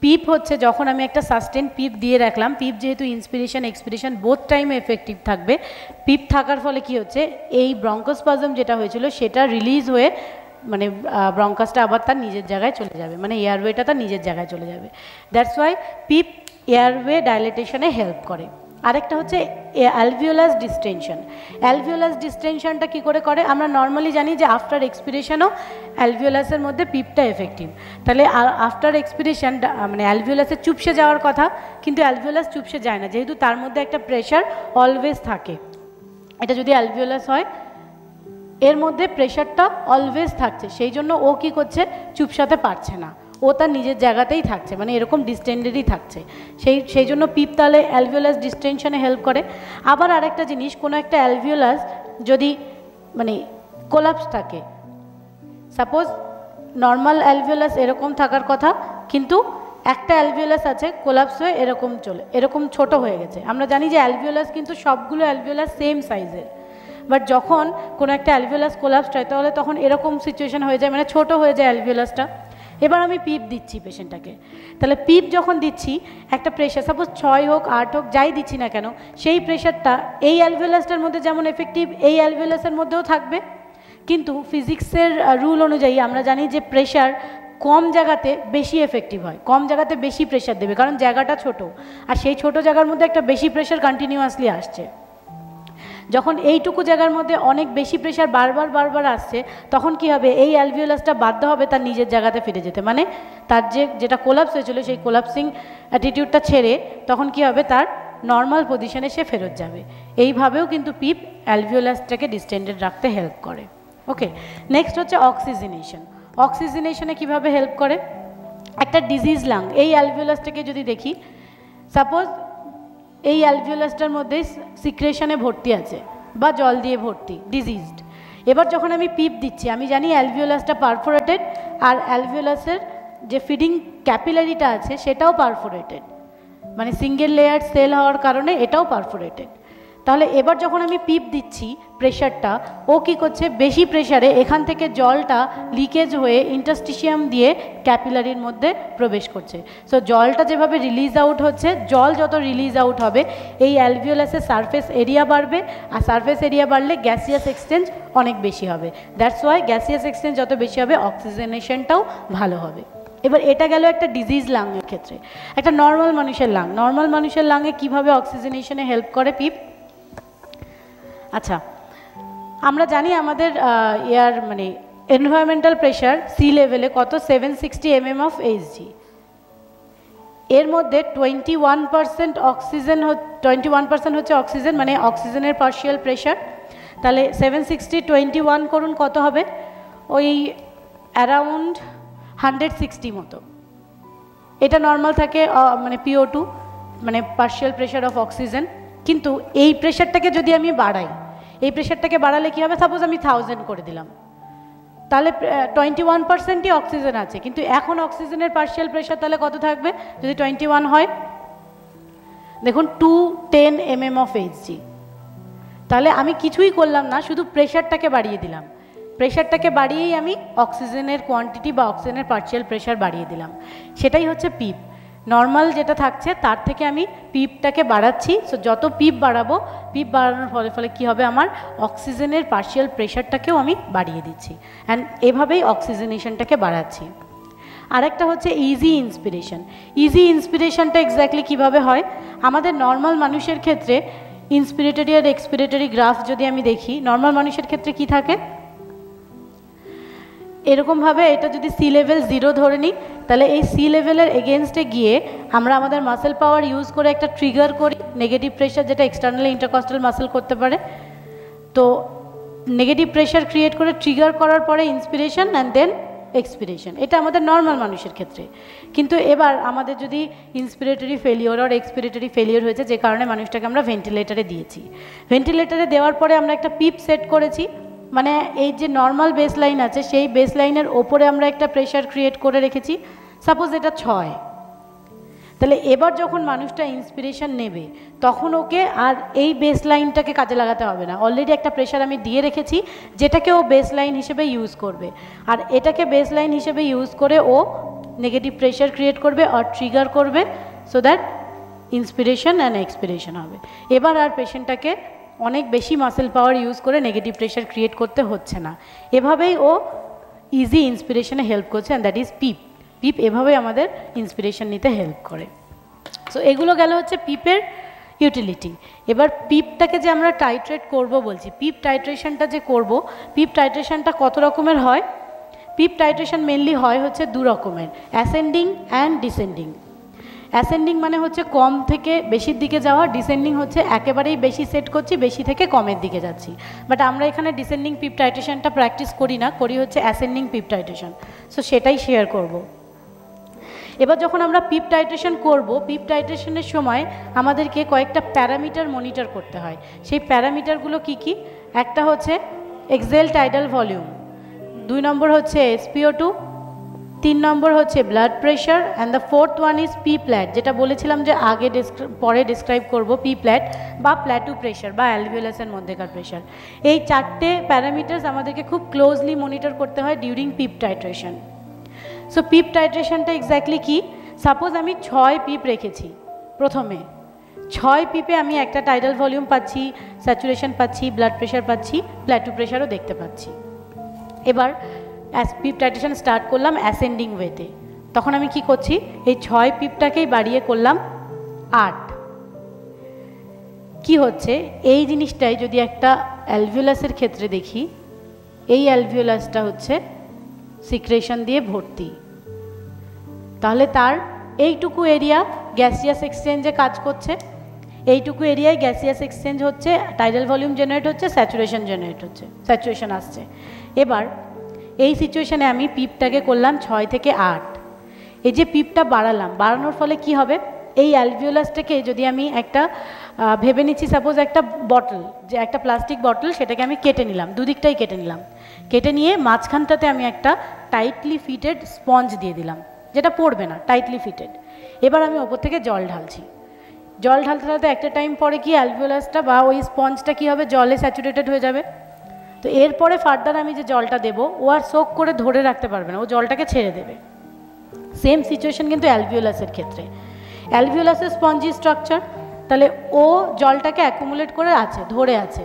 Speaker 2: পিপ হচ্ছে যখন আমি একটা সাস্টেন পিপ দিয়ে রাখলাম, পিপ যেহেতু ইন্সপিরেশন এক্সপিরেশন বোথ টাইমে এফেক্টিভ থাকবে, পিপ থাকার ফলে কি হচ্ছে, এই ব্রঙ্কোস্পাজম যেটা হয়েছিল সেটা রিলিজ হয়ে মানে ব্রঙ্কাসটা আবার তার নিজের জায়গায় চলে যাবে, মানে এয়ারওয়েটা তার নিজের জায়গায় চলে যাবে। দ্যাটস ওয়াই পিপ এয়ারওয়ে ডাইলেটেশনে হেল্প করে। আরেকটা হচ্ছে অ্যালভিওলাস ডিস্টেনশন। অ্যালভিওলাস ডিস্টেনশনটা কী করে করে, আমরা নর্মালি জানি যে আফটার এক্সপিরেশনও অ্যালভিওলাসের মধ্যে পিপটা এফেক্টিভ। তাহলে আফটার এক্সপিরেশন মানে অ্যালভিওলাসের চুপসে যাওয়ার কথা, কিন্তু অ্যালভিওলাস চুপসে যায় না, যেহেতু তার মধ্যে একটা প্রেশার অলওয়েজ থাকে। এটা যদি অ্যালভিওলাস হয়, এর মধ্যে প্রেশারটা অলওয়েজ থাকছে, সেই জন্য ও কী করছে, চুপসাতে পারছে না, ও তার নিজের জায়গাতেই থাকছে, মানে এরকম ডিস্টেন্ডেডই থাকছে। সেই জন্য পিপ তাহলে অ্যালভিওলাস ডিস্টেনশনে হেল্প করে। আবার আরেকটা জিনিস, কোনো একটা অ্যালভিওলাস যদি মানে কোলাপস থাকে, সাপোজ নর্মাল অ্যালভিওলাস এরকম থাকার কথা, কিন্তু একটা অ্যালভিওলাস আছে কোলাপস হয়ে এরকম ছোট হয়ে গেছে। আমরা জানি যে অ্যালভিওলাস কিন্তু সবগুলো অ্যালভিওলাস সেম সাইজের, বাট যখন কোনো একটা অ্যালভিওলাস কোলাপস হয় তাহলে তখন এরকম সিচুয়েশন হয়ে যায়, মানে ছোট হয়ে যায় অ্যালভিওলাসটা। এবার আমি পিপ দিচ্ছি পেশেন্টটাকে, তাহলে পিপ যখন দিচ্ছি একটা প্রেশার, সাপোজ 6 হোক 8 হোক যাই দিচ্ছি না কেন, সেই প্রেশারটা এই অ্যালভিওলাসটার মধ্যে যেমন এফেক্টিভ এই অ্যালভিওলাসের মধ্যেও থাকবে। কিন্তু ফিজিক্সের রুল অনুযায়ী আমরা জানি যে প্রেশার কম জায়গাতে বেশি এফেক্টিভ হয়, কম জায়গাতে বেশি প্রেশার দেবে, কারণ জায়গাটা ছোট, আর সেই ছোট জায়গার মধ্যে একটা বেশি প্রেশার কন্টিনিউয়াসলি আসছে। যখন এইটুকু জায়গার মধ্যে অনেক বেশি প্রেশার বারবার আসছে, তখন কি হবে, এই অ্যালভিওলাসটা বাধ্য হবে তার নিজের জায়গাতে ফিরে যেতে, মানে তার যেটা কোলাপস হয়েছিল সেই কোলাপসিং অ্যাটিটিউডটা ছেড়ে তখন কি হবে, তার নর্মাল পজিশনে সে ফেরত যাবে। এইভাবেও কিন্তু পিপ অ্যালভিওলাসটাকে ডিস্টেন্ডেড রাখতে হেল্প করে। ওকে, নেক্সট হচ্ছে অক্সিজেনেশন। অক্সিজেনেশনে কিভাবে হেল্প করে, একটা ডিজিজ লাং, এই অ্যালভিওলাসটাকে যদি দেখি, সাপোজ এই অ্যালভিওলাসটার মধ্যে সিক্রেশনে ভর্তি আছে বা জল দিয়ে ভর্তি, ডিজিজড। এবার যখন আমি পিপ দিচ্ছি, আমি জানি অ্যালভিওলাসটা পারফোরেটেড, আর অ্যালভিওলাসের যে ফিডিং ক্যাপিলারিটা আছে সেটাও পারফোরেটেড, মানে সিঙ্গেল লেয়ার সেল হওয়ার কারণে এটাও পারফোরেটেড। তাহলে এবার যখন আমি পিপ দিচ্ছি প্রেশারটা, ও কী করছে, বেশি প্রেশারে এখান থেকে জলটা লিকেজ হয়ে ইন্টারস্টিশিয়াম দিয়ে ক্যাপিলারির মধ্যে প্রবেশ করছে। সো জলটা যেভাবে রিলিজ আউট হচ্ছে, জল যত রিলিজ আউট হবে এই অ্যালভিওলাসের সারফেস এরিয়া বাড়বে, আর সারফেস এরিয়া বাড়লে গ্যাসিয়াস এক্সচেঞ্জ অনেক বেশি হবে। দ্যাটস ওয়াই গ্যাসিয়াস এক্সচেঞ্জ যত বেশি হবে অক্সিজেনেশনটাও ভালো হবে। এবার এটা গেল একটা ডিজিজ লাংয়ের ক্ষেত্রে। একটা নর্মাল মানুষের লাংয়ে কীভাবে অক্সিজেনেশনে হেল্প করে পিপ? আচ্ছা, আমরা জানি আমাদের মানে এনভায়রনমেন্টাল প্রেশার সি লেভেলে কত, 760 mm of Hg। এর মধ্যে 21% অক্সিজেন, 21% হচ্ছে অক্সিজেন, মানে অক্সিজেনের পার্শিয়াল প্রেশার। তাহলে 760 21 করুন, কত হবে, ওই অ্যারাউন্ড 160 মতো। এটা নর্মাল থাকে মানে PO2, মানে পার্শিয়াল প্রেশার অফ অক্সিজেন। কিন্তু এই প্রেশারটাকে যদি আমি বাড়াই, এই প্রেশারটাকে বাড়ালে কী হবে, সাপোজ আমি 1000 করে দিলাম, তাহলে 21%ই অক্সিজেন আছে, কিন্তু এখন অক্সিজেনের পার্শিয়াল প্রেশার তাহলে কত থাকবে যদি 21 হয়, দেখুন 210 mm of Hg। তাহলে আমি কিছুই করলাম না, শুধু প্রেশারটাকে বাড়িয়ে দিলাম, প্রেশারটাকে বাড়িয়েই আমি অক্সিজেনের কোয়ান্টিটি বা অক্সিজেনের পার্শিয়াল প্রেশার বাড়িয়ে দিলাম। সেটাই হচ্ছে পিপ। নর্মাল যেটা থাকছে তার থেকে আমি পিপটাকে বাড়াচ্ছি। সো যত পিপ বাড়াবো, পিপ বাড়ানোর ফলে কী হবে, আমার অক্সিজেনের পার্শিয়াল প্রেশারটাকেও আমি বাড়িয়ে দিচ্ছি, অ্যান্ড এভাবেই অক্সিজেনেশনটাকে বাড়াচ্ছি। আরেকটা হচ্ছে ইজি ইন্সপিরেশন। ইজি ইন্সপিরেশনটা এক্স্যাক্টলি কীভাবে হয়, আমাদের নর্মাল মানুষের ক্ষেত্রে ইন্সপিরেটরি আর এক্সপিরেটরি গ্রাফ যদি আমি দেখি, নর্মাল মানুষের ক্ষেত্রে কি থাকে, এরকমভাবে এটা যদি সি লেভেল 0 ধরে নিই, তাহলে এই সি লেভেলের এগেনস্টে গিয়ে আমরা আমাদের মাসেল পাওয়ার ইউজ করে একটা ট্রিগার করি নেগেটিভ প্রেশার, যেটা এক্সটার্নালি ইন্টারকস্টাল মাসেল করতে পারে। তো নেগেটিভ প্রেশার ক্রিয়েট করে ট্রিগার করার পরে ইন্সপিরেশন অ্যান্ড দেন এক্সপিরেশন, এটা আমাদের নর্মাল মানুষের ক্ষেত্রে। কিন্তু এবার আমাদের যদি ইন্সপিরেটরি ফেলিওর আর এক্সপিরেটরি ফেলিওর হয়েছে, যে কারণে মানুষটাকে আমরা ভেন্টিলেটারে দিয়েছি। ভেন্টিলেটারে দেওয়ার পরে আমরা একটা পিপ সেট করেছি, মানে এই যে নর্মাল বেস লাইন আছে সেই বেস লাইনের ওপরে আমরা একটা প্রেশার ক্রিয়েট করে রেখেছি, সাপোজ এটা 6। তাহলে এবার যখন মানুষটা ইন্সপিরেশন নেবে তখন ওকে আর এই বেস লাইনটাকে কাজে লাগাতে হবে না, অলরেডি একটা প্রেশার আমি দিয়ে রেখেছি যেটাকে ও বেস লাইন হিসেবে ইউজ করবে, আর এটাকে বেস লাইন হিসেবে ইউজ করে ও নেগেটিভ প্রেশার ক্রিয়েট করবে আর ট্রিগার করবে, so that inspiration and expiration হবে। এবার আর পেশেন্টটাকে অনেক বেশি মাসেল পাওয়ার ইউজ করে নেগেটিভ প্রেশার ক্রিয়েট করতে হচ্ছে না, এভাবেই ও ইজি ইন্সপিরেশনে হেল্প করছে, অ্যান্ড দ্যাট ইজ পিপ। পিপ এভাবেই আমাদের ইন্সপিরেশন নিতে হেল্প করে। সো এগুলো গেল হচ্ছে পিপের ইউটিলিটি। এবার পিপটাকে যে আমরা টাইট্রেট করব বলছি, পিপ টাইট্রেশনটা যে করব, পিপ টাইট্রেশনটা কত রকমের হয়? পিপ টাইট্রেশন মেনলি হয় হচ্ছে 2 রকমের, অ্যাসেন্ডিং অ্যান্ড ডিসেন্ডিং। অ্যাসেন্ডিং মানে হচ্ছে কম থেকে বেশির দিকে যাওয়া, ডিসেন্ডিং হচ্ছে একেবারেই বেশি সেট করছি, বেশি থেকে কমের দিকে যাচ্ছি। বাট আমরা এখানে ডিসেন্ডিং পিপ টাইট্রেশনটা প্র্যাকটিস করি না, করি হচ্ছে অ্যাসেন্ডিং পিপ টাইট্রেশন। সো সেটাই শেয়ার করব। এবার যখন আমরা পিপ টাইট্রেশন করব, পিপ টাইট্রেশনের সময় আমাদেরকে কয়েকটা প্যারামিটার মনিটর করতে হয়। সেই প্যারামিটারগুলো কি কি? একটা হচ্ছে এক্সেল টাইডাল ভলিউম, 2 নম্বর হচ্ছে SpO2, 3 নম্বর হচ্ছে blood pressure, and the 4th one is P plat, যেটা বলেছিলাম যে আগে পরে ডিসক্রাইব করব, পি প্ল্যাট বা প্ল্যাটু প্রেশার বা অ্যালভিওলাসের মধ্যেকার প্রেশার। এই 4টে প্যারামিটার্স আমাদেরকে খুব ক্লোজলি মনিটর করতে হয় ডিউরিং পিপ টাইট্রেশন। সো পিপ টাইট্রেশনটা এক্স্যাক্টলি কি? সাপোজ আমি 6 পিপ রেখেছি, প্রথমে 6 পিপে আমি একটা টাইডাল ভলিউম পাচ্ছি, স্যাচুরেশন পাচ্ছি, ব্লাড প্রেশার পাচ্ছি, প্ল্যাটু প্রেশারও দেখতে পাচ্ছি। এবার পিপ টাইট্রেশন স্টার্ট করলাম অ্যাসেন্ডিং ওয়েতে, তখন আমি কি করছি, এই 6 পিপটাকেই বাড়িয়ে করলাম 8। কি হচ্ছে এই জিনিসটাই যদি একটা অ্যালভিওলাসের ক্ষেত্রে দেখি, এই অ্যালভিওলাসটা হচ্ছে সিক্রেশন দিয়ে ভর্তি, তাহলে তার এইটুকু এরিয়া গ্যাসিয়াস এক্সচেঞ্জে কাজ করছে, এইটুকু এরিয়ায় গ্যাসিয়াস এক্সচেঞ্জ হচ্ছে, টাইডাল ভলিউম জেনারেট হচ্ছে, স্যাচুরেশন জেনারেট হচ্ছে, স্যাচুরেশন আসছে। এবার এই সিচুয়েশানে আমি পিপটাকে করলাম 6 থেকে 8। এই যে পিপটা বাড়ালাম, বাড়ানোর ফলে কি হবে, এই অ্যালভিওলাসটাকে যদি আমি একটা ভেবে নিচ্ছি, সাপোজ একটা বটল, যে একটা প্লাস্টিক বটল, সেটাকে আমি কেটে নিলাম, দুদিকটাই কেটে নিলাম, কেটে নিয়ে মাঝখানটাতে আমি একটা টাইটলি ফিটেড স্পঞ্জ দিয়ে দিলাম, যেটা পড়বে না, টাইটলি ফিটেড। এবার আমি ওপর থেকে জল ঢালছি, জল ঢালতে ঢালতে একটা টাইম পরে কি অ্যালভিওলাসটা বা ওই স্পঞ্জটা কী হবে, জলে স্যাচুরেটেড হয়ে যাবে। তো এরপরে ফার্দার আমি যে জলটা দেবো, ও আর সোক করে ধরে রাখতে পারবে না, ও জলটাকে ছেড়ে দেবে। সেম সিচুয়েশন কিন্তু অ্যালভিওলাসের ক্ষেত্রে। অ্যালভিওলাসের স্পঞ্জি স্ট্রাকচার, তাহলে ও জলটাকে অ্যাকুমুলেট করে আছে, ধরে আছে।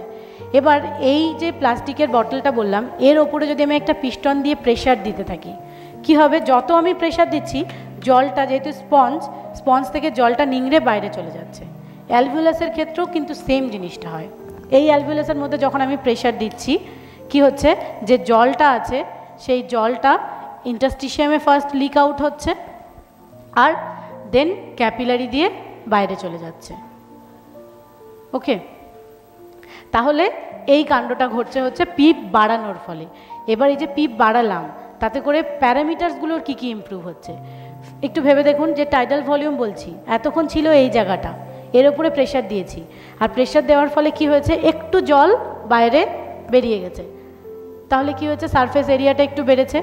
Speaker 2: এবার এই যে প্লাস্টিকের বটলটা বললাম, এর ওপরে যদি আমি একটা পিস্টন দিয়ে প্রেশার দিতে থাকি, কি হবে, যত আমি প্রেশার দিচ্ছি জলটা, যেহেতু স্পঞ্জ থেকে জলটা নিংড়ে বাইরে চলে যাচ্ছে। অ্যালভিওলাসের ক্ষেত্রেও কিন্তু সেম জিনিসটা হয়। এই অ্যালভিওলাসের মধ্যে যখন আমি প্রেশার দিচ্ছি, কি হচ্ছে, যে জলটা আছে সেই জলটা ইন্টারস্টিশিয়ামে ফার্স্ট লিক আউট হচ্ছে, আর দেন ক্যাপিলারি দিয়ে বাইরে চলে যাচ্ছে। ওকে, তাহলে এই কাণ্ডটা ঘটছে হচ্ছে পিপ বাড়ানোর ফলে। এবার এই যে পিপ বাড়ালাম, তাতে করে প্যারামিটার্সগুলোর কী কী ইমপ্রুভ হচ্ছে একটু ভেবে দেখুন। যে টাইডাল ভলিউম বলছি, এতক্ষণ ছিল এই জায়গাটা, এর উপরে প্রেশার দিয়েছি, আর প্রেশার দেওয়ার ফলে কি হয়েছে, একটু জল বাইরে বেরিয়ে গেছে, তাহলে কি হয়েছে, সারফেস এরিয়াটা একটু বেড়েছে।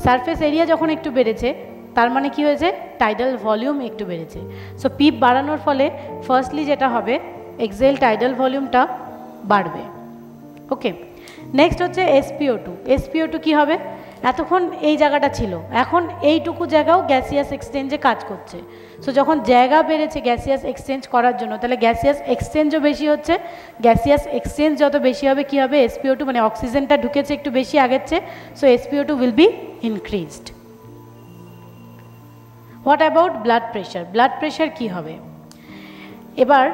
Speaker 2: সারফেস এরিয়া যখন একটু বেড়েছে, তার মানে কি হয়েছে, টাইডাল ভলিউম একটু বেড়েছে। সো পিপ বাড়ানোর ফলে ফার্স্টলি যেটা হবে, এক্সেল টাইডাল ভলিউমটা বাড়বে। ওকে, নেক্সট হচ্ছে SpO2। SpO2 কী হবে, এতক্ষণ এই জায়গাটা ছিল, এখন এইটুকু জায়গাও গ্যাসিয়াস এক্সচেঞ্জে কাজ করছে। সো যখন জায়গা বেড়েছে গ্যাসিয়াস এক্সচেঞ্জ করার জন্য, তাহলে গ্যাসিয়াস এক্সচেঞ্জও বেশি হচ্ছে। গ্যাসিয়াস এক্সচেঞ্জ যত বেশি হবে, কি হবে, SpO2 মানে অক্সিজেনটা ঢুকেছে একটু বেশি আগের চেয়ে, so SpO2 will be increased. What about blood pressure? Blood pressure কী হবে? এবার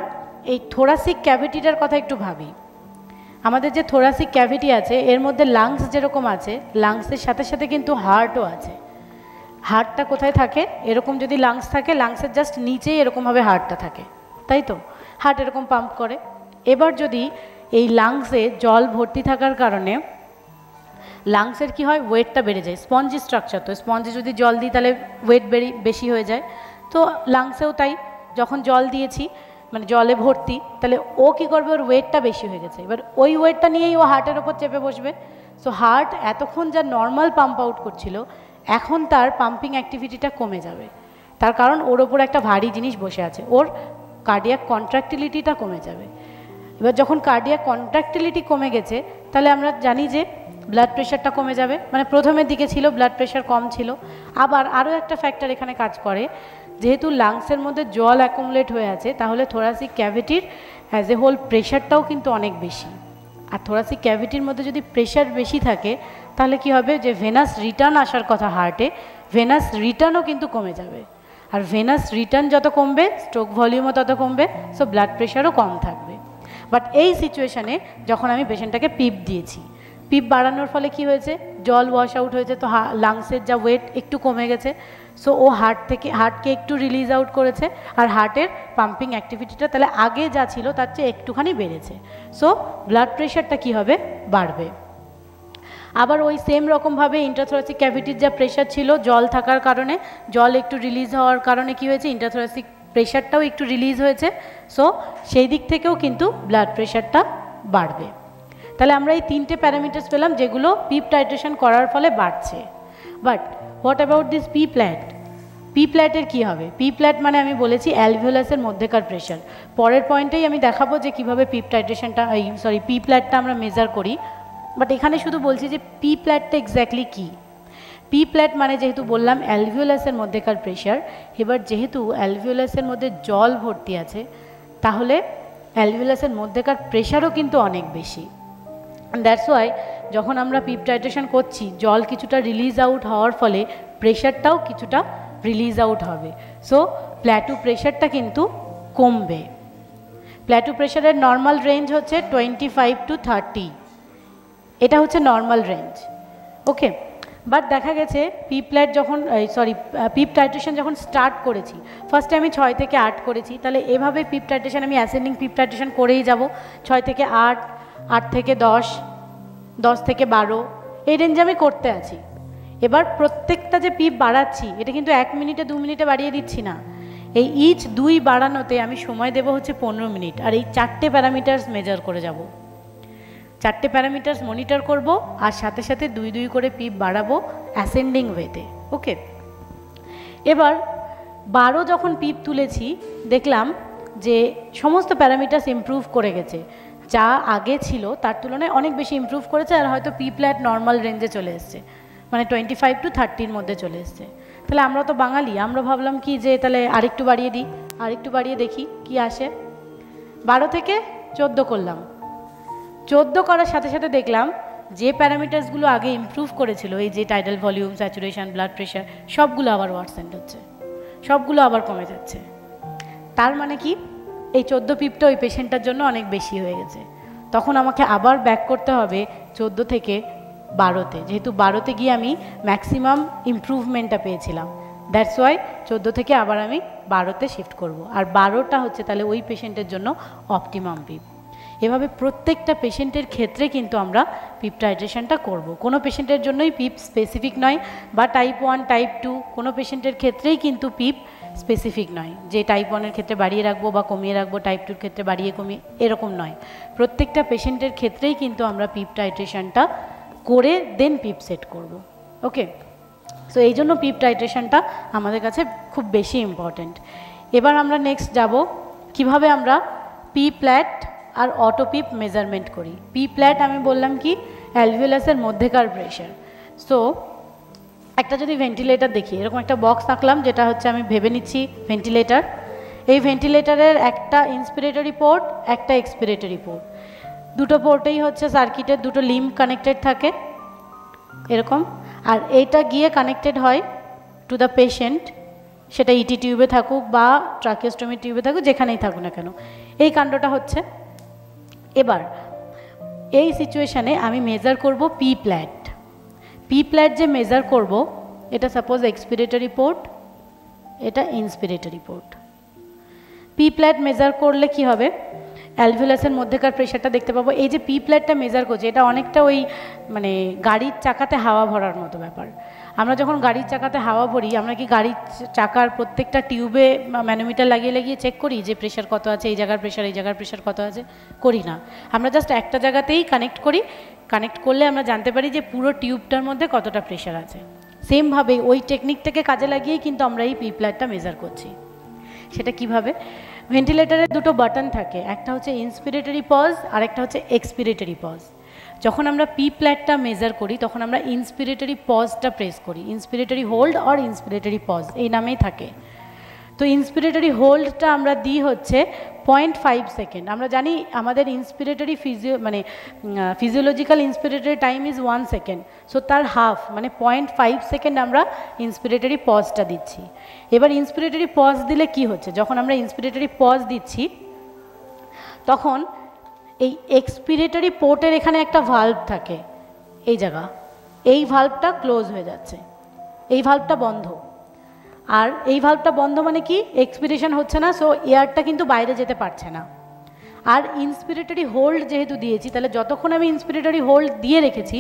Speaker 2: এই থোরাসিক ক্যাভিটিটার কথা একটু ভাবি। আমাদের যে থোরাসিক ক্যাভিটি আছে এর মধ্যে লাংস যেরকম আছে, লাংসের সাথে সাথে কিন্তু হার্টও আছে। হার্টটা কোথায় থাকে? এরকম যদি লাংস থাকে, লাংসের জাস্ট নিচেই এরকমভাবে হার্টটা থাকে, তাই তো? হার্ট এরকম পাম্প করে। এবার যদি এই লাংসে জল ভর্তি থাকার কারণে লাংসের কি হয়, ওয়েটটা বেড়ে যায়। স্পঞ্জি স্ট্রাকচার, তো স্পঞ্জে যদি জল দিই তাহলে ওয়েট বেশি হয়ে যায়। তো লাংসেও তাই, যখন জল দিয়েছি মানে জলে ভর্তি, তাহলে ও কী করবে, ওর ওয়েটটা বেশি হয়ে গেছে। এবার ওই ওয়েটটা নিয়েই ও হার্টের ওপর চেপে বসবে। সো হার্ট এতক্ষণ যা নর্মাল পাম্প আউট করছিল, এখন তার পাম্পিং অ্যাক্টিভিটিটা কমে যাবে। তার কারণ ওর ওপর একটা ভারী জিনিস বসে আছে, ওর কার্ডিয়াক কন্ট্রাক্টিলিটিটা কমে যাবে। এবার যখন কার্ডিয়াক কন্ট্রাক্টিলিটি কমে গেছে, তাহলে আমরা জানি যে ব্লাড প্রেশারটা কমে যাবে। মানে প্রথমের দিকে ছিল ব্লাড প্রেশার কম ছিল। আবার আরও একটা ফ্যাক্টর এখানে কাজ করে, যেহেতু লাংসের মধ্যে জল অ্যাকুমুলেট হয়ে আছে, তাহলে থোরাসিক ক্যাভিটির অ্যাজ এ হোল প্রেশারটাও কিন্তু অনেক বেশি। আর থোরাসিক ক্যাভিটির মধ্যে যদি প্রেশার বেশি থাকে, তাহলে কি হবে, যে ভেনাস রিটার্ন আসার কথা হার্টে, ভেনাস রিটার্নও কিন্তু কমে যাবে। আর ভেনাস রিটার্ন যত কমবে, স্ট্রোক ভলিউমও তত কমবে, সো ব্লাড প্রেশারও কম থাকবে। বাট এই সিচুয়েশানে যখন আমি পেশেন্টটাকে পিপ দিয়েছি, পিপ বাড়ানোর ফলে কি হয়েছে, জল ওয়াশ আউট হয়েছে, তো লাংসের যা ওয়েট একটু কমে গেছে। সো ও হার্টকে একটু রিলিজ আউট করেছে, আর হার্টের পাম্পিং অ্যাক্টিভিটিটা তাহলে আগে যা ছিল তার চেয়ে একটুখানি বেড়েছে। সো ব্লাড প্রেশারটা কি হবে, বাড়বে। আবার ওই সেম রকমভাবে ইন্ট্রাথোরাসিক ক্যাভিটির যা প্রেশার ছিল, জল থাকার কারণে, জল একটু রিলিজ হওয়ার কারণে কি হয়েছে, ইন্ট্রাথোরাসিক প্রেশারটাও একটু রিলিজ হয়েছে। সো সেই দিক থেকেও কিন্তু ব্লাড প্রেশারটা বাড়বে। তাহলে আমরা এই তিনটে প্যারামিটার্স পেলাম যেগুলো পিপ টাইট্রেশন করার ফলে বাড়ছে। But what about this P plat? P প্ল্যাটের কী হবে? পি প্ল্যাট মানে আমি বলেছি অ্যালভিওলাসের মধ্যেকার প্রেশার। পরের পয়েন্টেই আমি দেখাবো যে কীভাবে পিপ টাইট্রেশনটা পি প্ল্যাটটা আমরা মেজার করি। বাট এখানে শুধু বলছি যে পি প্ল্যাটটা এক্স্যাক্টলি কী। পি প্ল্যাট মানে যেহেতু বললাম অ্যালভিওলাসের মধ্যেকার প্রেশার, এবার যেহেতু অ্যালভিওলাসের মধ্যে জল ভর্তি আছে, তাহলে অ্যালভিওলাসের মধ্যেকার প্রেশারও কিন্তু অনেক বেশি। দ্যাটস ওয়াই যখন আমরা পিপ টাইট্রেশন করছি, জল কিছুটা রিলিজ আউট হওয়ার ফলে প্রেশারটাও কিছুটা রিলিজ আউট হবে। সো প্ল্যাটু প্রেশারটা কিন্তু কমবে। প্ল্যাটু প্রেশারের নর্মাল রেঞ্জ হচ্ছে 25 to 30, এটা হচ্ছে নর্মাল রেঞ্জ। ওকে, বাট দেখা গেছে পিপ টাইট্রেশন যখন স্টার্ট করেছি, ফার্স্টে আমি 6 থেকে 8 করেছি, তাহলে এভাবে পিপ টাইট্রেশন আমি অ্যাসেন্ডিং পিপ টাইট্রেশন করেই যাব। 6 থেকে 8, 8 থেকে 10, 10 থেকে 12, এই রেঞ্জে আমি করতে আছি। এবার প্রত্যেকটা যে পিপ বাড়াচ্ছি, এটা কিন্তু 1 মিনিটে 2 মিনিটে বাড়িয়ে দিচ্ছি না। এই ইচ 2 বাড়ানোতে আমি সময় দেব হচ্ছে 15 মিনিট। আর এই 4টে প্যারামিটার্স মেজার করে যাব, 4টে প্যারামিটার্স মনিটর করব, আর সাথে সাথে 2 করে পিপ বাড়াবো অ্যাসেন্ডিং ওয়েতে। ওকে, এবার 12 যখন পিপ তুলেছি, দেখলাম যে সমস্ত প্যারামিটার্স ইমপ্রুভ করে গেছে। যা আগে ছিল তার তুলনায় অনেক বেশি ইমপ্রুভ করেছে, আর হয়তো পি প্ল্যাট নর্মাল রেঞ্জে চলে এসছে, মানে 25 to 30-র মধ্যে চলে এসছে। তাহলে আমরা তো বাঙালি, আমরা ভাবলাম কি যে তাহলে আরেকটু বাড়িয়ে দিই, আরেকটু বাড়িয়ে দেখি কি আসে। 12 থেকে 14 করলাম। 14 করার সাথে সাথে দেখলাম যে প্যারামিটার্সগুলো আগে ইমপ্রুভ করেছিল, এই যে tidal volume, saturation, blood pressure, সবগুলো আবার ওয়ার্সেন্ট হচ্ছে, সবগুলো আবার কমে যাচ্ছে। তার মানে কি, এই 14 পিপটা ওই পেশেন্টটার জন্য অনেক বেশি হয়ে গেছে। তখন আমাকে আবার ব্যাক করতে হবে 14 থেকে 12-তে, যেহেতু 12-তে গিয়ে আমি ম্যাক্সিমাম ইমপ্রুভমেন্টটা পেয়েছিলাম। দ্যাটস ওয়াই 14 থেকে আবার আমি 12-তে শিফট করব। আর 12টা হচ্ছে তাহলে ওই পেশেন্টের জন্য অপটিমাম পিপ। এভাবে প্রত্যেকটা পেশেন্টের ক্ষেত্রে কিন্তু আমরা পিপ টাইট্রেশনটা করব। কোনো পেশেন্টের জন্যই পিপ স্পেসিফিক নয়, বা টাইপ 1, টাইপ 2 কোনো পেশেন্টের ক্ষেত্রেই কিন্তু পিপ স্পেসিফিক নয়, যে টাইপ 1-এর ক্ষেত্রে বাড়িয়ে রাখবো বা কমিয়ে রাখবো, টাইপ 2-র ক্ষেত্রে বাড়িয়ে কমিয়ে, এরকম নয়। প্রত্যেকটা পেশেন্টের ক্ষেত্রেই কিন্তু আমরা পিপ টাইট্রেশনটা করে দেন পিপ সেট করব। ওকে, সো এই জন্য পিপ টাইট্রেশনটা আমাদের কাছে খুব বেশি ইম্পর্ট্যান্ট। এবার আমরা নেক্সট যাব কিভাবে আমরা পি প্ল্যাট আর অটো পিপ মেজারমেন্ট করি। পি প্ল্যাট আমি বললাম কি, অ্যালভিওলাসের মধ্যেকার প্রেশার। সো একটা যদি ভেন্টিলেটর দেখি, এরকম একটা বক্স আঁকলাম, যেটা হচ্ছে আমি ভেবে নিচ্ছি ভেন্টিলেটর। এই ভেন্টিলেটরের একটা ইন্সপিরেটরি পোর্ট, একটা এক্সপিরেটরি পোর্ট, দুটো পোর্টেই হচ্ছে সার্কিটের দুটো লিম্ব কানেক্টেড থাকে এরকম, আর এইটা গিয়ে কানেক্টেড হয় টু দ্য পেশেন্ট, সেটা ইটি টিউবে থাকুক বা ট্রাকিওস্টমি টিউবে থাকুক, যেখানেই থাকুক না কেন, এই কাণ্ডটা হচ্ছে। এবার এই সিচুয়েশানে আমি মেজার করব পি প্ল্যাট। পি প্ল্যাট যে মেজার করব, এটা সাপোজ এক্সপিরেটরি পোর্ট, এটা ইন্সপিরেটরি পোর্ট। পি প্ল্যাট মেজার করলে কি হবে, অ্যালভিওলাসের মধ্যেকার প্রেশারটা দেখতে পাবো। এই যে পি প্ল্যাটটা মেজার করছে, এটা অনেকটা ওই মানে গাড়ির চাকাতে হাওয়া ভরার মতো ব্যাপার। আমরা যখন গাড়ির চাকাতে হাওয়া ভরি, আমরা কি গাড়ির চাকার প্রত্যেকটা টিউবে ম্যানোমিটার লাগিয়ে লাগিয়ে চেক করি যে প্রেশার কত আছে, এই জায়গার প্রেশার, এই জায়গার প্রেশার কত আছে? করি না। আমরা জাস্ট একটা জায়গাতেই কানেক্ট করি। কানেক্ট করলে আমরা জানতে পারি যে পুরো টিউবটার মধ্যে কতটা প্রেশার আছে। সেমভাবে ওই টেকনিকটাকে কাজে লাগিয়েই কিন্তু আমরা এই পি প্ল্যাটটা মেজার করছি। সেটা কিভাবে? ভেন্টিলেটারের দুটো বাটন থাকে, একটা হচ্ছে ইন্সপিরেটরি পজ আর একটা হচ্ছে এক্সপিরেটরি পজ। যখন আমরা পি প্ল্যাটটা মেজার করি তখন আমরা ইন্সপিরেটরি পজটা প্রেস করি। ইন্সপিরেটরি হোল্ড আর ইন্সপিরেটরি পজ এই নামেই থাকে। তো ইন্সপিরেটরি হোল্ডটা আমরা দিই হচ্ছে 0.5 সেকেন্ড। আমরা জানি আমাদের inspiratory physiological inspiratory time is 1 second. So তার হাফ মানে 0.5 সেকেন্ড আমরা ইন্সপিরেটরি পজটা দিচ্ছি। এবার ইন্সপিরেটরি পজ দিলে কি হচ্ছে, যখন আমরা ইন্সপিরেটরি পজ দিচ্ছি তখন এই এক্সপিরেটরি পোর্টের এখানে একটা ভাল্ব থাকে, এই জায়গা, এই ভাল্বটা ক্লোজ হয়ে যাচ্ছে, এই ভাল্বটা বন্ধ। আর এই ভাল্বটা বন্ধ মানে কি, এক্সপিরেশন হচ্ছে না, সো এয়ারটা কিন্তু বাইরে যেতে পারছে না। আর ইন্সপিরেটরি হোল্ড যেহেতু দিয়েছি, তাহলে যতক্ষণ আমি ইন্সপিরেটরি হোল্ড দিয়ে রেখেছি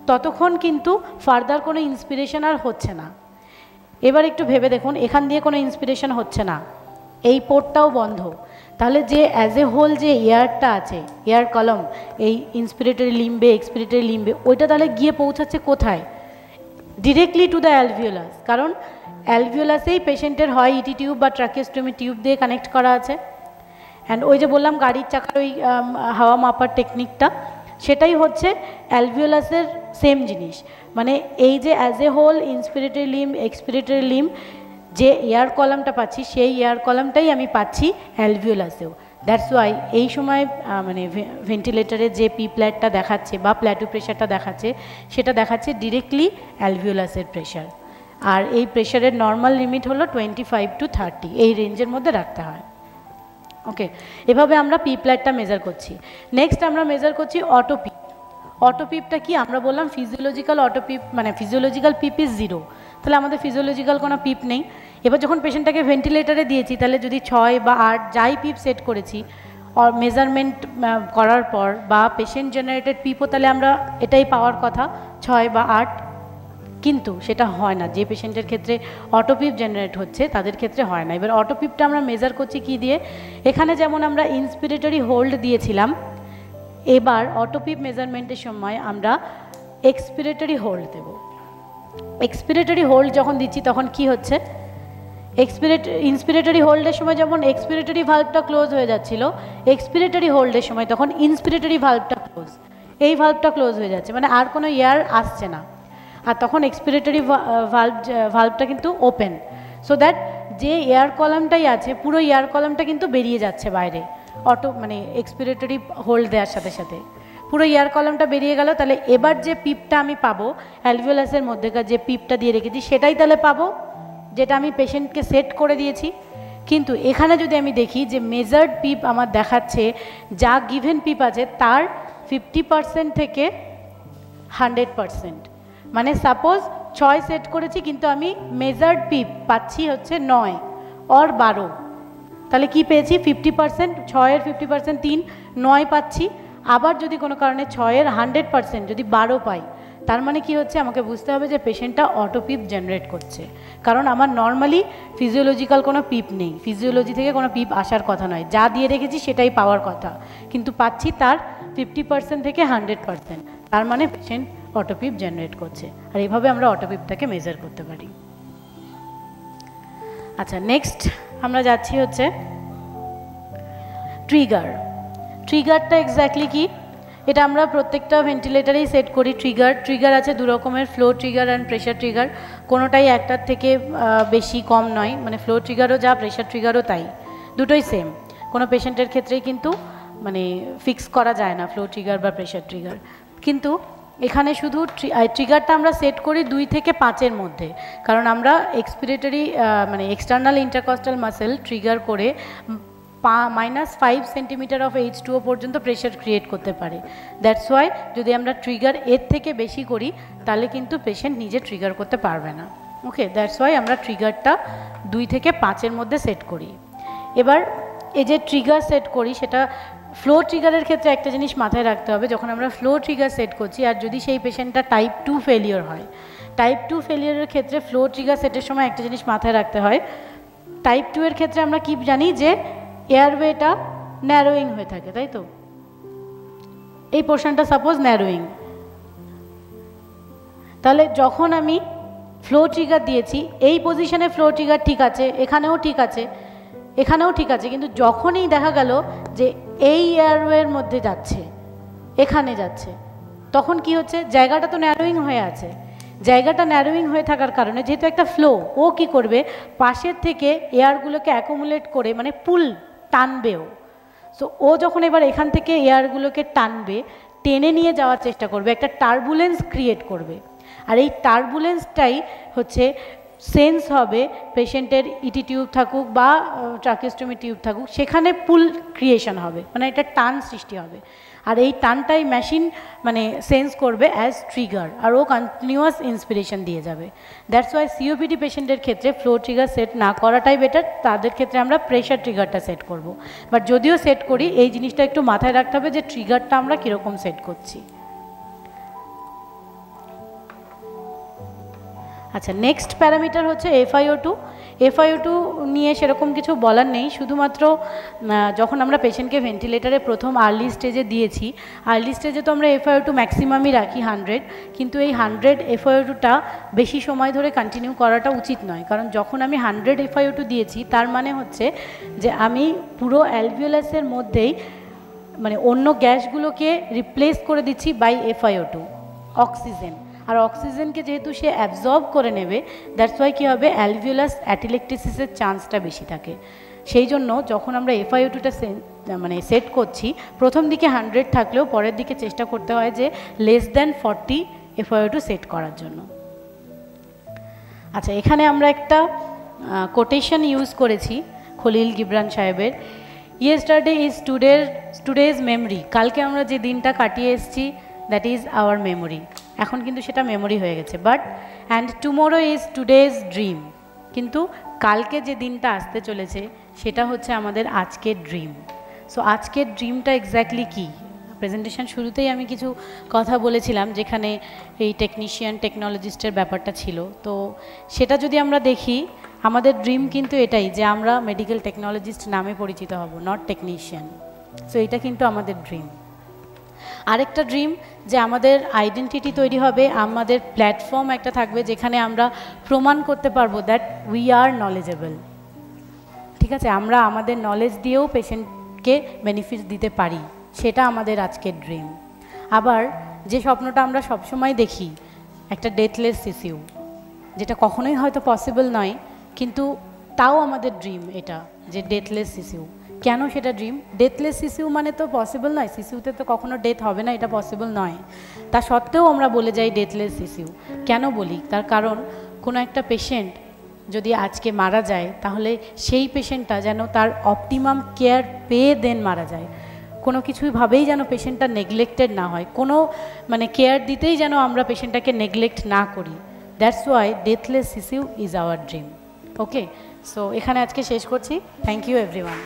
Speaker 2: ততক্ষণ কিন্তু ফার্দার কোনো ইন্সপিরেশন আর হচ্ছে না। এবার একটু ভেবে দেখুন, এখান দিয়ে কোনো ইন্সপিরেশন হচ্ছে না, এই পোর্টটাও বন্ধ, তাহলে যে অ্যাজ এ হোল যে এয়ারটা আছে, এয়ার কলম, এই ইন্সপিরেটরি লিম্বে, এক্সপিরেটরি লিম্বে, ওইটা তাহলে গিয়ে পৌঁছাচ্ছে কোথায়? Directly to the alveolus. কারণ অ্যালভিওলাসেই পেশেন্টের হয় ইটি টিউব বা ট্রাকিওস্টোমি টিউব দিয়ে কানেক্ট করা আছে। অ্যান্ড ওই যে বললাম গাড়ির চাকার ওই হাওয়া মাপার টেকনিকটা, সেটাই হচ্ছে অ্যালভিওলাসের সেম জিনিস। মানে এই যে as a whole inspiratory limb, expiratory limb, যে এয়ার কলামটা পাচ্ছি সেই এয়ার কলামটাই আমি পাচ্ছি অ্যালভিওলাসেও। দ্যাটস ওয়াই এই সময় মানে ভেন্টিলেটারে যে পি প্ল্যাটটা দেখাচ্ছে বা প্ল্যাটো প্রেশারটা দেখাচ্ছে, সেটা দেখাচ্ছে ডিরেক্টলি অ্যালভিওলাসের প্রেশার। আর এই প্রেশারের নর্মাল লিমিট হলো 25 to 30, এই রেঞ্জের মধ্যে রাখতে হয়। ওকে, এভাবে আমরা পি প্ল্যাটটা মেজার করছি। নেক্সট আমরা মেজার করছি অটোপিপ। অটোপিপটা কি, আমরা বললাম ফিজিওলজিক্যাল অটোপিপ, মানে ফিজিওলজিক্যাল পিপ ইজ 0, তাহলে আমাদের ফিজিওলজিক্যাল কোনো পিপ নেই। এবার যখন পেশেন্টটাকে ভেন্টিলেটারে দিয়েছি, তাহলে যদি 6 বা 8 যাই পিপ সেট করেছি মেজারমেন্ট করার পর, বা পেশেন্ট জেনারেটেড পিপও তাহলে আমরা এটাই পাওয়ার কথা 6 বা 8, কিন্তু সেটা হয় না। যে পেশেন্টের ক্ষেত্রে অটোপিপ জেনারেট হচ্ছে তাদের ক্ষেত্রে হয় না। এবার অটোপিপটা আমরা মেজার করছি কি দিয়ে, এখানে যেমন আমরা ইন্সপিরেটরি হোল্ড দিয়েছিলাম, এবার অটোপিপ মেজারমেন্টের সময় আমরা এক্সপিরেটরি হোল্ড দেব। এক্সপিরেটরি হোল্ড যখন দিচ্ছি তখন কি হচ্ছে, ইন্সপিরেটরি হোল্ডের সময় যেমন এক্সপিরেটরি ভাল্বটা ক্লোজ হয়ে যাচ্ছিল, এক্সপিরেটরি হোল্ডের সময় তখন ইন্সপিরেটরি ভাল্বটা ক্লোজ, এই ভাল্বটা ক্লোজ হয়ে যাচ্ছে, মানে আর কোনো এয়ার আসছে না। আর তখন এক্সপিরেটরি ভাল্বটা কিন্তু ওপেন, সো দ্যাট যে এয়ার কলামটাই আছে পুরো এয়ার কলামটা কিন্তু বেরিয়ে যাচ্ছে বাইরে, মানে এক্সপিরেটরি হোল্ড দেওয়ার সাথে সাথে পুরো এয়ার কলামটা বেরিয়ে গেল। তাহলে এবার যে পিপটা আমি পাবো অ্যালভিওলাসের মধ্যেকার যে পিপটা দিয়ে রেখেছি সেটাই তাহলে পাবো, যেটা আমি পেশেন্টকে সেট করে দিয়েছি। কিন্তু এখানে যদি আমি দেখি যে মেজার্ড পিপ আমার দেখাচ্ছে, যা গিভেন পিপ আছে তার 50% থেকে 100%, মানে সাপোজ 6 সেট করেছি কিন্তু আমি মেজার্ড পিপ পাচ্ছি হচ্ছে 9 or 12, তাহলে কি পেয়েছি 50%, 6-এর 50% 3, 9 পাচ্ছি। আবার যদি কোনো কারণে 6-এর 100% যদি 12 পাই, তার মানে কি হচ্ছে, আমাকে বুঝতে হবে যে পেশেন্টটা অটোপিপ জেনারেট করছে। কারণ আমার নর্মালি ফিজিওলজিক্যাল কোনো পিপ নেই, ফিজিওলজি থেকে কোনো পিপ আসার কথা নয়, যা দিয়ে রেখেছি সেটাই পাওয়ার কথা, কিন্তু পাচ্ছি তার 50% থেকে 100%, তার মানে পেশেন্ট অটোপিপ জেনারেট করছে। আর এইভাবে আমরা অটোপিপটাকে মেজার করতে পারি। আচ্ছা, নেক্সট আমরা যাচ্ছি হচ্ছে ট্রিগার। ট্রিগারটা এক্স্যাক্টলি কি, এটা আমরা প্রত্যেকটা ভেন্টিলেটারেই সেট করি। ট্রিগার আছে দু রকমের, flow trigger and pressure trigger. কোনোটাই একটার থেকে বেশি কম নয়, মানে ফ্লো ট্রিগারও যা প্রেশার ট্রিগারও তাই, দুটোই সেম। কোনো পেশেন্টের ক্ষেত্রেই কিন্তু মানে ফিক্স করা যায় না ফ্লো ট্রিগার বা প্রেশার ট্রিগার। কিন্তু এখানে শুধু ট্রিগারটা আমরা সেট করি 2 থেকে 5-এর মধ্যে, কারণ আমরা এক্সপিরেটরি মানে এক্সটার্নাল ইন্টারকস্টাল মাসেল ট্রিগার করে -5 সেন্টিমিটার অফ H2O পর্যন্ত প্রেশার ক্রিয়েট করতে পারে। দ্যাটস ওয়াই যদি আমরা ট্রিগার এর থেকে বেশি করি তাহলে কিন্তু পেশেন্ট নিজে ট্রিগার করতে পারবে না। ওকে, দ্যাটস ওয়াই আমরা ট্রিগারটা 2 থেকে 5-এর মধ্যে সেট করি। এবার এই যে ট্রিগার সেট করি সেটা ফ্লো ট্রিগারের ক্ষেত্রে একটা জিনিস মাথায় রাখতে হবে, যখন আমরা ফ্লো ট্রিগার সেট করছি আর যদি সেই পেশেন্টটা টাইপ 2 ফেলিওর হয়, টাইপ 2 ফেলিওরের ক্ষেত্রে ফ্লো ট্রিগার সেটের সময় একটা জিনিস মাথায় রাখতে হয়, টাইপ 2 এর ক্ষেত্রে আমরা কি জানি যে এয়ারওয়েটা ন্যারোয়িং হয়ে থাকে, তাই তো? এই পোর্শনটা সাপোজ ন্যারোয়িং, তাহলে যখন আমি ফ্লো ট্রিগার দিয়েছি এই পজিশনে ফ্লো ট্রিগার ঠিক আছে, এখানেও ঠিক আছে, এখানেও ঠিক আছে, কিন্তু যখনই দেখা গেল যে এই এয়ারওয়ের মধ্যে যাচ্ছে, এখানে যাচ্ছে, তখন কি হচ্ছে, জায়গাটা তো ন্যারোয়িং হয়ে আছে, জায়গাটা ন্যারোয়িং হয়ে থাকার কারণে যেহেতু একটা ফ্লো, ও কি করবে পাশের থেকে এয়ারগুলোকে অ্যাকুমুলেট করে মানে পুল টানবেও। সো ও যখন এবার এখান থেকে এয়ারগুলোকে টানবে, টেনে নিয়ে যাওয়ার চেষ্টা করবে, একটা টার্বুলেন্স ক্রিয়েট করবে, আর এই টার্বুলেন্সটাই হচ্ছে সেন্স হবে পেশেন্টের ইটি টিউব থাকুক বা ট্রাকিওস্টমি টিউব থাকুক, সেখানে পুল ক্রিয়েশন হবে, মানে একটা টান সৃষ্টি হবে, আর এই টানটাই মেশিন মানে সেন্স করবে অ্যাজ ট্রিগার, আর ও কন্টিনিউয়াস ইন্সপিরেশন দিয়ে যাবে। দ্যাটস ওয়াই সিওপিডি পেশেন্টের ক্ষেত্রে ফ্লো ট্রিগার সেট না করাটাই বেটার, তাদের ক্ষেত্রে আমরা প্রেশার ট্রিগারটা সেট করব। বাট যদিও সেট করি এই জিনিসটা একটু মাথায় রাখতে হবে যে ট্রিগারটা আমরা কীরকম সেট করছি। আচ্ছা, নেক্সট প্যারামিটার হচ্ছে FiO2। FiO2 নিয়ে সেরকম কিছু বলার নেই, শুধুমাত্র যখন আমরা পেশেন্টকে ভেন্টিলেটারে প্রথম আর্লি স্টেজে দিয়েছি, আর্লি স্টেজে তো আমরা FiO2 ম্যাক্সিমামই রাখি 100, কিন্তু এই 100 FiO2টা বেশি সময় ধরে কন্টিনিউ করাটা উচিত নয়, কারণ যখন আমি 100 FiO2 দিয়েছি তার মানে হচ্ছে যে আমি পুরো অ্যালভিওলাসের মধ্যেই মানে অন্য গ্যাসগুলোকে রিপ্লেস করে দিচ্ছি বাই FiO2 অক্সিজেন, আর অক্সিজেনকে যেহেতু সে অ্যাবজর্ব করে নেবে, দ্যাটস ওয়াই কী হবে অ্যালভিওলাস অ্যাটিলেকটিসিসের চান্সটা বেশি থাকে। সেই জন্য যখন আমরা FiO2টা মানে সেট করছি, প্রথম দিকে 100 থাকলেও পরের দিকে চেষ্টা করতে হয় যে লেস দ্যান 40 FiO2 সেট করার জন্য। আচ্ছা, এখানে আমরা একটা কোটেশন ইউজ করেছি খলিল গিবরান সাহেবের, ইয়েস্টারডে ইজ টুডেজ মেমরি, কালকে আমরা যে দিনটা কাটিয়ে এসেছি দ্যাট ইজ আওয়ার মেমোরি, এখন কিন্তু সেটা মেমোরি হয়ে গেছে। But and tomorrow is today's dream, কিন্তু কালকে যে দিনটা আসতে চলেছে সেটা হচ্ছে আমাদের আজকের ড্রিম। সো আজকের ড্রিমটা এক্স্যাক্টলি কী, প্রেজেন্টেশন শুরুতেই আমি কিছু কথা বলেছিলাম যেখানে এই টেকনিশিয়ান টেকনোলজিস্টের ব্যাপারটা ছিল, তো সেটা যদি আমরা দেখি আমাদের ড্রিম কিন্তু এটাই যে আমরা মেডিকেল টেকনোলজিস্ট নামে পরিচিত হব, নট টেকনিশিয়ান। সো এটা কিন্তু আমাদের ড্রিম। আরেকটা ড্রিম যে আমাদের আইডেন্টিটি তৈরি হবে, আমাদের প্ল্যাটফর্ম একটা থাকবে যেখানে আমরা প্রমাণ করতে পারবো দ্যাট উই আর নলেজেবল, ঠিক আছে, আমরা আমাদের নলেজ দিয়েও পেশেন্টকে বেনিফিট দিতে পারি, সেটা আমাদের আজকের ড্রিম। আবার যে স্বপ্নটা আমরা সবসময় দেখি একটা ডেথলেস সিসিউ, যেটা কখনোই হয়তো পসিবল নয়, কিন্তু তাও আমাদের ড্রিম এটা যে ডেথলেস সিসিউ। কেন সেটা ড্রিম? ডেথলেস সিসিউ মানে তো পসিবল নয়, সিসিউতে তো কখনো ডেথ হবে না, এটা পসিবল নয়, তা সত্ত্বেও আমরা বলে যাই ডেথলেস সিসিউ। কেন বলি? তার কারণ কোনো একটা পেশেন্ট যদি আজকে মারা যায় তাহলে সেই পেশেন্টটা যেন তার অপটিমাম কেয়ার পেয়ে দেন মারা যায়, কোনো কিছুইভাবেই যেন পেশেন্টটা নেগলেক্টেড না হয়, কোনো মানে কেয়ার দিতেই যেন আমরা পেশেন্টটাকে নেগলেক্ট না করি। That's why deathless CCU is our dream. Okay, so এখানে আজকে শেষ করছি। Thank you everyone.